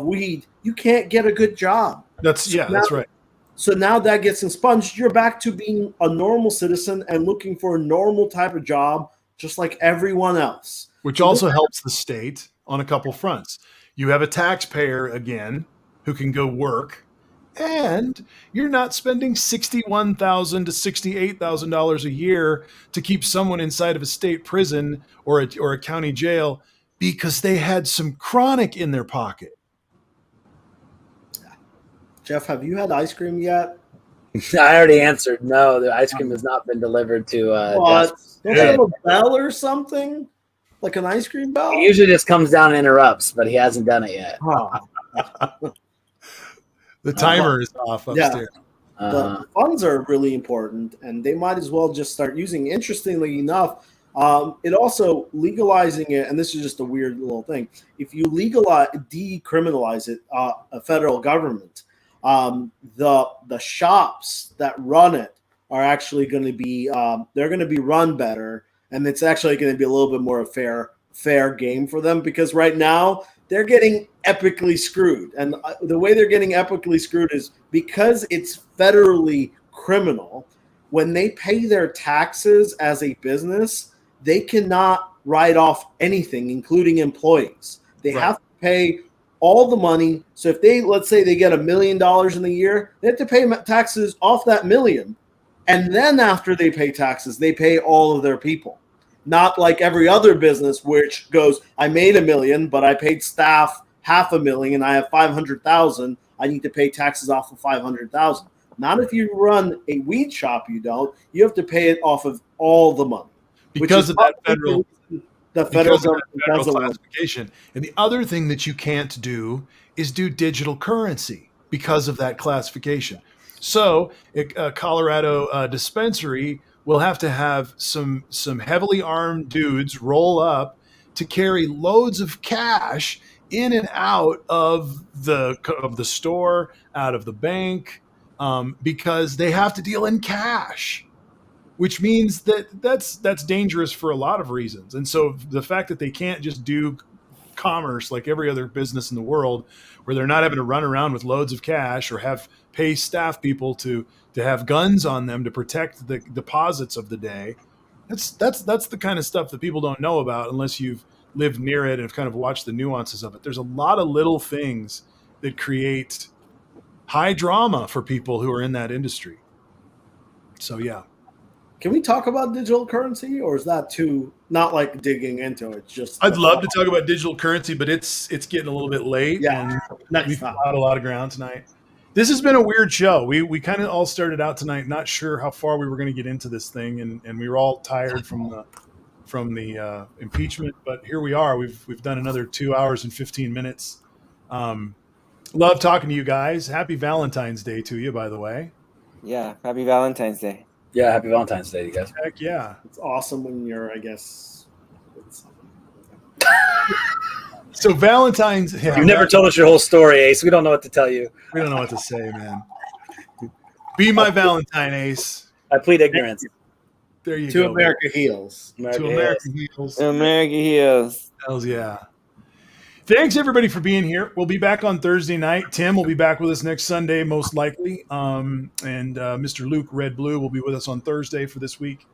weed, you can't get a good job. That's right. So now that gets expunged. You're back to being a normal citizen and looking for a normal type of job, just like everyone else. Which also helps the state on a couple fronts. You have a taxpayer again who can go work, and you're not spending $61,000 to $68,000 a year to keep someone inside of a state prison or a county jail because they had some chronic in their pocket. Jeff, have you had ice cream yet? I already answered. No, the ice cream has not been delivered to. What? Don't you have a bell or something? Like an ice cream bell? He usually just comes down and interrupts, but he hasn't done it yet. Oh. The timer is off upstairs. The funds are really important, and they might as well just start using. Interestingly enough, it also legalizing it, and this is just a weird little thing. If you decriminalize it, a federal government, the shops that run it are actually going to be they're going to be run better, and it's actually going to be a little bit more fair game for them, because right now they're getting epically screwed. And the way they're getting epically screwed is because it's federally criminal. When they pay their taxes as a business, they cannot write off anything, including employees. They have to pay all the money. So if let's say they get $1 million in the year, they have to pay taxes off that million. And then after they pay taxes, they pay all of their people. Not like every other business, which goes, I made $1 million, but I paid staff $500,000 and I have $500,000. I need to pay taxes off of $500,000. Not if you run a weed shop, you don't. You have to pay it off of all the money. Because of that federal government classification. And the other thing that you can't do is do digital currency because of that classification. So a Colorado dispensary will have to have some heavily armed dudes roll up to carry loads of cash in and out of the store, out of the bank, because they have to deal in cash, which means that's dangerous for a lot of reasons. And so the fact that they can't just do commerce like every other business in the world, where they're not having to run around with loads of cash or pay staff people to have guns on them to protect the deposits of the day. That's the kind of stuff that people don't know about unless you've lived near it and have kind of watched the nuances of it. There's a lot of little things that create high drama for people who are in that industry. So yeah. Can we talk about digital currency, or is that too not like digging into it? Just I'd love to talk about digital currency, but it's getting a little bit late. Yeah, and we've got a lot of ground tonight. This has been a weird show. We kind of all started out tonight not sure how far we were going to get into this thing, and we were all tired from the impeachment. But here we are. We've done another 2 hours and 15 minutes. Love talking to you guys. Happy Valentine's Day to you, by the way. Yeah, happy Valentine's Day. Yeah, happy Valentine's Day, you guys. Heck yeah. It's awesome when you're, I guess. So Valentine's. Yeah, You've never told us your whole story, Ace. We don't know what to tell you. We don't know what to say, man. Be my Valentine, Ace. I plead ignorance. There you go. To America heals. To America heals. America heals. Hells yeah. Thanks everybody for being here. We'll be back on Thursday night. Tim will be back with us next Sunday, most likely. And Mr. Luke Red Blue will be with us on Thursday for this week.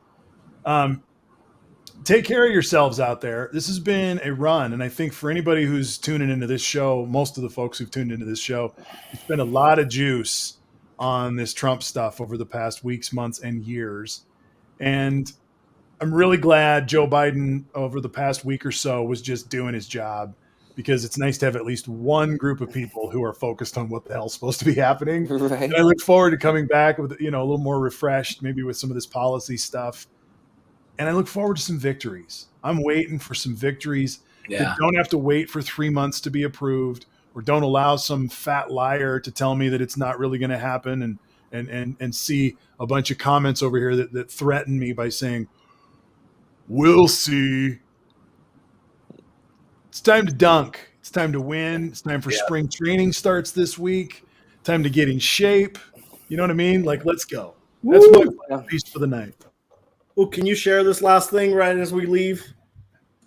Take care of yourselves out there. This has been a run. And I think for anybody who's tuning into this show, most of the folks who've tuned into this show, it's been a lot of juice on this Trump stuff over the past weeks, months, and years. And I'm really glad Joe Biden over the past week or so was just doing his job. because it's nice to have at least one group of people who are focused on what the hell's supposed to be happening. Right. And I look forward to coming back with, a little more refreshed, maybe with some of this policy stuff. And I look forward to some victories. I'm waiting for some victories that don't have to wait for 3 months to be approved, or don't allow some fat liar to tell me that it's not really going to happen, and see a bunch of comments over here that threaten me by saying, we'll see. It's time to dunk. It's time to win. It's time for spring training starts this week. Time to get in shape. You know what I mean? Like, let's go. That's my piece for the night. Well, can you share this last thing right as we leave?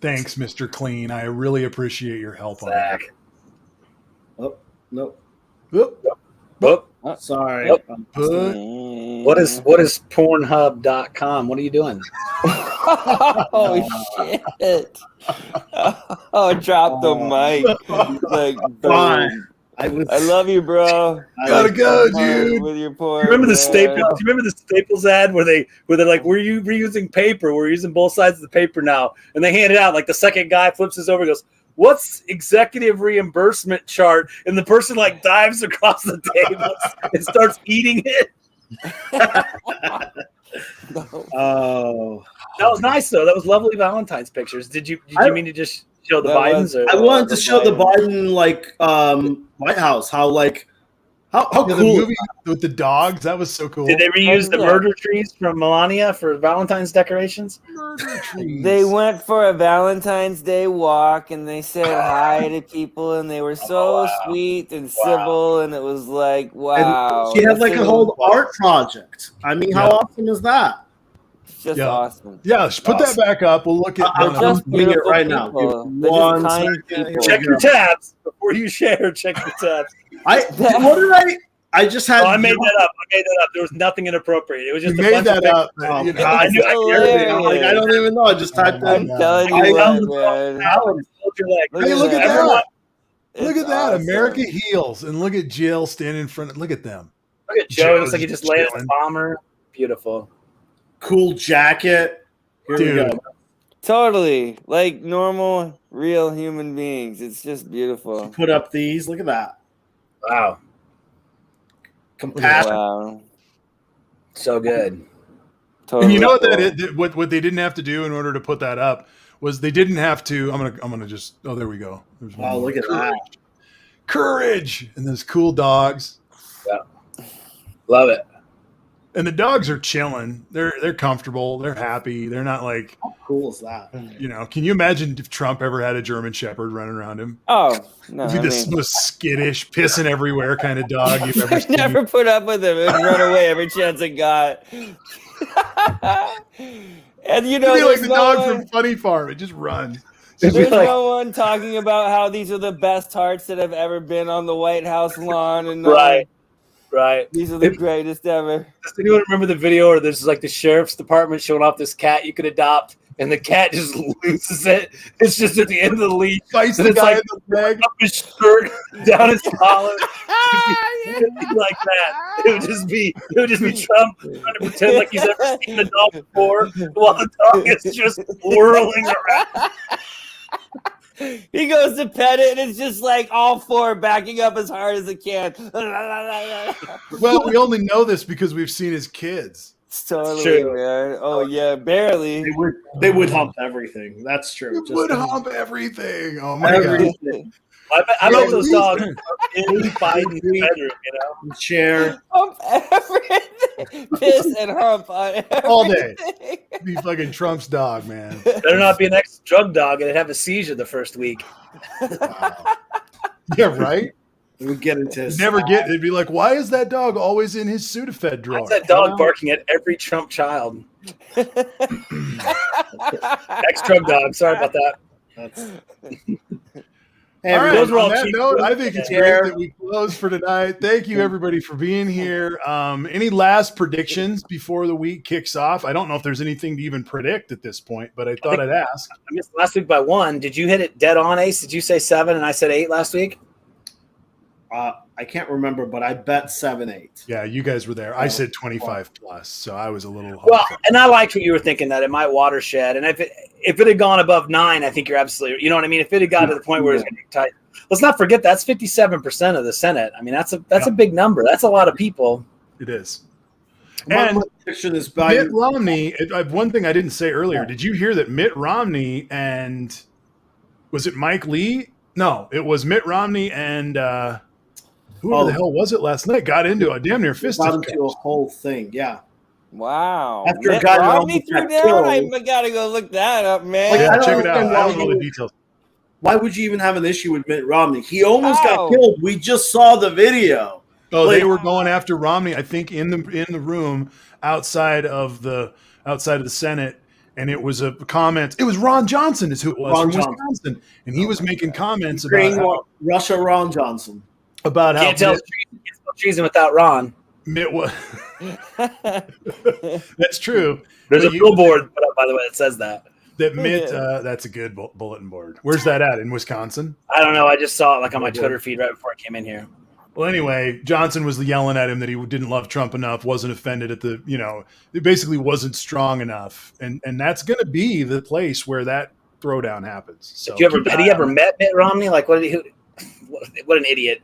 Thanks, Mr. Clean. I really appreciate your help on Zach. Oh, no. that. Whoop. Sorry. Nope. What is Pornhub.com? What are you doing? Oh shit! Oh, drop the mic. Like, Fine. I love you, bro. Gotta go, dude. With your poor. Remember the man. Staples? Do you remember the Staples ad where they're like, "We're reusing paper. We're using both sides of the paper now," and they hand it out. Like the second guy flips this over, and goes, "What's executive reimbursement chart?" And the person like dives across the table and starts eating it. Oh, that was nice though. That was lovely Valentine's pictures. Did you mean to just show the Bidens? I wanted to show the Biden White House how The cool. movie with the dogs, that was so cool. Did they reuse the murder trees from Melania for Valentine's decorations? Murder trees. They went for a Valentine's Day walk and they said hi to people and they were so sweet and civil, and it was like, wow. And she had like a whole art project. I mean, how awesome is that? It's just awesome. Yeah, put that back up. We'll look at They're just doing it beautiful right now. people. Give They're one just kind second. people. Check your tabs before you share. Check your tabs. I just had. I made that up. There was nothing inappropriate. It was just You a made bunch that of up. Oh, You know. I knew Hilarious. Like, I don't even know. I just typed I'm in. telling you what, man. Hey, look at Everyone- that. Look It's at that. awesome. America heals. And look at Jill standing in front. Look at them. Look at Joe. It looks like he Joe's just landed a chilling. bomber. Beautiful. Cool jacket. Here we Dude. go. Totally. Like normal, real human beings. It's just beautiful. Put up these. Look at that. Wow. Compassion. Wow. So good. Totally. And you know what cool. that is, what they didn't have to do in order to put that up was they didn't have to. I'm gonna just. Oh, there we go. There's one Oh, more. look at that. Courage and those cool dogs. Love it. And the dogs are chilling. They're comfortable. They're happy. They're not like, How cool is that? Can you imagine if Trump ever had a German Shepherd running around him? Oh, no. It'd be I the mean, most skittish, pissing everywhere kind of dog you've ever I seen. never put up with him and run away every chance it got. And It'd be like there's the no dog one, from Funny Farm. It just runs. It'd be there's like- no one talking about how these are the best hearts that have ever been on the White House lawn, and Right. these are the greatest ever. Does anyone remember the video where there's like the sheriff's department showing off this cat you could adopt, and the cat just loses it? It's just at the end of the leash, Bites and the it's guy like in the leg. up his shirt, down his collar. It'd be like that. It would just be Trump trying to pretend like he's never seen a dog before, while the dog is just whirling around. He goes to pet it, and it's just like all four backing up as hard as it can. Well, we only know this because we've seen his kids. It's totally, True. man. Oh yeah, barely. They would hump everything. That's true. It would hump everything. Oh my god. everything. I bet those these- dogs are in Biden's bedroom, Chair. Hump everything. Piss and hump on everything. All day. Be fucking Trump's dog, man. Better not be an ex-drug dog and it'd have a seizure the first week. Yeah, right? We get into his Never get. It'd be like, why is that dog always in his Sudafed drawer? Why's that dog barking at every Trump child? Ex-drug dog. Sorry about that. That's... All right, those were all on that cheap note, foods. I think it's Yeah. great that we close for tonight. Thank you, everybody, for being here. Any last predictions before the week kicks off? I don't know if there's anything to even predict at this point, but I thought I'd ask. I missed last week by one. Did you hit it dead on, Ace? Did you say 7 and I said 8 last week? I can't remember, but I bet 7-8. Yeah, you guys were there. I said 25 plus, so I was a little Well, hopeful. and I liked what you were thinking that it might watershed. And if if it had gone above 9, I think you're absolutely, you know what I mean? If it had got to the point where it's going to be tight, let's not forget that's 57% of the Senate. I mean, that's a big number. That's a lot of people. It is. And And Mitt Romney, one thing I didn't say earlier, did you hear that Mitt Romney and was it Mike Lee? No, it was Mitt Romney and who the hell was it last night? Got into a damn near fisticuffs. Got into a whole thing, yeah. Wow. After Mitt a guy Romney threw got down? killed. I gotta go look that up, man. Like, Yeah, I don't check it out. understand I why don't know you- the details. Why would you even have an issue with Mitt Romney? He almost How? got killed. We just saw the video. Oh, Like- they were going after Romney, I think, in the room outside of the Senate, and it was a comment. It was Ron Johnson, is who it was Ron from Johnson. Wisconsin, and he was making comments Green about how Ron Johnson. Can't tell treason without Ron. Mitt was. That's true. There's But a billboard put up, by the way, that says that. That Mitt, that's a good bulletin board. Where's that at? In Wisconsin? I don't know. I just saw it like on my Twitter feed right before I came in here. Well, anyway, Johnson was yelling at him that he didn't love Trump enough, wasn't offended at it basically wasn't strong enough. And that's going to be the place where that throwdown happens. So Had he ever met Mitt Romney? Like, what an idiot.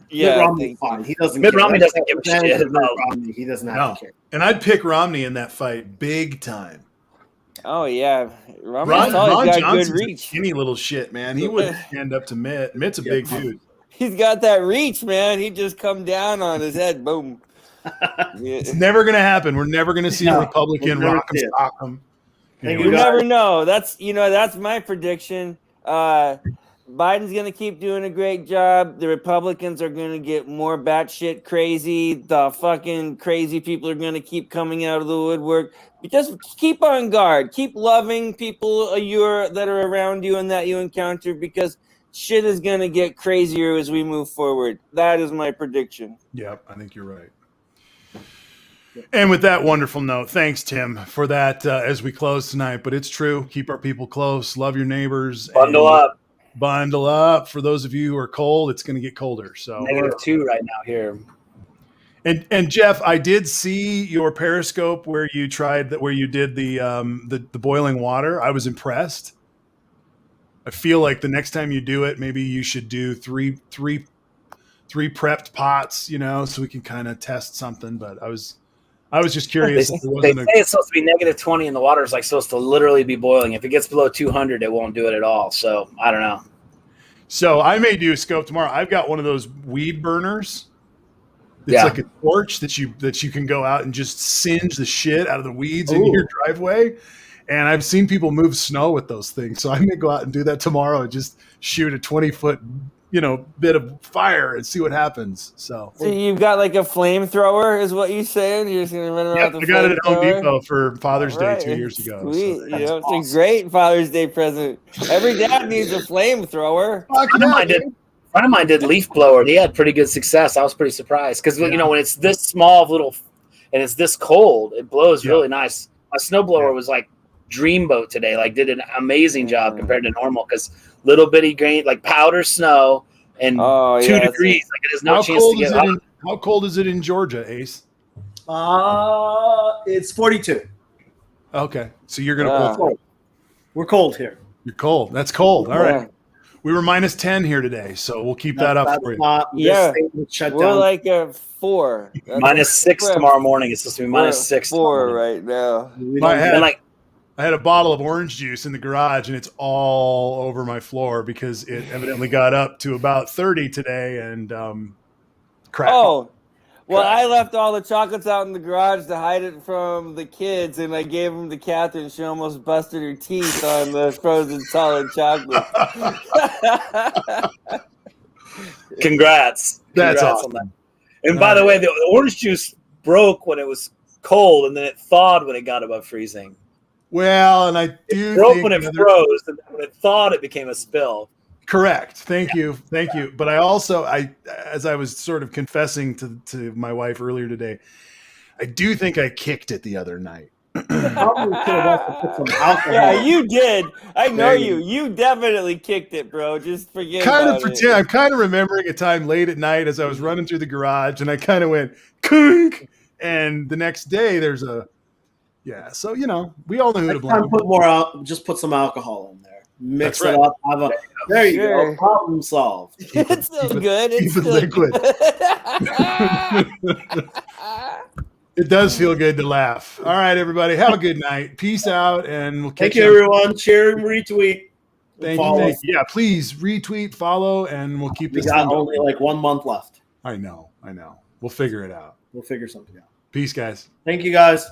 Yeah, Mitt I Romney's think- fine. He doesn't. Mitt care. Romney doesn't give a Mitt shit. Romney, he doesn't have No. to care. And I'd pick Romney in that fight big time. Oh yeah, Ron Romney's always got Johnson's good a reach. skinny little shit, man. He wouldn't stand up to Mitt. Mitt's a big dude. He's got that reach, man. He just come down on his head, boom. It's never going to happen. We're never going to see a No, Republican we'll never rock see him, it. stock him. Thank You you, never know. That's my prediction. Biden's gonna keep doing a great job. The Republicans are gonna get more batshit crazy. The fucking crazy people are gonna keep coming out of the woodwork. But just keep on guard. Keep loving people that are around you and that you encounter, because shit is gonna get crazier as we move forward. That is my prediction. Yep, I think you're right. And with that wonderful note, thanks, Tim, for that as we close tonight. But it's true. Keep our people close. Love your neighbors. Bundle and up. Bundle up. For those of you who are cold, it's going to get colder. So -2 right now here. And Jeff, I did see your Periscope where you did the boiling water. I was impressed. I feel like the next time you do it, maybe you should do three prepped pots, so we can kind of test something. But I was just curious. If there They wasn't say it's supposed to be -20 and the water is like supposed to literally be boiling. If it gets below 200, it won't do it at all. So I don't know. So I may do a scope tomorrow. I've got one of those weed burners. It's Yeah. like a torch that you can go out and just singe the shit out of the weeds in your driveway. And I've seen people move snow with those things. So I may go out and do that tomorrow and just shoot a 20-foot, bit of fire and see what happens. So you've got like a flamethrower, is what you saying? You're just gonna run around I with a got it at Home flamethrower? Depot for Father's Day Right. 2 years ago. Sweet. So It's a great Father's Day present. Every dad needs a flamethrower. Fuck Friend of mine did leaf blower. And he had pretty good success. I was pretty surprised because when it's this small of little and it's this cold, it blows really nice. My snowblower was like dreamboat today. Like did an amazing job compared to normal because little bitty grain, like powder snow and 2 degrees. Like it has no chance to get hot. How cold is it in Georgia, Ace? It's 42. Okay, so you're gonna We're cold here. you're cold. That's cold. All right. Yeah. We were -10 here today, so we'll keep that up for you. Yeah. Shut We're down. like a 4. That's -6 tomorrow morning. It's supposed to be -6 4 tomorrow. right now. We My don't- head- And like I had a bottle of orange juice in the garage, and it's all over my floor because it evidently got up to about 30 today and cracked. Oh, well, I left all the chocolates out in the garage to hide it from the kids, and I gave them to Catherine. She almost busted her teeth on the frozen solid chocolate. Congrats. That's Congrats awesome. on that. And by the way, the orange juice broke when it was cold, and then it thawed when it got above freezing. Well, and I do Broke think when it another- froze, and then when it thawed, it became a spill. Correct. Thank you. But I also, as I was sort of confessing to my wife earlier today, I do think I kicked it the other night. Probably could have also put some alcohol. Yeah, you did. I know There you. you- You definitely kicked it, bro. Just forget Kind of about pretend. I'm kind of remembering a time late at night as I was running through the garage, and I kind of went kunk. And the next day, there's a Yeah. So we all know who to Next time, blame. put more out. Just put some alcohol in there. Mix That's it up. There you Sure. go. Problem solved. It's still keep it- good. It's keep it still liquid. good. It does feel good to laugh. All right, everybody. Have a good night. Peace out, and we'll catch Thank you, everyone. Share and retweet. Thank Follow you. us. Yeah, please retweet, follow, and we'll keep We this got thing only going. like 1 month left. I know. We'll figure it out. We'll figure something out. Peace, guys. Thank you, guys.